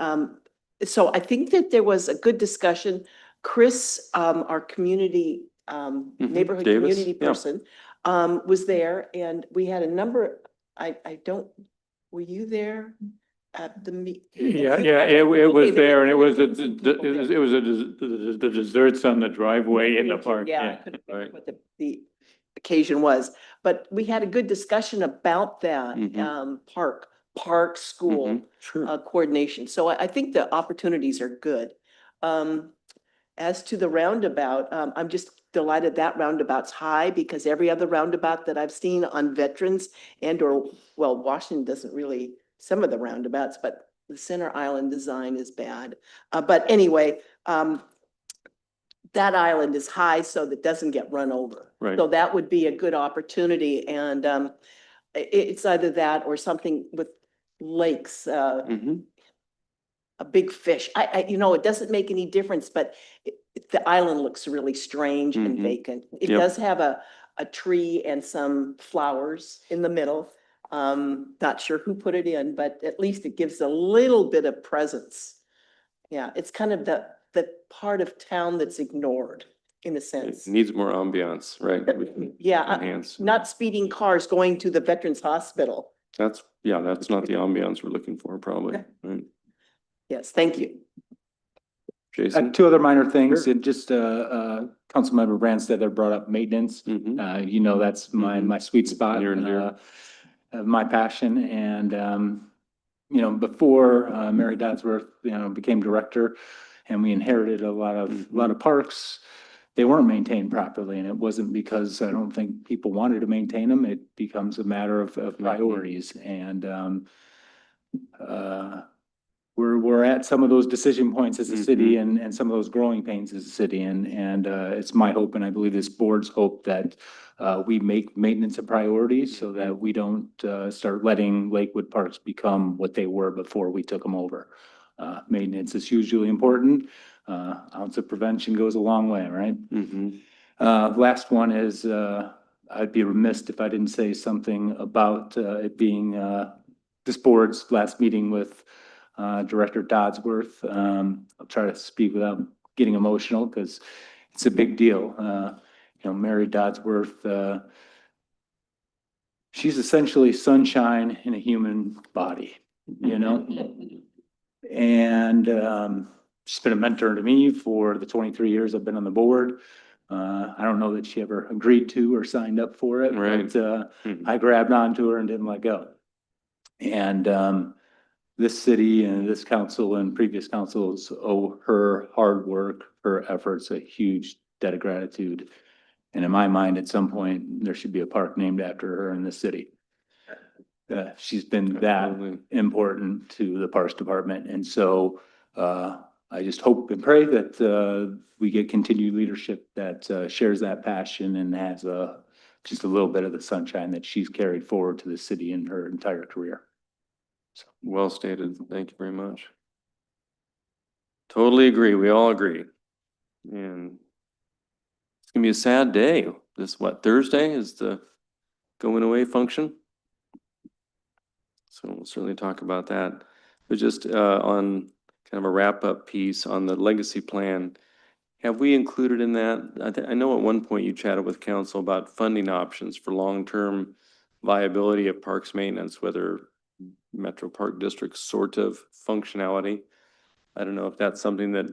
so I think that there was a good discussion. Chris, our community, neighborhood Davis, community yeah. person, was there, and we had a number, I don't, were you there at the meet? Yeah, it was there and it was, the desserts on the driveway in the park. Yeah, I couldn't remember what the occasion was, but we had a good discussion about that, park, school. Sure. Coordination. So I think the opportunities are good. As to the roundabout, I'm just delighted that roundabout's high, because every other roundabout that I've seen on Veterans well, Washington doesn't really, some of the roundabouts, but the Center Island design is bad. But anyway, that island is high so that doesn't get run over. Right. So that would be a good opportunity, and it's either that or something with lakes, Mhm. a big fish. It doesn't make any difference, but the island looks really strange and Mhm. vacant. It Yep. does have a tree and some flowers in the middle. Not sure who put it in, but at least it gives a little bit of presence. Yeah, it's kind of the part of town that's ignored in a It sense. needs more ambiance, right? Yeah, Enhance. not speeding cars going to the Veterans Hospital. That's not the ambiance we're looking for, probably, right? Yes, thank you. Jason? Two other minor things, Sure. and just, Councilmember Branstad brought up maintenance. Mhm. That's my, Mhm. my sweet spot. Near and dear. My passion, and, before, Mary Dodsworth, became director, and we inherited a lot of parks. They weren't maintained properly, and it wasn't because I don't think people wanted to maintain them. It becomes a matter of priorities, and, we're at some of those decision points as a city and some of those growing pains as a city. And it's my hope, and I believe this board's hope, that we make maintenance a priority so that we don't start letting Lakewood parks become what they were before we took them over. Maintenance is hugely important. Ounce of prevention goes a long way, right? Mhm. Last one is, I'd be remiss if I didn't say something about it being this board's last meeting with Director Dodsworth. I'll try to speak without getting emotional because it's a big deal. Mary Dodsworth, she's essentially sunshine in a human body, And she's been a mentor to me for the 23 years I've been on the board. I don't know that she ever agreed to or signed up for it, Right. but Mhm. I grabbed onto her and didn't let go. And this city and this council and previous councils owe her hard work, her efforts, a huge debt of gratitude. And in my mind, at some point, there should be a park named after her in this city. She's been that Absolutely. important to the Parks Department. And so I just hope and pray that we get continued leadership that shares that passion and has just a little bit of the sunshine that she's carried forward to the city in her entire career. Well stated. Thank you very much. Totally agree. We all agree. And it's gonna be a sad day. Thursday is the going away function? So we'll certainly talk about that. But just on kind of a wrap-up piece on the legacy plan, have we included in that? I know at one point you chatted with council about funding options for long-term viability of parks maintenance, whether Metro Park District sort of functionality. I don't know if that's something that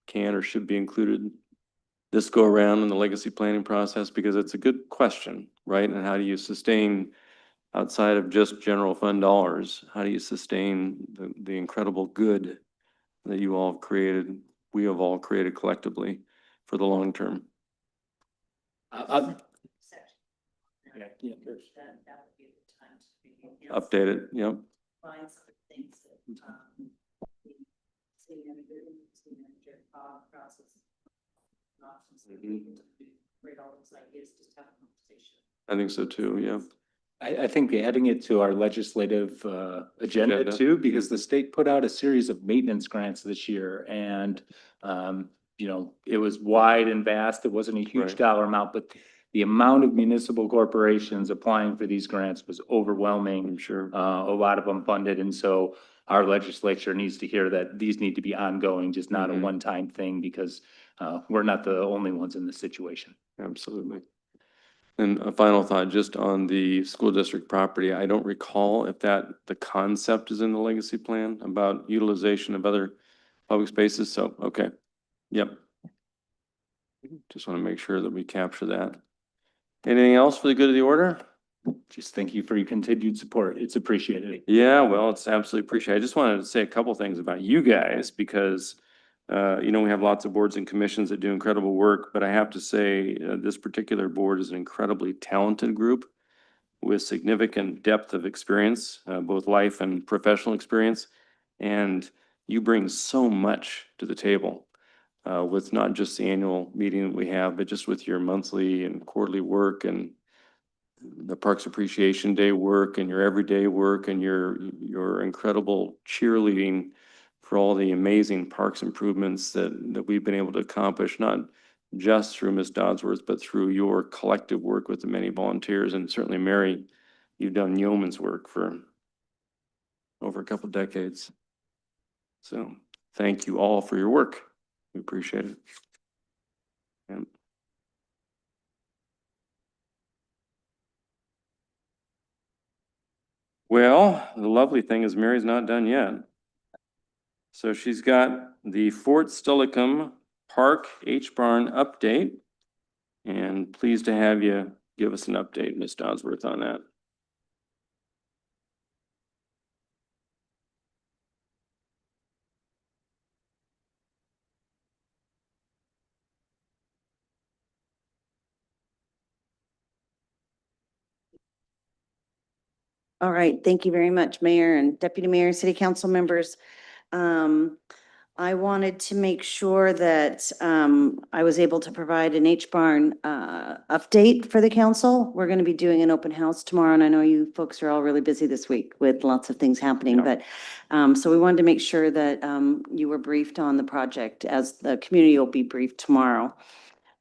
can or should be included this go around in the legacy planning process, because it's a good question, right? And how do you sustain, outside of just general fund dollars, how do you sustain the incredible good that you all have created, we have all created collectively for the long term? Update it, yep. I think so too, yeah. I think adding it to our legislative agenda too, because the state put out a series of maintenance grants this year, and it was wide and vast. It wasn't a huge Right. dollar amount, but the amount of municipal corporations applying for these grants was overwhelming. I'm sure. A lot of them funded, and so our legislature needs to hear that these need to be ongoing, just not a Mhm. one-time thing, because we're not the only ones in this situation. Absolutely. And a final thought, just on the school district property, I don't recall if the concept is in the legacy plan about utilization of other public spaces, so, okay, yep. Just want to make sure that we capture that. Anything else for the good of the order? Just thank you for your continued support. It's appreciated. Yeah, well, it's absolutely appreciated. I just wanted to say a couple things about you guys because, we have lots of boards and commissions that do incredible work, but I have to say, this particular board is an incredibly talented group with significant depth of experience, both life and professional experience. And you bring so much to the table, with not just the annual meeting that we have, but just with your monthly and quarterly work and the Parks Appreciation Day work and your everyday work and your incredible cheerleading for all the amazing parks improvements that we've been able to accomplish, not just through Ms. Dodsworth, but through your collective work with the many volunteers. And certainly, Mary, you've done yeoman's work for over a couple decades. So thank you all for your work. We appreciate it. And well, the lovely thing is Mary's not done yet. So she's got the Fort Steilacoom Park H-Barn update. And pleased to have you give us an update, Ms. Dodsworth, on that. All right, thank you very much, Mayor and Deputy Mayor, City Council members. I wanted to make sure that I was able to provide an H-Barn update for the council. We're going to be doing an open house tomorrow, and I know you folks are all really busy this week with lots of things happening, Yeah. but so we wanted to make sure that you were briefed on the project, as the community will be briefed tomorrow.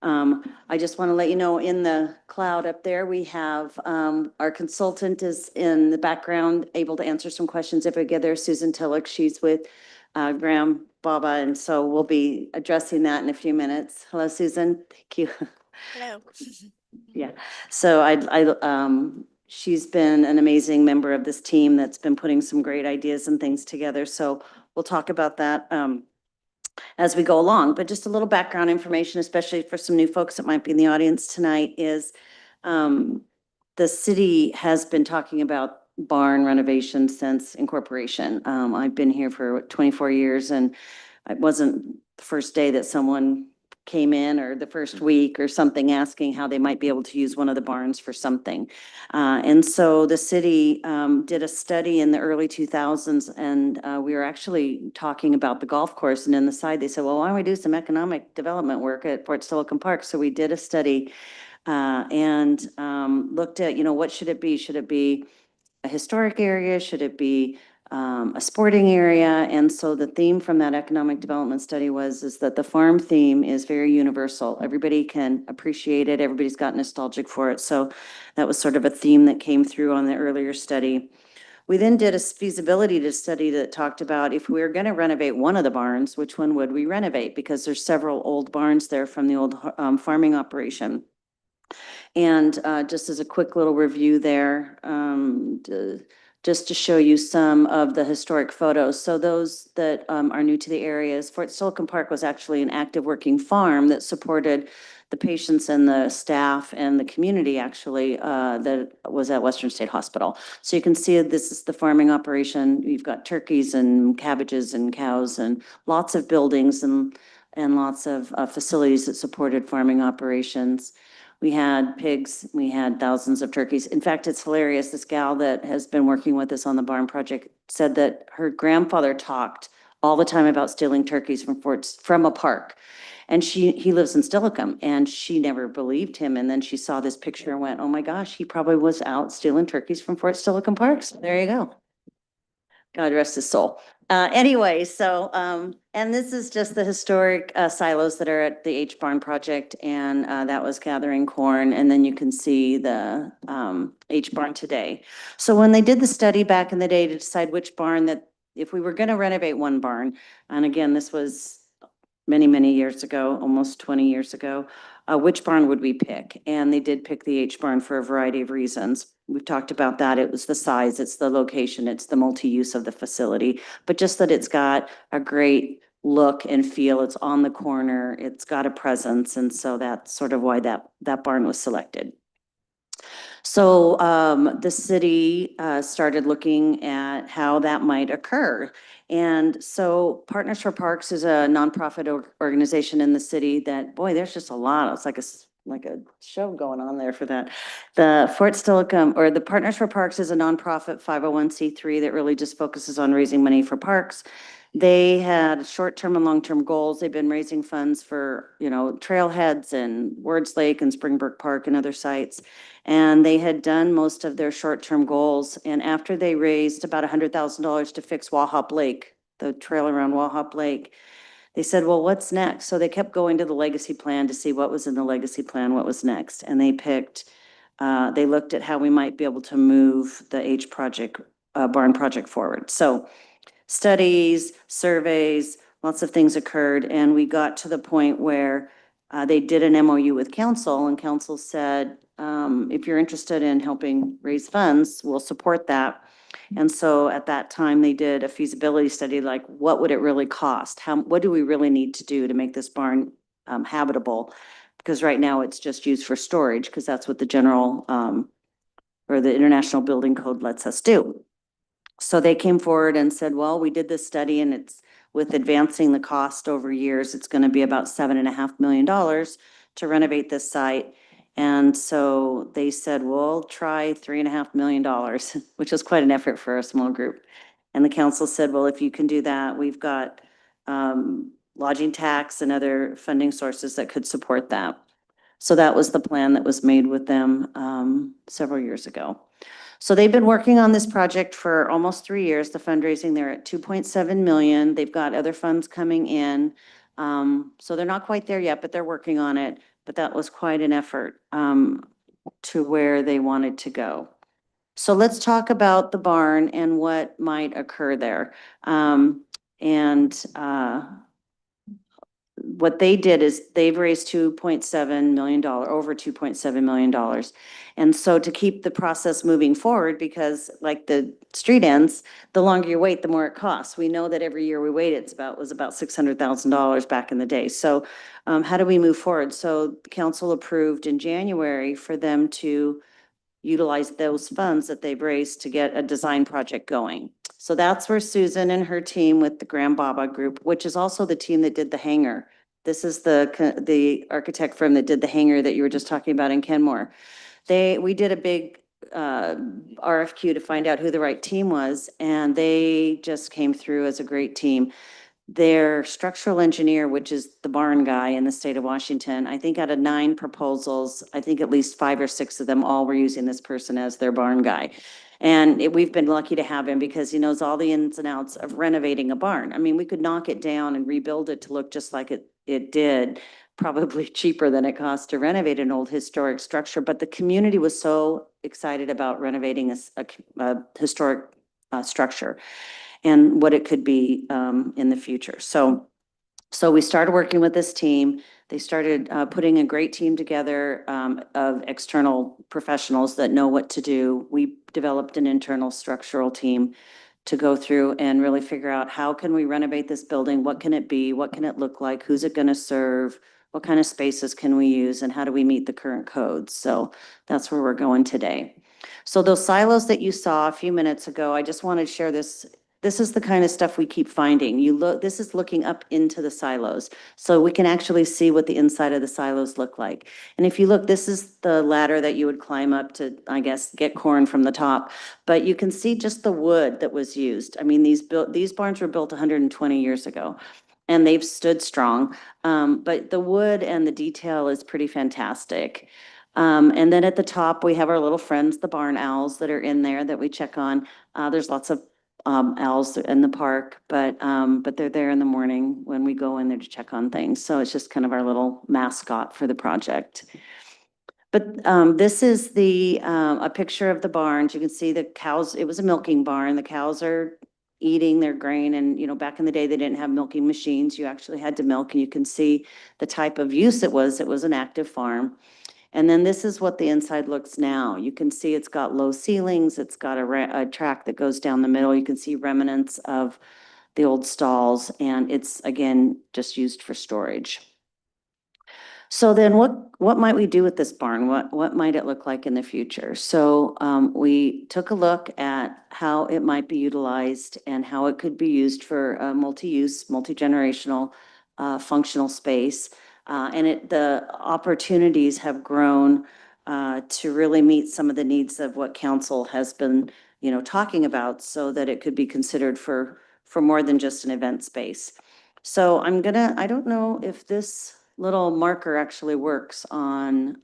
I just want to let you know, in the cloud up there, we have our consultant is in the background, able to answer some questions if we get there. Susan Tillich, she's with Graham Baba, and so we'll be addressing that in a few minutes. Hello, Susan. Thank you. Hello. Yeah, so she's been an amazing member of this team that's been putting some great ideas and things together. So we'll talk about that as we go along. But just a little background information, especially for some new folks that might be in the audience tonight, is the city has been talking about barn renovation since incorporation. I've been here for 24 years, and it wasn't the first day that someone came in, or the first week or something, asking how they might be able to use one of the barns for something. And so the city did a study in the early 2000s, and we were actually talking about the golf course, and in the side they said, well, why don't we do some economic development work at Fort Steilacoom Park? So we did a study and looked at, what should it be? Should it be a historic area? Should it be a sporting area? And so the theme from that economic development study is that the farm theme is very universal. Everybody can appreciate it. Everybody's got nostalgic for it. So that was sort of a theme that came through on the earlier study. We then did a feasibility study that talked about, if we were going to renovate one of the barns, which one would we renovate? Because there's several old barns there from the old farming operation. And just as a quick little review there, just to show you some of the historic photos. So those that are new to the areas, Fort Steilacoom Park was actually an active working farm that supported the patients and the staff and the community, actually, that was at Western State Hospital. So you can see this is the farming operation. You've got turkeys and cabbages and cows and lots of buildings and lots of facilities that supported farming operations. We had pigs, we had thousands of turkeys. In fact, it's hilarious. This gal that has been working with us on the barn project said that her grandfather talked all the time about stealing turkeys from a park. And he lives in Steilacoom, and she never believed him. And then she saw this picture and went, oh my gosh, he probably was out stealing turkeys from Fort Steilacoom Park. So there you go. God rest his soul. Anyway, so, and this is just the historic silos that are at the H-Barn project, and that was gathering corn, and then you can see the H-Barn today. So when they did the study back in the day to decide which barn, that if we were going to renovate one barn, and again, this was many, many years ago, almost 20 years ago, which barn would we pick? And they did pick the H-Barn for a variety of reasons. We've talked about that. It was the size, it's the location, it's the multi-use of the facility, but just that it's got a great look and feel. It's on the corner, it's got a presence, and so that's sort of why that barn was selected. So the city started looking at how that might occur. And so Partners for Parks is a nonprofit organization in the city that, boy, there's just a lot. It's like a show going on there for that. The Fort Steilacoom, or the Partners for Parks, is a nonprofit 501c3 that really just focuses on raising money for parks. They had short-term and long-term goals. They've been raising funds for, trailheads and Wards Lake and Springbrook Park and other sites. And they had done most of their short-term goals. And after they raised about $100,000 to fix Wahop Lake, the trail around Wahop Lake. They said, well, what's next? So they kept going to the legacy plan to see what was in the legacy plan, what was next. And they picked, they looked at how we might be able to move the H project, barn project forward. So studies, surveys, lots of things occurred, and we got to the point where they did an MOU with council, and council said, if you're interested in helping raise funds, we'll support that. And so at that time, they did a feasibility study, like what would it really cost? What do we really need to do to make this barn habitable? Because right now it's just used for storage, because that's what the general or the International Building Code lets us do. So they came forward and said, well, we did this study, and it's with advancing the cost over years, it's going to be about $7.5 million to renovate this site. And so they said, we'll try $3.5 million, which is quite an effort for a small group. And the council said, well, if you can do that, we've got lodging tax and other funding sources that could support that. So that was the plan that was made with them several years ago. So they've been working on this project for almost 3 years. The fundraising, they're at 2.7 million. They've got other funds coming in. So they're not quite there yet, but they're working on it. But that was quite an effort to where they wanted to go. So let's talk about the barn and what might occur there. What they did is they've raised $2.7 million, over $2.7 million. And so to keep the process moving forward, because like the street ends, the longer you wait, the more it costs. We know that every year we wait, was about $600,000 back in the day. So how do we move forward? So the council approved in January for them to utilize those funds that they've raised to get a design project going. So that's where Susan and her team with the Grand Baba Group, which is also the team that did the hangar. This is the architect firm that did the hangar that you were just talking about in Kenmore. We did a big RFQ to find out who the right team was, and they just came through as a great team. Their structural engineer, which is the barn guy in the state of Washington, I think out of 9 proposals, I think at least 5 or 6 of them all were using this person as their barn guy. And we've been lucky to have him because he knows all the ins and outs of renovating a barn. I mean, we could knock it down and rebuild it to look just like it did, probably cheaper than it costs to renovate an old historic structure. But the community was so excited about renovating a historic structure and what it could be in the future. So we started working with this team. They started putting a great team together of external professionals that know what to do. We developed an internal structural team to go through and really figure out how can we renovate this building? What can it be? What can it look like? Who's it going to serve? What kind of spaces can we use? And how do we meet the current codes? So that's where we're going today. So those silos that you saw a few minutes ago, I just wanted to share this. This is the kind of stuff we keep finding. This is looking up into the silos. So we can actually see what the inside of the silos look like. And if you look, this is the ladder that you would climb up to, I guess, get corn from the top. But you can see just the wood that was used. I mean, these barns were built 120 years ago, and they've stood strong. But the wood and the detail is pretty fantastic. And then at the top, we have our little friends, the barn owls that are in there that we check on. There's lots of owls in the park, but they're there in the morning when we go in there to check on things. So it's just kind of our little mascot for the project. But this is a picture of the barns. You can see the cows. It was a milking barn. The cows are eating their grain, and back in the day they didn't have milking machines. You actually had to milk, and you can see the type of use it was. It was an active farm. And then this is what the inside looks now. You can see it's got low ceilings. It's got a track that goes down the middle. You can see remnants of the old stalls, and it's, again, just used for storage. So then what might we do with this barn? What might it look like in the future? So we took a look at how it might be utilized and how it could be used for a multi-use, multi-generational functional space. And the opportunities have grown to really meet some of the needs of what council has been, talking about, so that it could be considered for more than just an event space. So I don't know if this little marker actually works on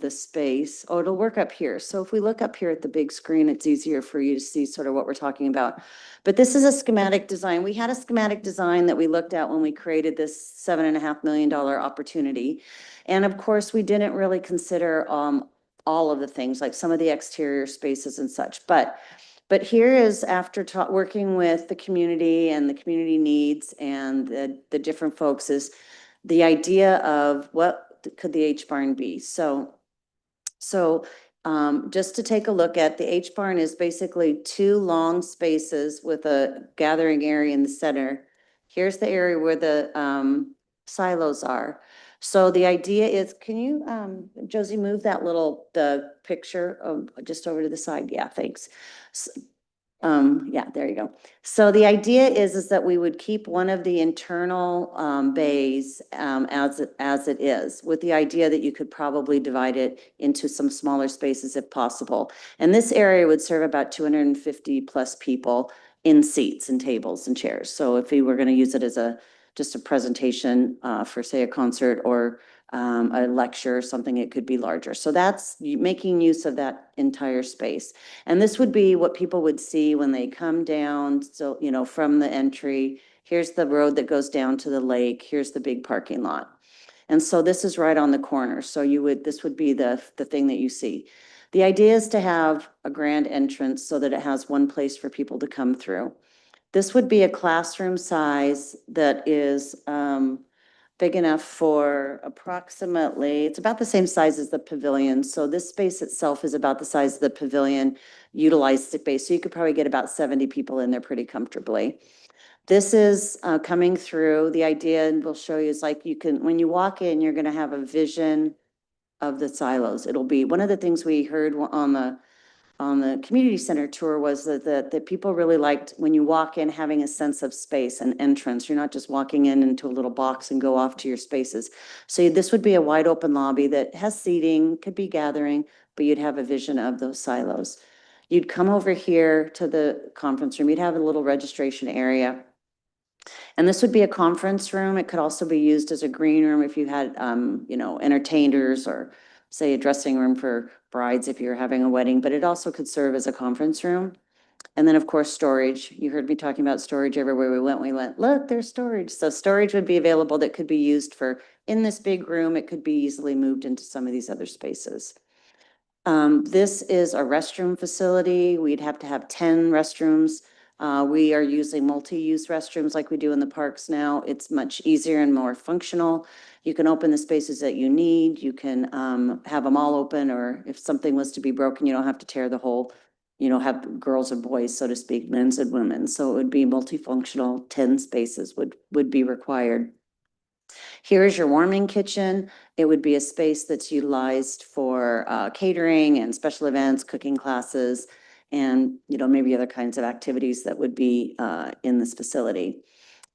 the space. Oh, it'll work up here. So if we look up here at the big screen, it's easier for you to see sort of what we're talking about. But this is a schematic design. We had a schematic design that we looked at when we created this $7.5 million opportunity. And of course, we didn't really consider all of the things, like some of the exterior spaces and such. But here is after working with the community and the community needs and the different folks is the idea of what could the H barn be? So just to take a look at, the H barn is basically two long spaces with a gathering area in the center. Here's the area where the silos are. So the idea is, can you, Josie, move that the picture just over to the side? Yeah, thanks. Yeah, there you go. So the idea is that we would keep one of the internal bays as it is, with the idea that you could probably divide it into some smaller spaces if possible. And this area would serve about 250 plus people in seats and tables and chairs. So if we were going to use it as just a presentation for, say, a concert or a lecture or something, it could be larger. So that's making use of that entire space. And this would be what people would see when they come down. So, you know, from the entry, here's the road that goes down to the lake. Here's the big parking lot. And so this is right on the corner. So this would be the thing that you see. The idea is to have a grand entrance so that it has one place for people to come through. This would be a classroom size that is big enough for approximately, it's about the same size as the pavilion. So this space itself is about the size of the pavilion utilized space. So you could probably get about 70 people in there pretty comfortably. This is coming through. The idea, and we'll show you, is like when you walk in, you're going to have a vision of the silos. It'll be one of the things we heard on the community center tour was that people really liked when you walk in having a sense of space and entrance. You're not just walking into a little box and go off to your spaces. So this would be a wide open lobby that has seating, could be gathering, but you'd have a vision of those silos. You'd come over here to the conference room. You'd have a little registration area. And this would be a conference room. It could also be used as a green room if you had, you know, entertainers, or say a dressing room for brides if you're having a wedding, but it also could serve as a conference room. And then, of course, storage. You heard me talking about storage everywhere we went, look, there's storage. So storage would be available that could be used for in this big room. It could be easily moved into some of these other spaces. This is a restroom facility. We'd have to have 10 restrooms. We are using multi-use restrooms like we do in the parks now. It's much easier and more functional. You can open the spaces that you need. You can have them all open, or if something was to be broken, you don't have to tear the whole, you know, have girls and boys, so to speak, men's and women. So it would be multifunctional. 10 spaces would be required. Here's your warming kitchen. It would be a space that's utilized for catering and special events, cooking classes, and, you know, maybe other kinds of activities that would be in this facility.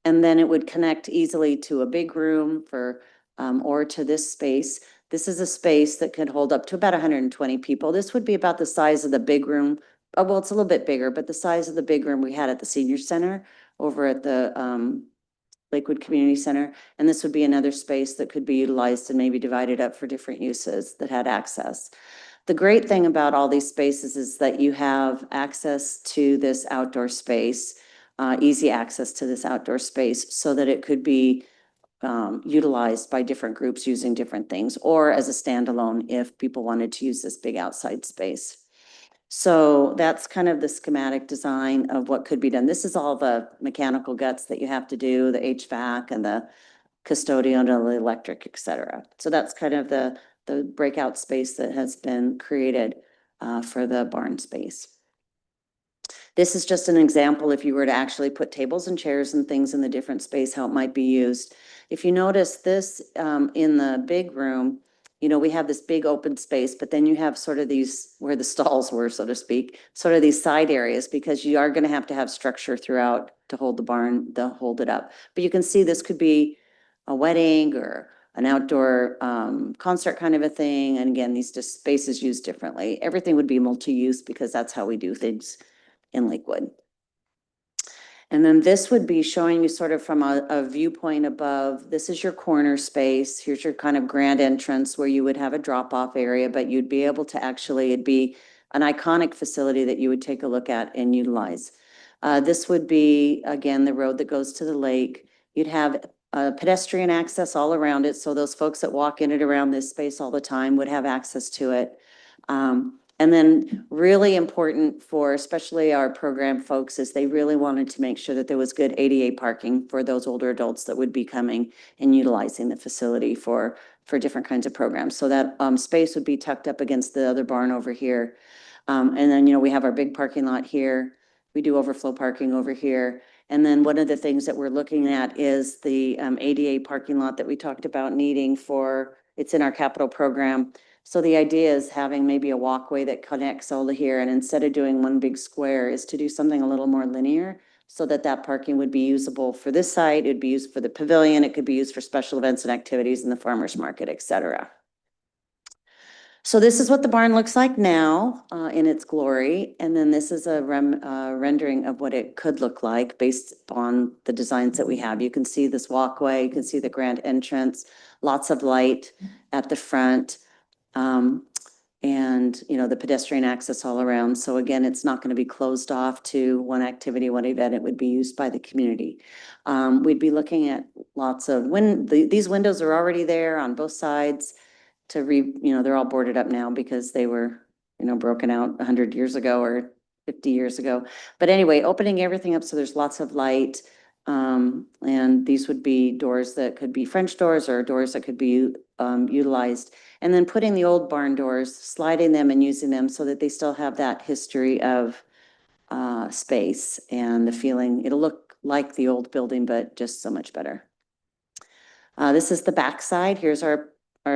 And then it would connect easily to a big room for, or to this space. This is a space that could hold up to about 120 people. This would be about the size of the big room. Oh, well, it's a little bit bigger, but the size of the big room we had at the senior center over at the Lakewood Community Center. And this would be another space that could be utilized and maybe divided up for different uses that had access. The great thing about all these spaces is that you have access to this outdoor space, easy access to this outdoor space, so that it could be utilized by different groups using different things, or as a standalone if people wanted to use this big outside space. So that's kind of the schematic design of what could be done. This is all the mechanical guts that you have to do, the HVAC and the custodian, the electric, et cetera. So that's kind of the breakout space that has been created for the barn space. This is just an example if you were to actually put tables and chairs and things in the different space, how it might be used. If you notice this in the big room, you know, we have this big open space, but then you have sort of these where the stalls were, so to speak, sort of these side areas, because you are going to have structure throughout to hold the barn, to hold it up. But you can see this could be a wedding or an outdoor concert kind of a thing. And again, these just spaces used differently. Everything would be multi-use because that's how we do things in Lakewood. And then this would be showing you sort of from a viewpoint above. This is your corner space. Here's your kind of grand entrance where you would have a drop-off area, but you'd be able to actually, it'd be an iconic facility that you would take a look at and utilize. This would be, again, the road that goes to the lake. You'd have pedestrian access all around it, so those folks that walk in and around this space all the time would have access to it. And then really important for especially our program folks is they really wanted to make sure that there was good ADA parking for those older adults that would be coming and utilizing the facility for different kinds of programs. So that space would be tucked up against the other barn over here. And then, we have our big parking lot here. We do overflow parking over here. And then one of the things that we're looking at is the ADA parking lot that we talked about needing it's in our capital program. So the idea is having maybe a walkway that connects all to here, and instead of doing one big square is to do something a little more linear so that that parking would be usable for this site, it'd be used for the pavilion, it could be used for special events and activities in the farmer's market, et cetera. So this is what the barn looks like now in its glory. And then this is a rendering of what it could look like based on the designs that we have. You can see this walkway, you can see the grand entrance, lots of light at the front. And, the pedestrian access all around. So again, it's not going to be closed off to one activity, one event. It would be used by the community. We'd be looking at lots of these windows are already there on both sides they're all boarded up now because they were, broken out 100 years ago or 50 years ago. But anyway, opening everything up so there's lots of light. And these would be doors that could be French doors or doors that could be utilized. And then putting the old barn doors, sliding them and using them so that they still have that history of space and the feeling. It'll look like the old building, but just so much better. This is the backside. Here's our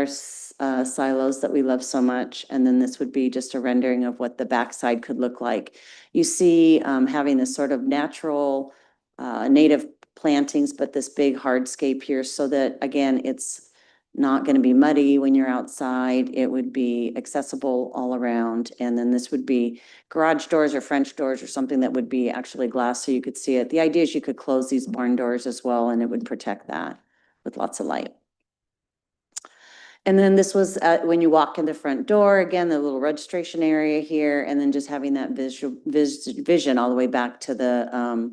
silos that we love so much. And then this would be just a rendering of what the backside could look like. You see having this sort of natural native plantings, but this big hardscape here so that, again, it's not going to be muddy when you're outside. It would be accessible all around. And then this would be garage doors or French doors or something that would be actually glass so you could see it. The idea is you could close these barn doors as well, and it would protect that with lots of light. And then this was when you walk in the front door, again, the little registration area here, and then just having that vision all the way back to the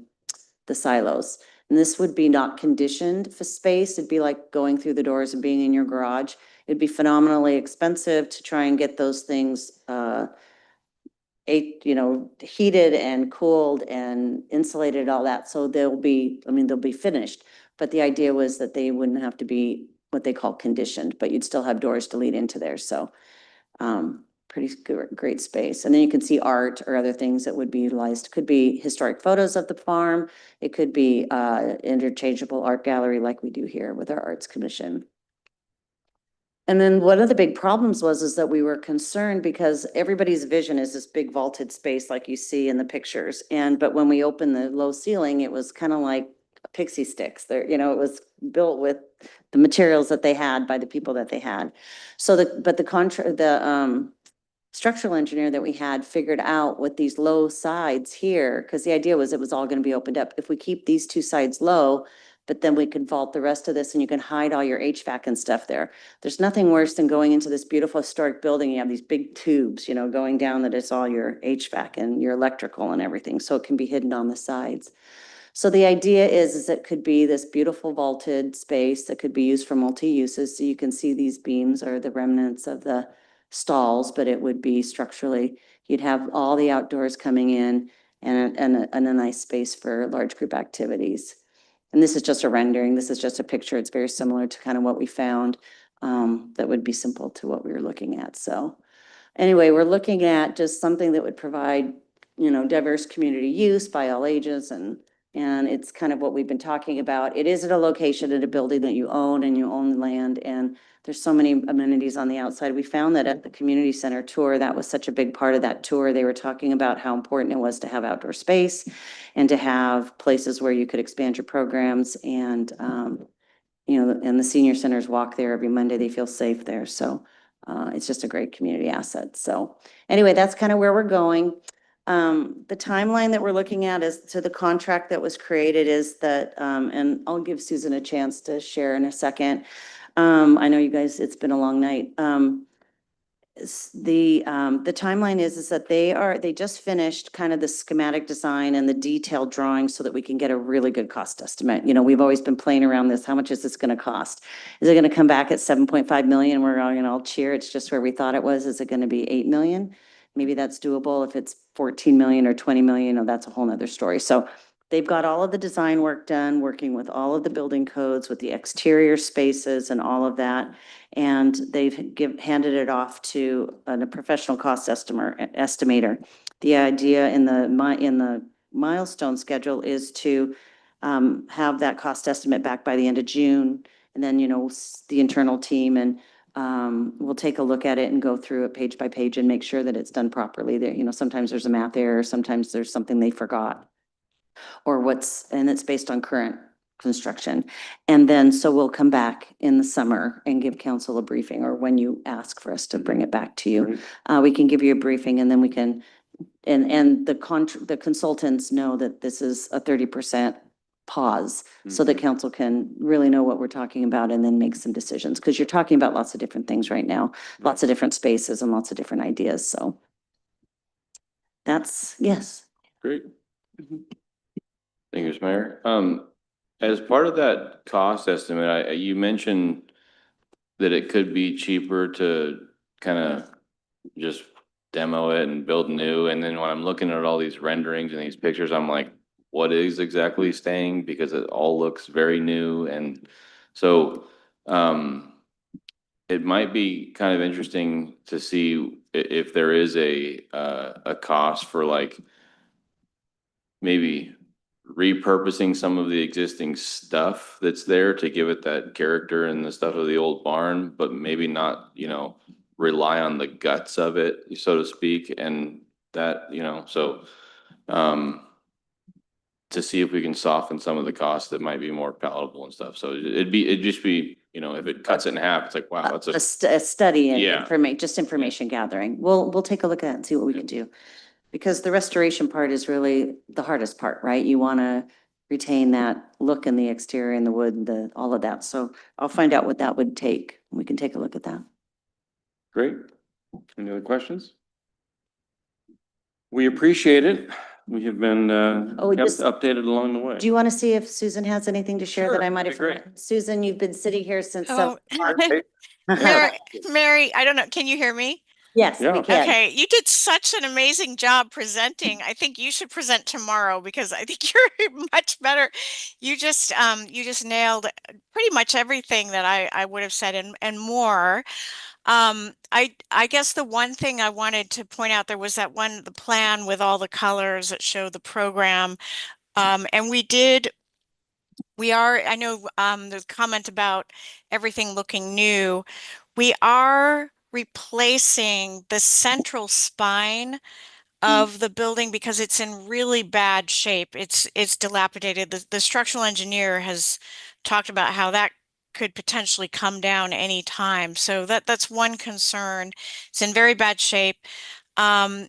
silos. And this would be not conditioned for space. It'd be like going through the doors and being in your garage. It'd be phenomenally expensive to try and get those things heated and cooled and insulated, all that. So they'll be finished. But the idea was that they wouldn't have to be what they call conditioned, but you'd still have doors to lead into there. So pretty great space. And then you can see art or other things that would be utilized. Could be historic photos of the farm. It could be interchangeable art gallery like we do here with our Arts Commission. And then one of the big problems is that we were concerned because everybody's vision is this big vaulted space like you see in the pictures. But when we opened the low ceiling, it was kind of like pixie sticks there. It was built with the materials that they had by the people that they had. So the structural engineer that we had figured out with these low sides here, because the idea was it was all going to be opened up. If we keep these two sides low, but then we can vault the rest of this and you can hide all your HVAC and stuff there. There's nothing worse than going into this beautiful historic building. You have these big tubes, going down that is all your HVAC and your electrical and everything. So it can be hidden on the sides. So the idea is it could be this beautiful vaulted space that could be used for multi-uses. So you can see these beams are the remnants of the stalls, but it would be structurally, you'd have all the outdoors coming in and a nice space for large group activities. And this is just a rendering. This is just a picture. It's very similar to kind of what we found that would be simple to what we were looking at. So anyway, we're looking at just something that would provide, diverse community use by all ages. And it's kind of what we've been talking about. It is at a location in a building that you own and you own land. And there's so many amenities on the outside. We found that at the community center tour, that was such a big part of that tour. They were talking about how important it was to have outdoor space and to have places where you could expand your programs. And, and the senior centers walk there every Monday. They feel safe there. So it's just a great community asset. So anyway, that's kind of where we're going. The timeline that we're looking at is to the contract that was created is that, and I'll give Susan a chance to share in a second. I know you guys, it's been a long night. The timeline is that they just finished kind of the schematic design and the detailed drawing so that we can get a really good cost estimate. You know, we've always been playing around this. How much is this going to cost? Is it going to come back at 7.5 million? We're going to all cheer. It's just where we thought it was. Is it going to be 8 million? Maybe that's doable. If it's 14 million or 20 million, that's a whole nother story. So they've got all of the design work done, working with all of the building codes, with the exterior spaces and all of that. And they've handed it off to a professional cost estimator. The idea in the milestone schedule is to have that cost estimate back by the end of June. And then, you know, the internal team and we'll take a look at it and go through it page by page and make sure that it's done properly. There, you know, sometimes there's a math error, sometimes there's something they forgot, and it's based on current construction. And then, so we'll come back in the summer and give council a briefing, or when you ask for us to bring it back to you, we can give you a briefing, and then we can, and the consultants know that this is a 30% pause, so that council can really know what we're talking about and then make some decisions, because you're talking about lots of different things right now, lots of different spaces and lots of different ideas. So that's, yes. Great. Thank you, Mr. Mayor. As part of that cost estimate, you mentioned that it could be cheaper to kind of just demo it and build new. And then when I'm looking at all these renderings and these pictures, I'm like, what is exactly staying? Because it all looks very new. And so it might be kind of interesting to see if there is a cost for like maybe repurposing some of the existing stuff that's there to give it that character and the stuff of the old barn, but maybe not, you know, rely on the guts of it, so to speak. And that, you know, so to see if we can soften some of the costs that might be more palatable and stuff. So it'd just be, you know, if it cuts it in half, it's like, wow, that's A study and Yeah. just information gathering. We'll take a look at it and see what we can do. Because the restoration part is really the hardest part, right? You want to retain that look in the exterior and the wood and all of that. So I'll find out what that would take. We can take a look at that. Great. Any other questions? We appreciate it. We have been kept just- updated along the way. Do you want to see if Susan has anything to share that Sure, I might have that'd be great. forgotten? Susan, you've been sitting here since. Oh, Mary, I don't know, can you hear me? Yes, Yeah. we can. Okay, you did such an amazing job presenting. I think you should present tomorrow because I think you're much better. You just nailed pretty much everything that I would have said and more. I guess the one thing I wanted to point out, there was the plan with all the colors that showed the program. And I know the comment about everything looking new. We are replacing the central spine of the building because it's in really bad shape. It's dilapidated. The structural engineer has talked about how that could potentially come down any time. So that's one concern. It's in very bad shape. And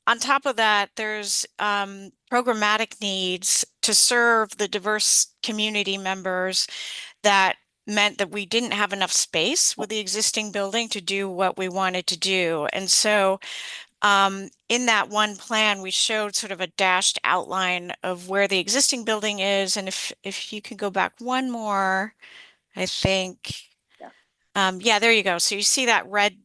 on top of that, there's programmatic needs to serve the diverse community members that meant that we didn't have enough space with the existing building to do what we wanted to do. And so in that one plan, we showed sort of a dashed outline of where the existing building is. And if you can go back one more, I think. Yeah, there you go. So you see that red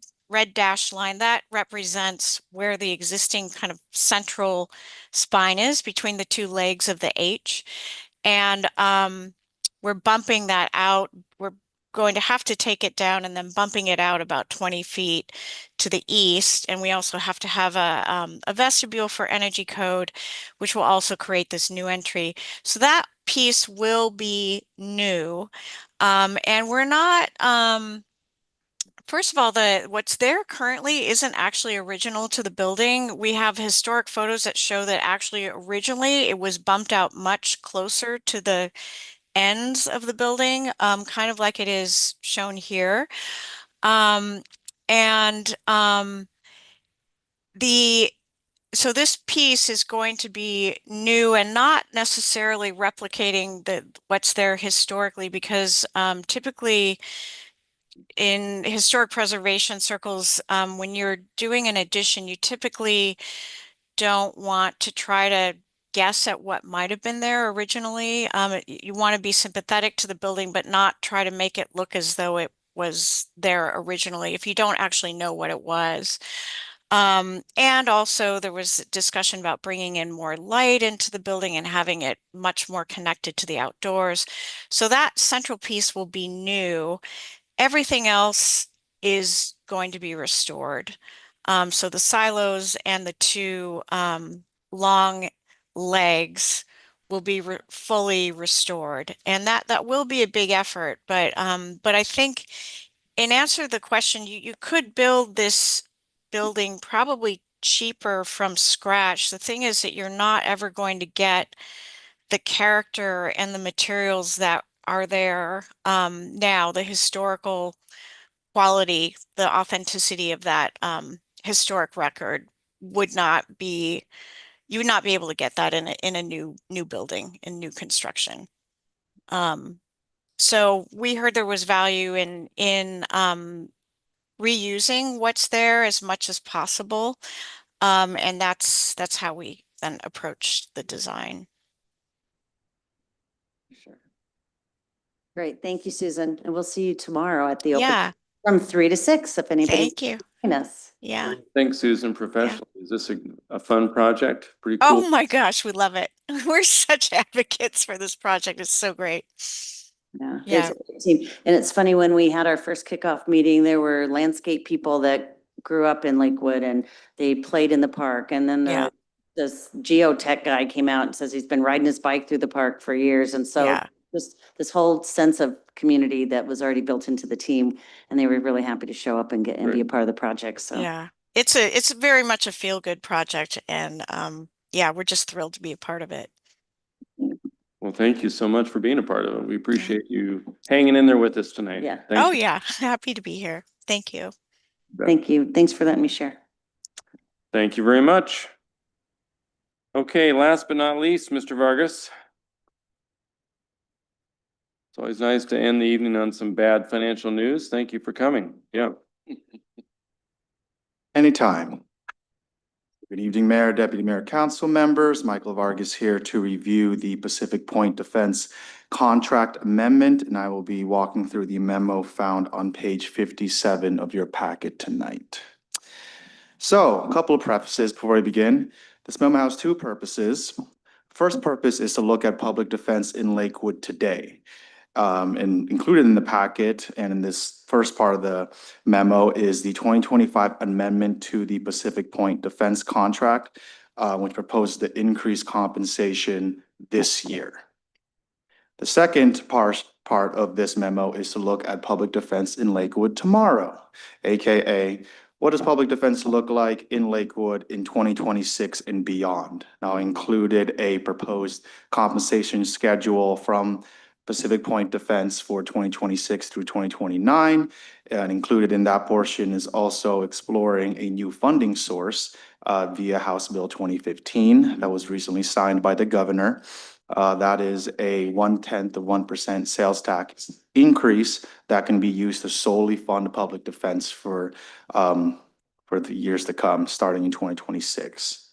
dashed line that represents where the existing kind of central spine is between the two legs of the H. And we're bumping that out. We're going to have to take it down and then bumping it out about 20 feet to the east. And we also have to have a vestibule for energy code, which will also create this new entry. So that piece will be new. And we're not, first of all, what's there currently isn't actually original to the building. We have historic photos that show that actually originally it was bumped out much closer to the ends of the building, kind of like it is shown here. The so this piece is going to be new and not necessarily replicating what's there historically, because typically in historic preservation circles, when you're doing an addition, you typically don't want to try to guess at what might have been there originally. You want to be sympathetic to the building, but not try to make it look as though it was there originally if you don't actually know what it was. And also there was discussion about bringing in more light into the building and having it much more connected to the outdoors. So that central piece will be new. Everything else is going to be restored. So the silos and the two long legs will be fully restored, and that will be a big effort. But I think in answer to the question, you could build this building probably cheaper from scratch. The thing is that you're not ever going to get the character and the materials that are there now, the historical quality, the authenticity of that historic record would not be, you would not be able to get that in a new building, in new construction. So we heard there was value in reusing what's there as much as possible. And that's how we then approached the design. Great. Thank you, Susan. And we'll see you tomorrow at the open Yeah, from 3 to 6, if anybody thank you. join us. Yeah. Thanks, Susan, professionally. Is this a fun project? Pretty cool. Oh my gosh, we love it. We're such advocates for this project. It's so great. Yeah. Yeah. It's a great team. And it's funny, when we had our first kickoff meeting, there were landscape people that grew up in Lakewood and they played in the park. And then Yeah. this geotech guy came out and says he's been riding his bike through the park for years. And so Yeah. this whole sense of community that was already built into the team, and they were really happy to show up and be a Great. part of the project. So Yeah. It's very much a feel-good project, and yeah, we're just thrilled to be a part of it. Well, thank you so much for being a part of it. We appreciate you hanging in there with us tonight. Yeah. Thank Oh you. yeah, happy to be here. Thank you. thank you. Thanks for letting me share. Thank you very much. Okay, last but not least, Mr. Vargas. It's always nice to end the evening on some bad financial news. Thank you for coming. Yeah. Anytime. Good evening, Mayor, Deputy Mayor, Council members. Michael Vargas here to review the Pacific Point Defense Contract Amendment, and I will be walking through the memo found on page 57 of your packet tonight. So, a couple of prefaces before we begin. This memo has two purposes. First purpose is to look at public defense in Lakewood today. And included in the packet and in this first part of the memo is the 2025 amendment to the Pacific Point Defense Contract, which proposes to increase compensation this year. The second part of this memo is to look at public defense in Lakewood tomorrow, AKA what does public defense look like in Lakewood in 2026 and beyond? Now, I included a proposed compensation schedule from Pacific Point Defense for 2026 through 2029. And included in that portion is also exploring a new funding source via House Bill 2015 that was recently signed by the governor. That is a 0.1% sales tax increase that can be used to solely fund public defense for the years to come, starting in 2026.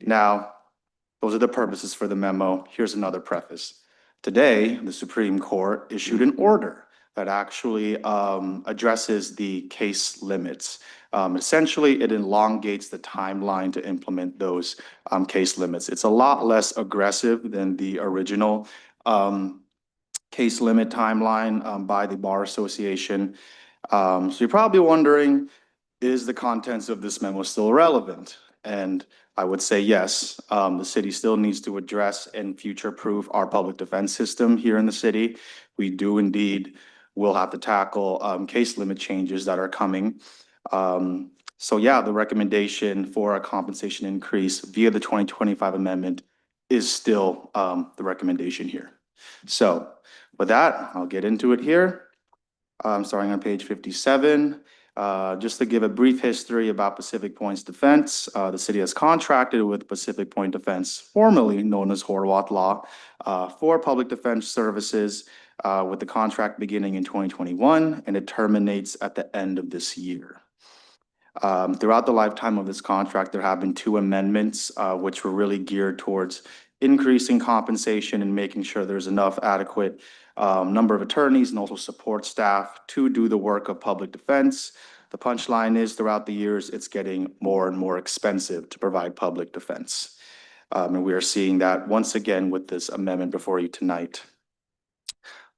Now, those are the purposes for the memo. Here's another preface. Today, the Supreme Court issued an order that actually addresses the case limits. Essentially, it elongates the timeline to implement those case limits. It's a lot less aggressive than the original case limit timeline by the Bar Association. So you're probably wondering, is the contents of this memo still relevant? And I would say yes. The city still needs to address and future-proof our public defense system here in the city. We do indeed will have to tackle case limit changes that are coming. So yeah, the recommendation for a compensation increase via the 2025 amendment is still the recommendation here. So with that, I'll get into it here. Starting on page 57. Just to give a brief history about Pacific Point's defense, the city has contracted with Pacific Point Defense, formerly known as Horwath Law, for public defense services, with the contract beginning in 2021, and it terminates at the end of this year. Throughout the lifetime of this contract, there have been 2 amendments, which were really geared towards increasing compensation and making sure there's enough adequate number of attorneys and also support staff to do the work of public defense. The punchline is throughout the years, it's getting more and more expensive to provide public defense. And we are seeing that once again with this amendment before you tonight.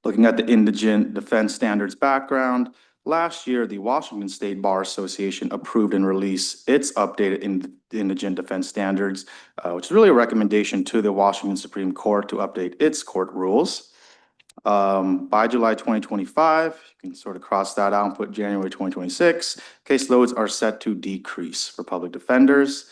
Looking at the indigent defense standards background, last year, the Washington State Bar Association approved and released its updated indigent defense standards, which is really a recommendation to the Washington Supreme Court to update its court rules. By July 2025, you can sort of cross that out and put January 2026, caseloads are set to decrease for public defenders.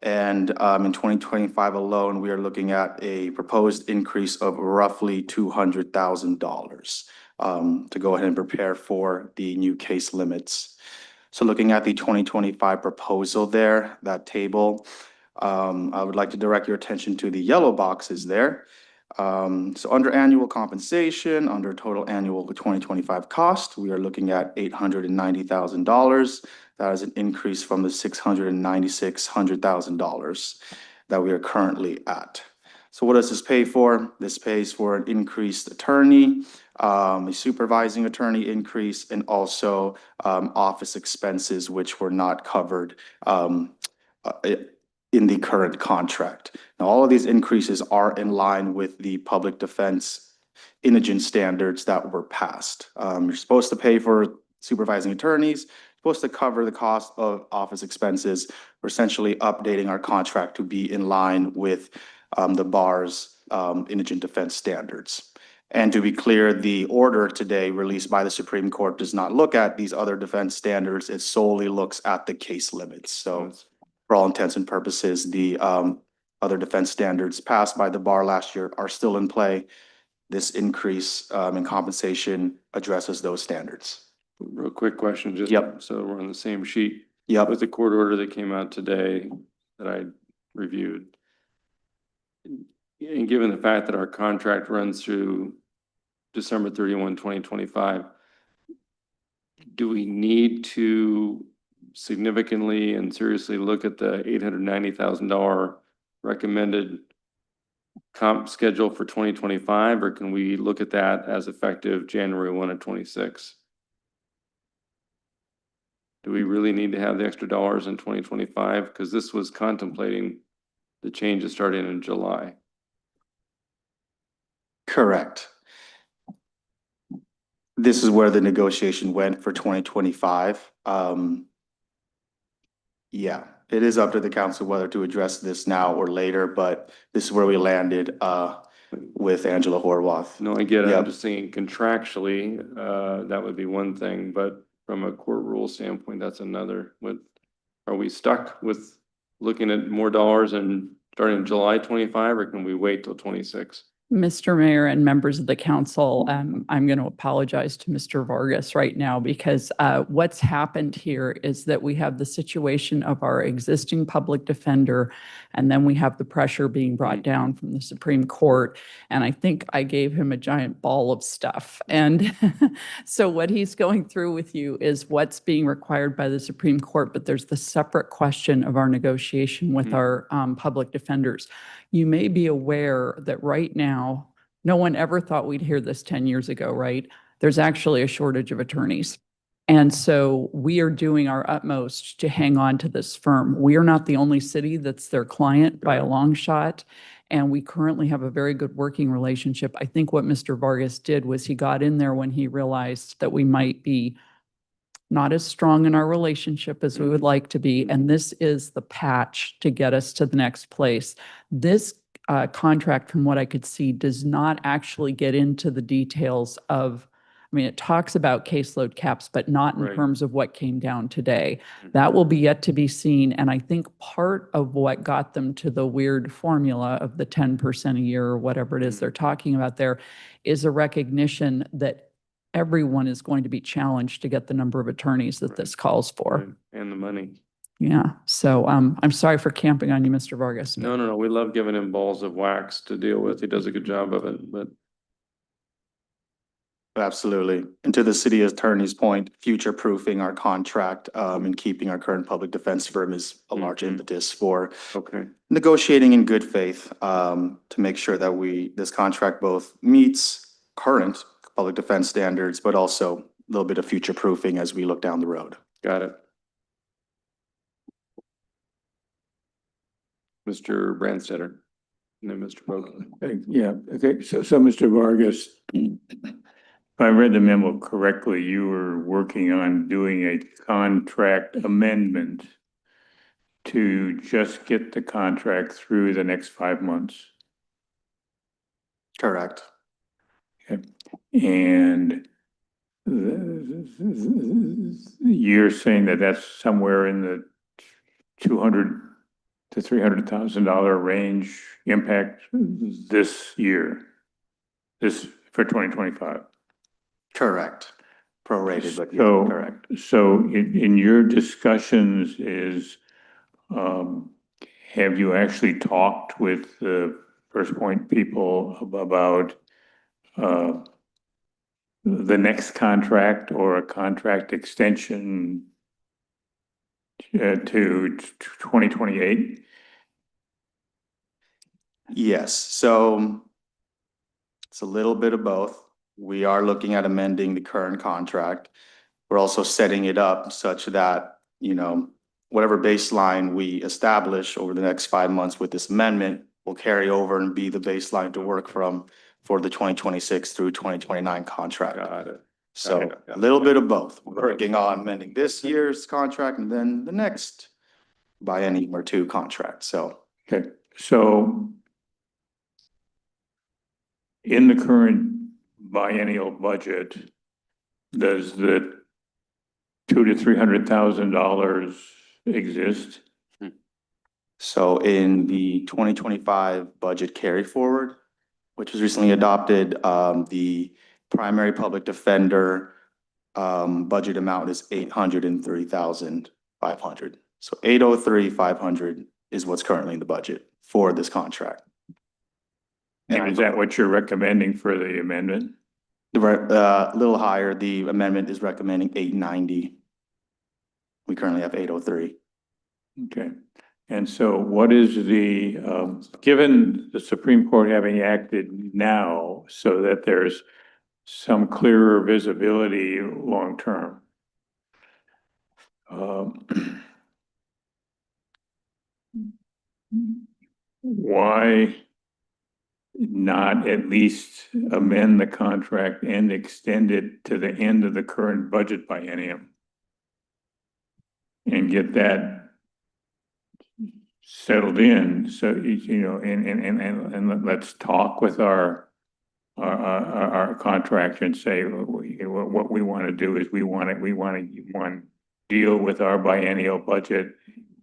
And in 2025 alone, we are looking at a proposed increase of roughly $200,000 to go ahead and prepare for the new case limits. So looking at the 2025 proposal there, that table, I would like to direct your attention to the yellow boxes there. So under annual compensation, under total annual 2025 cost, we are looking at $890,000. That is an increase from the $696,000 that we are currently at. So what does this pay for? This pays for an increased attorney, a supervising attorney increase, and also office expenses, which were not covered in the current contract. Now, all of these increases are in line with the public defense indigent standards that were passed. You're supposed to pay for supervising attorneys, supposed to cover the cost of office expenses. We're essentially updating our contract to be in line with the bar's indigent defense standards. And to be clear, the order today released by the Supreme Court does not look at these other defense standards. It solely looks at the case limits. So for all intents and purposes, the other defense standards passed by the bar last year are still in play. This increase in compensation addresses those standards. Real quick question, just so we're on the same sheet. Yep. With the court order that came out today that I reviewed, and given the fact that our contract runs through December 31, 2025, do we need to significantly and seriously look at the $890,000 recommended comp schedule for 2025, or can we look at that as effective January 1 of 26? Do we really need to have the extra dollars in 2025? Because this was contemplating the changes starting in July. Correct. This is where the negotiation went for 2025. Yeah, it is up to the council whether to address this now or later, but this is where we landed with Angela Horwath. No, I get it. I'm Yep. just saying contractually, that would be one thing, but from a court rule standpoint, that's another. What, are we stuck with looking at more dollars and starting July 25, or can we wait till 26? Mr. Mayor and members of the council, I'm going to apologize to Mr. Vargas right now because what's happened here is that we have the situation of our existing public defender, and then we have the pressure being brought down from the Supreme Court. And I think I gave him a giant ball of stuff. And so what he's going through with you is what's being required by the Supreme Court, but there's the separate question of our negotiation with our public defenders. You may be aware that right now, no one ever thought we'd hear this 10 years ago, right? There's actually a shortage of attorneys. And so we are doing our utmost to hang on to this firm. We are not the only city that's their client by a long shot. And we currently have a very good working relationship. I think what Mr. Vargas did was he got in there when he realized that we might be not as strong in our relationship as we would like to be. And this is the patch to get us to the next place. This contract, from what I could see, does not actually get into the details of, I mean, it talks about caseload caps, but not in terms of what came down today. That will be yet to be seen. And I think part of what got them to the weird formula of the 10% a year or whatever it is they're talking about there is a recognition that everyone is going to be challenged to get the number of attorneys that this calls for. Right, and the money. Yeah, so I'm sorry for camping on you, Mr. Vargas. No, no, no, we love giving him balls of wax to deal with. He does a good job of it, but Absolutely. And to the city attorney's point, future-proofing our contract and keeping our current public defense firm is a large impetus for okay. negotiating in good faith to make sure that this contract both meets current public defense standards, but also a little bit of future-proofing as we look down the road. Got it. Mr. Brandstetter, and then Mr. Vogel. Yeah, okay, so Mr. Vargas, if I read the memo correctly, you were working on doing a contract amendment to just get the contract through the next 5 months. Correct. Okay. And you're saying that that's somewhere in the $200,000 to $300,000 range impact this year, this for 2025. Correct. Prorated, but yeah, So, correct. so in your discussions have you actually talked with the First Point people about the next contract or a contract extension to 2028? Yes, so it's a little bit of both. We are looking at amending the current contract. We're also setting it up such that, whatever baseline we establish over the next 5 months with this amendment will carry over and be the baseline to work from for the 2026 through 2029 contract. Got it. So a little bit of both. We're working on amending this year's contract and then the next biennium or two contract, so. Okay, so in the current biennial budget, does the $200,000 to $300,000 exist? So in the 2025 budget carry forward, which was recently adopted, the primary public defender budget amount is $803,500. So $803,500 is what's currently in the budget for this contract. And is that what you're recommending for the amendment? A little higher, the amendment is recommending $890. We currently have $803. Okay, and so what is the, given the Supreme Court having acted now so that there's some clearer visibility long-term, why not at least amend the contract and extend it to the end of the current budget biennium? And get that settled in, so, and let's talk with our contractor and say, what we want to do is we want to deal with our biennial budget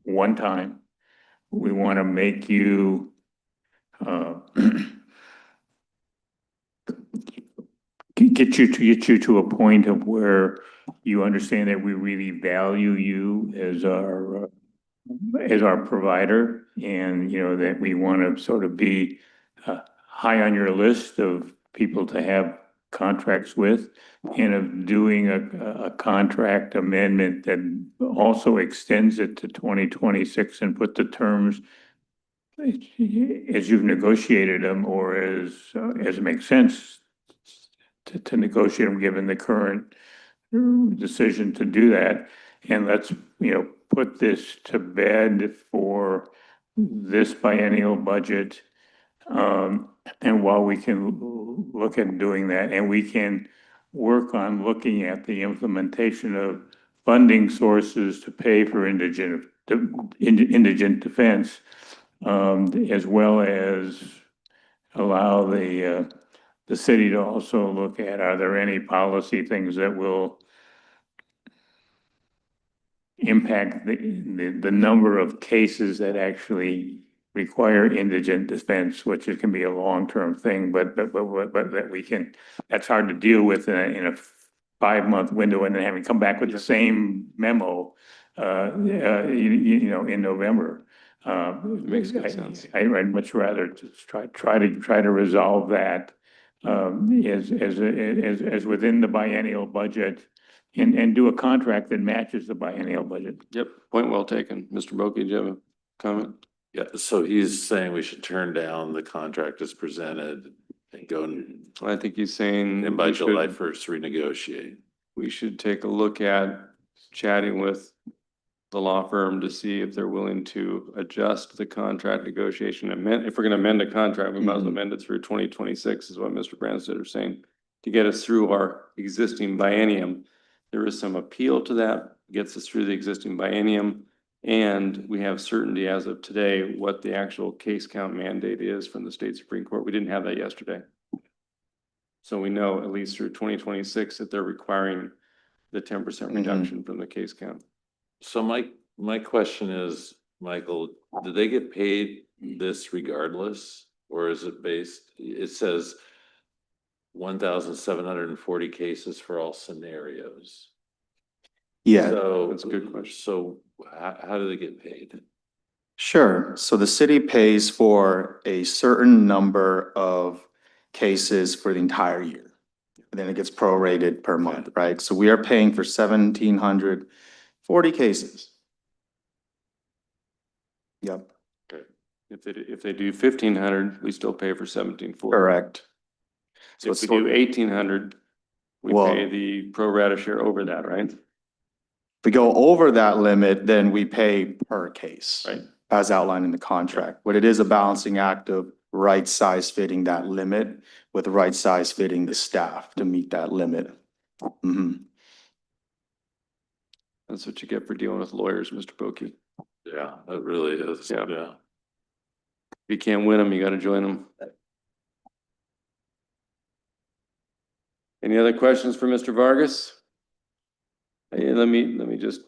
one time. We want to make you get you to a point of where you understand that we really value you as our provider, and that we want to sort of be high on your list of people to have contracts with, and of doing a contract amendment that also extends it to 2026 and put the terms as you've negotiated them, or as it makes sense to negotiate them, given the current decision to do that. And let's, put this to bed for this biennial budget. And while we can look at doing that, and we can work on looking at the implementation of funding sources to pay for indigent defense, as well as allow the city to also look at, are there any policy things that will impact the number of cases that actually require indigent defense, which it can be a long-term thing, but that we can, that's hard to deal with in a 5-month window and then having come back with the same memo, you know, in November. Makes good sense. I'd much rather just try to resolve that, as within the biennial budget and do a contract that matches the biennial budget. Yep, point well taken. Mr. Boki, do you have a comment? Yeah, so he's saying we should turn down the contract as presented and go I think he's saying. and by we July should- 1st renegotiate. We should take a look at chatting with the law firm to see if they're willing to adjust the contract negotiation amend. If we're gonna amend a contract, we might as well amend it through 2026 is what Mr. Branstad is saying. To get us through our existing biennium, there is some appeal to that, gets us through the existing biennium. And we have certainty as of today what the actual case count mandate is from the state Supreme Court. We didn't have that yesterday. So we know at least through 2026 that they're requiring the 10% reduction from the case count. So my question is, Michael, do they get paid this regardless? Or is it based, it says 1,740 cases for all scenarios. Yeah, So That's a good question. So how do they get paid? sure. So the city pays for a certain number of cases for the entire year. And then it gets prorated per month, right? So we are paying for 1,740 cases. Yep, If they do 1,500, we still pay for 1,740. correct. So If it's we sort do of- 1,800, we Well- pay the pro rata share over that, right? If we go over that limit, then we pay per case. Right. As outlined in the contract, but it is a balancing act of right size fitting that limit with the right size fitting the staff to meet that limit. Mhm. That's what you get for dealing with lawyers, Mr. Boki. Yeah, it really is. Yeah. Yeah. If you can't win them, you gotta join them. Any other questions for Mr. Vargas? Hey, let me just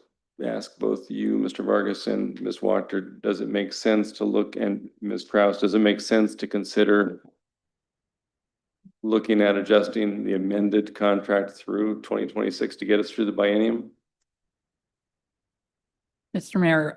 ask both you, Mr. Vargas and Ms. Wachter, does it make sense to look, and Ms. Kraus, does it make sense to consider looking at adjusting the amended contract through 2026 to get us through the biennium? Mr. Mayor,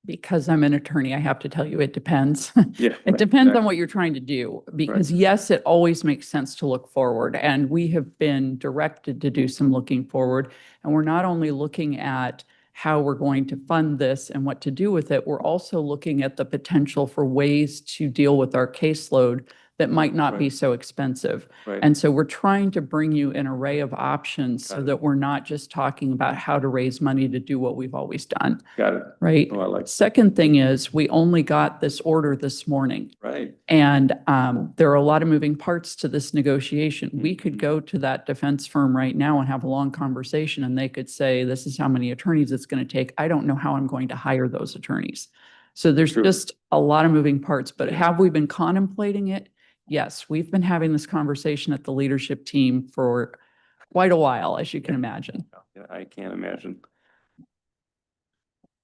because I'm an attorney, I have to tell you, it depends. Yeah. It depends on what you're trying to do, because yes, it always makes sense to look forward. And we have been directed to do some looking forward. And we're not only looking at how we're going to fund this and what to do with it, we're also looking at the potential for ways to deal with our caseload that might not be Right. so expensive. Right. And so we're trying to bring you an array of options so Got it. that we're not just talking about how to raise money to do what we've always done, Got it. right? Oh, I like, Second thing is, we only got this order this morning. right. And there are a lot of moving parts to this negotiation. We could go to that defense firm right now and have a long conversation, and they could say, this is how many attorneys it's going to take. I don't know how I'm going to hire those attorneys. So there's True. just a lot of moving parts, but have we been contemplating it? Yes, we've been having this conversation at the leadership team for quite a while, as you can imagine. I can't imagine.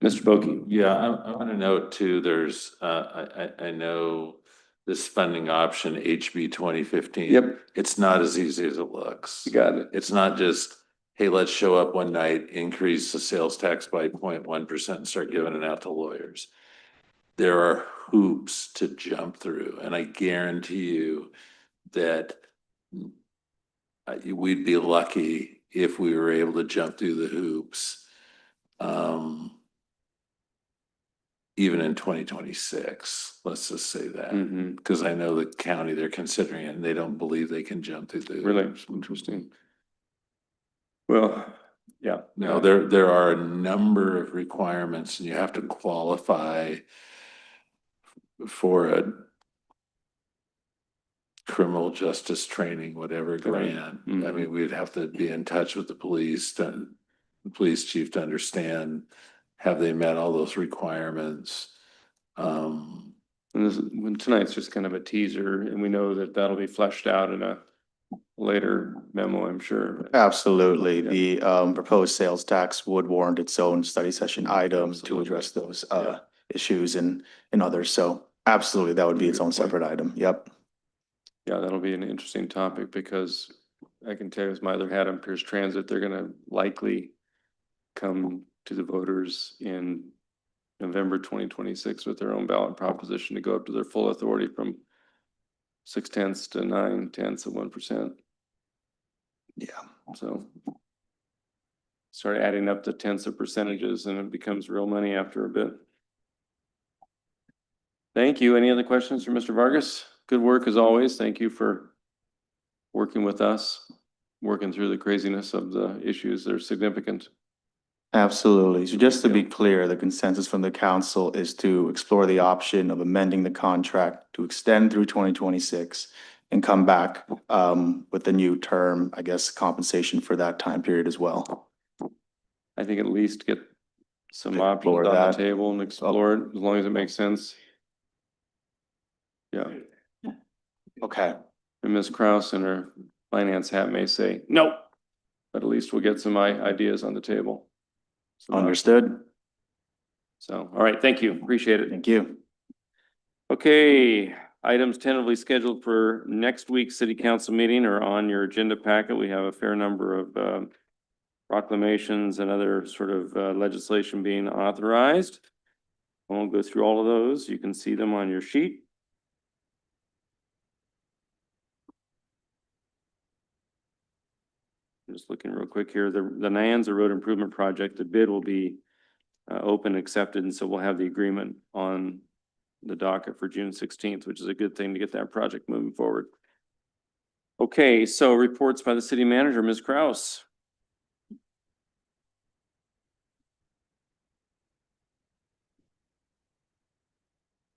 Mr. Boki? Yeah, I'm gonna note too, there's, I know this funding option, HB 2015. Yep. It's not as easy as it looks. You got it. It's not just, hey, let's show up one night, increase the sales tax by 0.1% and start giving it out to lawyers. There are hoops to jump through, and I guarantee you that we'd be lucky if we were able to jump through the hoops. Even in 2026, let's just say that, Mhm. because I know the county, they're considering it and they don't believe they can jump through the. Really hoops. interesting. Well, yeah. No, there are a number of requirements and you have to qualify for a criminal justice training, whatever grant. I Mhm. mean, we'd have to be in touch with the police chief to understand, have they met all those requirements? And when tonight's just kind of a teaser, and we know that that'll be fleshed out in a later memo, I'm sure. Absolutely. The proposed sales tax would warrant its own study session item to Absolutely. address those Yeah. issues and others. So absolutely, that would be its own Good point. separate item. Yep. Yeah, that'll be an interesting topic because I can tell you as my other hat on Pierce Transit, they're gonna likely come to the voters in November 2026 with their own ballot proposition to go up to their full authority from 0.6 to 0.9%. Yeah. So start adding up the tenths of percentages and it becomes real money after a bit. Thank you. Any other questions for Mr. Vargas? Good work as always. Thank you for working with us, working through the craziness of the issues that are significant. Absolutely. So just to be clear, the consensus from the council is to explore the option of amending the contract to extend through 2026 and come back with a new term, I guess, compensation for that time period as well. I think at least get some options Explore on the that. table and explore it as long as it makes sense. Yeah. Okay. And Ms. Kraus in her finance hat may say, no, but at least we'll get some ideas on the table. Some Understood. So, all right, thank you. Appreciate it. Thank you. Okay, items tentatively scheduled for next week's city council meeting are on your agenda packet. We have a fair number of proclamations and other sort of legislation being authorized. I won't go through all of those. You can see them on your sheet. Just looking real quick here, the Nyanza Road Improvement Project, the bid will be open, accepted, and so we'll have the agreement on the docket for June 16th, which is a good thing to get that project moving forward. Okay, so reports by the city manager, Ms. Kraus.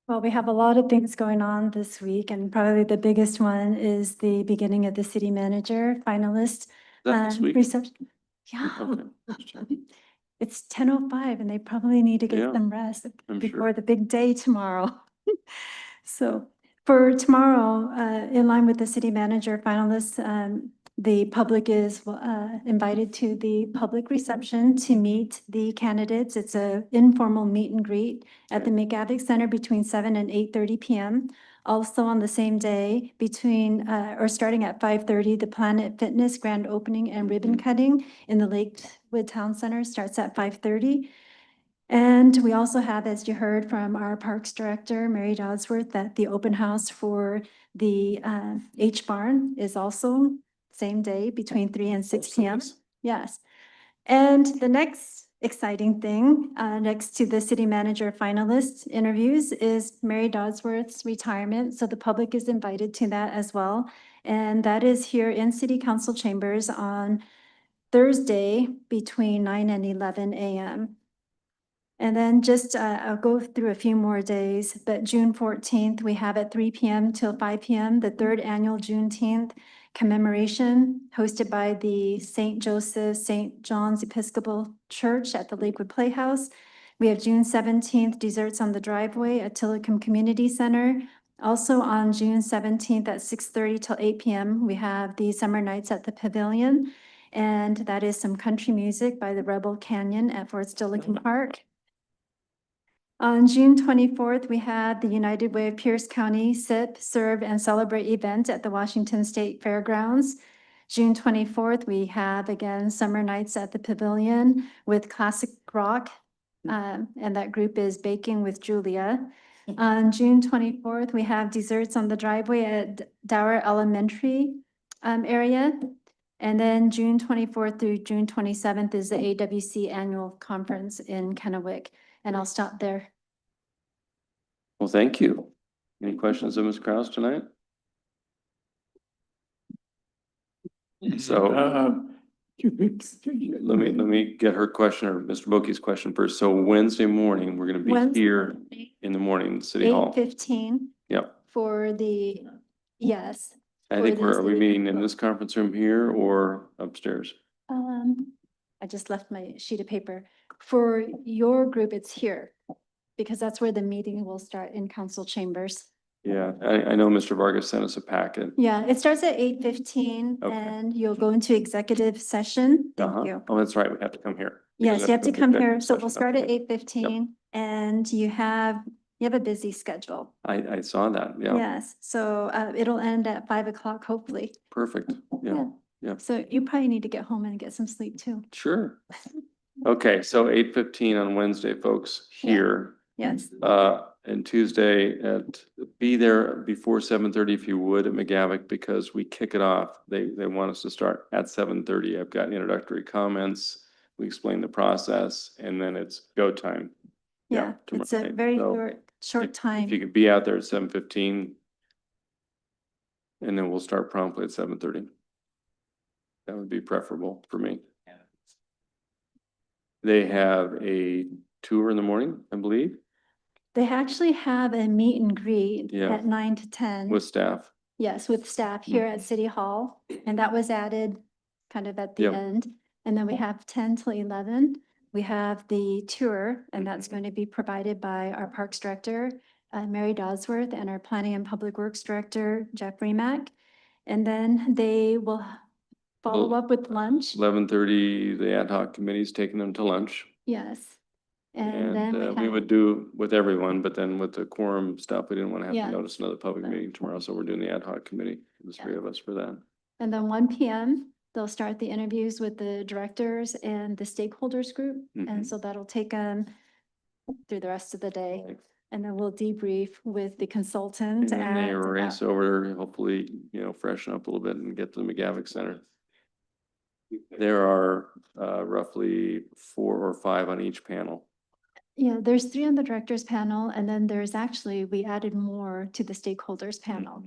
Well, we have a lot of things going on this week, and probably the biggest one is the beginning of the city manager finalist. That this week? Reception. Yeah. Okay. It's 10:05 and they probably need to Yeah, get some rest I'm before sure. the big day tomorrow. So for tomorrow, in line with the city manager finalists, the public is invited to the public reception to meet the candidates. It's a informal meet and greet at the McGavick Center between 7 and 8:30 p.m. Also on the same day, starting at 5:30, the Planet Fitness grand opening and ribbon cutting in the Lakewood Town Center starts at 5:30. And we also have, as you heard from our Parks Director, Mary Dodsworth, that the open house for the H Barn is also same day between 3 and 6 p.m. Yes. And the next exciting thing, next to the city manager finalist interviews, is Mary Dodsworth's retirement. So the public is invited to that as well. And that is here in City Council chambers on Thursday between 9 and 11 a.m. And then just, I'll go through a few more days, but June 14th, we have at 3 p.m. till 5 p.m., the third annual Juneteenth commemoration hosted by the St. Joseph, St. John's Episcopal Church at the Lakewood Playhouse. We have June 17th, Desserts on the Driveway at Tillicum Community Center. Also on June 17th at 6:30 till 8 p.m., we have the Summer Nights at the Pavilion. And that is some country music by the Rebel Canyon at Fort Steilacoom Park. On June 24th, we had the United Way of Pierce County Sip, Serve, and Celebrate event at the Washington State Fairgrounds. June 24th, we have again Summer Nights at the Pavilion with classic rock, and that group is Baking with Julia. On June 24th, we have Desserts on the Driveway at Dower Elementary area. And then June 24th through June 27th is the AWC Annual Conference in Kennewick. And I'll stop there. Well, thank you. Any questions of Ms. Kraus tonight? So let me get her question or Mr. Boki's question first. So Wednesday morning, we're going to be Wednesday here in the morning, City Hall. 8:15 Yep. for the, yes. I for think the are we city meeting in council. this conference room here or upstairs? I just left my sheet of paper. For your group, it's here, because that's where the meeting will start in council chambers. Yeah, I know Mr. Vargas sent us a packet. Yeah, it starts at 8:15 Okay. and you'll go into executive session. Thank you. Oh, that's right. We have to come here. Yes, you have to come here. So we'll Session. start at Okay. 8:15 and you have a busy schedule. I saw that. Yeah, Yes, so it'll end at 5 o'clock, hopefully. perfect. Yeah. Yeah. So you probably need to get home and get some sleep too. Sure. Okay, so 8:15 on Wednesday, folks, Yeah. here. Yes. And Tuesday be there before 7:30 if you would at McGavick, because we kick it off. They want us to start at 7:30. I've got introductory comments. We explain the process and then it's go time. Yeah, it's a tomorrow night. very So short If you time. could be out there at 7:15. And then we'll start promptly at 7:30. That would be preferable for me. They have a tour in the morning, I believe, They actually have a meet and greet Yeah. at 9 to 10. with staff. Yes, with staff here at City Hall, and that was added kind of at the Yep. end. And then we have 10 till 11. We have the tour, and that's going to be provided by our Parks Director, Mary Dosworth, and our Planning and Public Works Director, Jeff Remack. And then they will follow up with lunch. 11:30, the ad hoc committee's taking them to lunch. Yes. And And then we have, would do with everyone, but then with the quorum stuff, we didn't want to have Yeah. to notice another public Right. meeting tomorrow, so we're doing the ad hoc committee, the three of us for that. and then 1 PM, they'll start the interviews with the directors and the stakeholders group. Mhm. And so that'll take them through the rest of the day. And then we'll debrief with the And consultant then they at, race over, hopefully, freshen up a little bit and get to the McGavick Center. There are roughly 4 or 5 on each panel. yeah, there's 3 on the directors panel, and then there's actually, we added more to the stakeholders panel.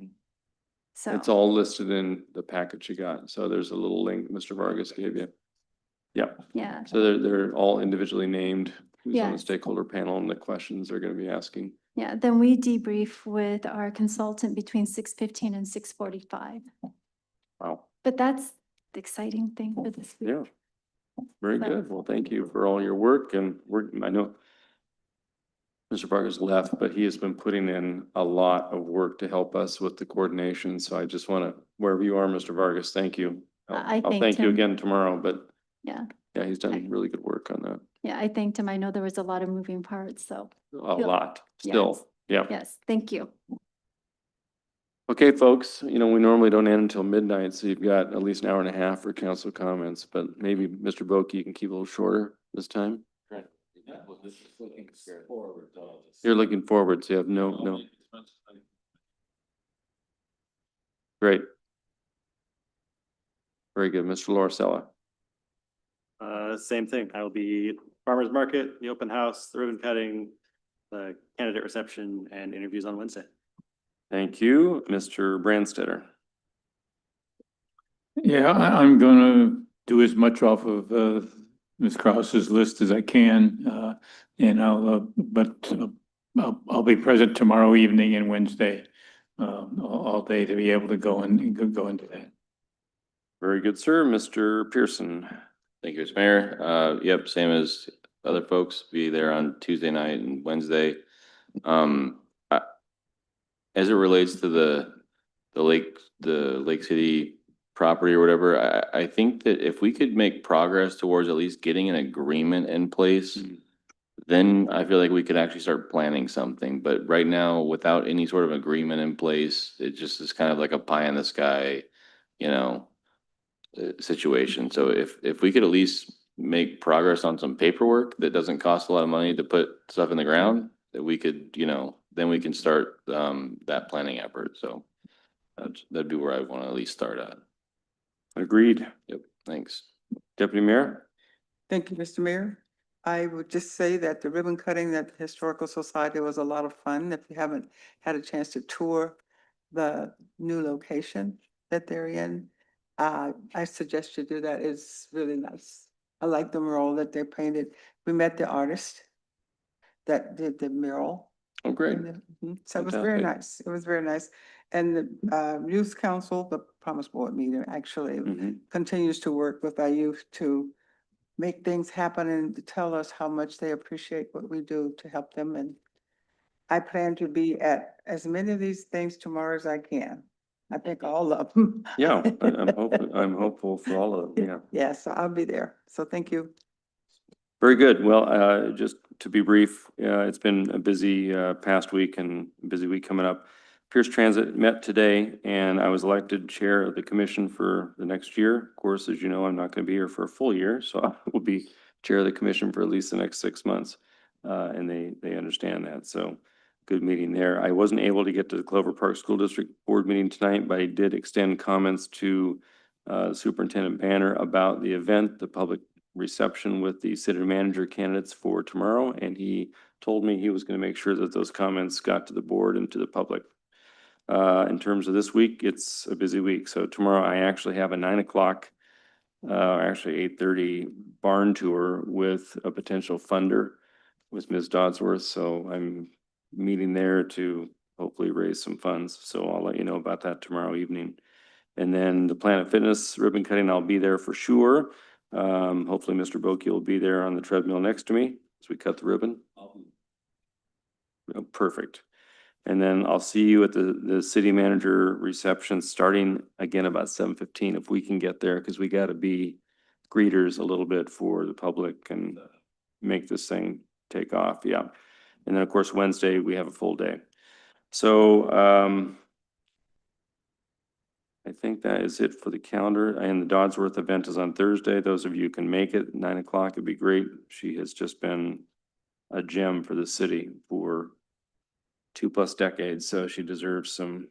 So. It's all listed in the package you got. So there's a little link Mr. Vargas gave you. Yeah, Yeah, so they're all individually named, who's on the Yes. stakeholder panel and the questions they're gonna be asking. yeah, then we debrief with our consultant between 6:15 and 6:45. Wow, But that's the exciting thing for this week. yeah. Very So- good. Well, thank you for all your work and I know Mr. Vargas left, but he has been putting in a lot of work to help us with the coordination. So I just want to, wherever you are, Mr. Vargas, thank you. I I'll thanked thank you him. again tomorrow, but Yeah, yeah, he's done really good work on that. yeah, I thanked him. I know there was a lot of moving parts, so, A Yeah. lot, Yes. still, yeah. yes, thank you. Okay, folks, we normally don't end until midnight, so you've got at least an hour and a half for council comments, but maybe Mr. Boki, you can keep a little shorter this time. You're looking forward, so you have no. Great. Very good, Mr. Lauricella. Same thing. I will be at farmer's market, the open house, the ribbon cutting, the candidate reception and interviews on Wednesday. Thank you, Mr. Brandstetter. Yeah, I'm gonna do as much off of Ms. Krause's list as I can, and I'll be present tomorrow evening and Wednesday, all day to be able to go into that. Very good, sir. Mr. Pearson. Thank you, Mr. Mayor. Yep, same as other folks, be there on Tuesday night and Wednesday. As it relates to the Lake City property or whatever, I think that if we could make progress towards at least getting an agreement in place, then I feel like we could actually start planning something. But right now, without any sort of agreement in place, it just is kind of like a pie in the sky, situation. So if we could at least make progress on some paperwork that doesn't cost a lot of money to put stuff in the ground, that we could, then we can start that planning effort. So that'd be where I want to at least start at. Agreed. Yep, thanks. Deputy Mayor? Thank you, Mr. Mayor. I would just say that the ribbon cutting at the Historical Society was a lot of fun. If you haven't had a chance to tour the new location that they're in, I suggest you do that. It's really nice. I like the mural that they painted. We met the artist that did the mural. Oh, great. So it was very Fantastic. nice. It was very nice. And the Youth Council, the Promise Board meeting actually Mhm. continues to work with our youth to make things happen and to tell us how much they appreciate what we do to help them. And I plan to be at as many of these things tomorrow as I can. I think all of them. Yeah, I'm hopeful for all of them, yeah. Yeah, so I'll be there. So thank you. Very good. Well, just to be brief, it's been a busy past week and busy week coming up. Pierce Transit met today, and I was elected chair of the commission for the next year. Of course, as you know, I'm not going to be here for a full year, so I will be chair of the commission for at least the next 6 months. And they understand that, so good meeting there. I wasn't able to get to the Clover Park School District Board meeting tonight, but I did extend comments to Superintendent Banner about the event, the public reception with the city manager candidates for tomorrow, and he told me he was going to make sure that those comments got to the board and to the public. In terms of this week, it's a busy week. So tomorrow I actually have a 9 o'clock, actually 8:30 barn tour with a potential funder with Ms. Dodsworth. So I'm meeting there to hopefully raise some funds. So I'll let you know about that tomorrow evening. And then the Planet Fitness ribbon cutting, I'll be there for sure. Hopefully Mr. Boki will be there on the treadmill next to me as we cut the ribbon. Oh, perfect. And then I'll see you at the city manager reception starting again about 7:15 if we can get there, because we got to be greeters a little bit for the public and make this thing take off. Yeah. And then, of course, Wednesday, we have a full day. So I think that is it for the calendar. And the Dodsworth event is on Thursday. Those of you who can make it, 9 o'clock, it'd be great. She has just been a gem for the city for 2+ decades, so she deserves some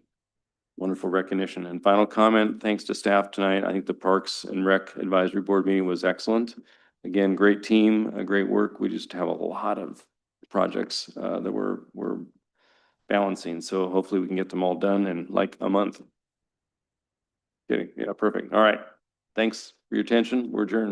wonderful recognition. And final comment, thanks to staff tonight. I think the Parks and Rec Advisory Board meeting was excellent. Again, great team, great work. We just have a lot of projects that we're balancing, so hopefully we can get them all done in like a month. Kidding. Yeah, perfect. All right. Thanks for your attention. We're adjourned.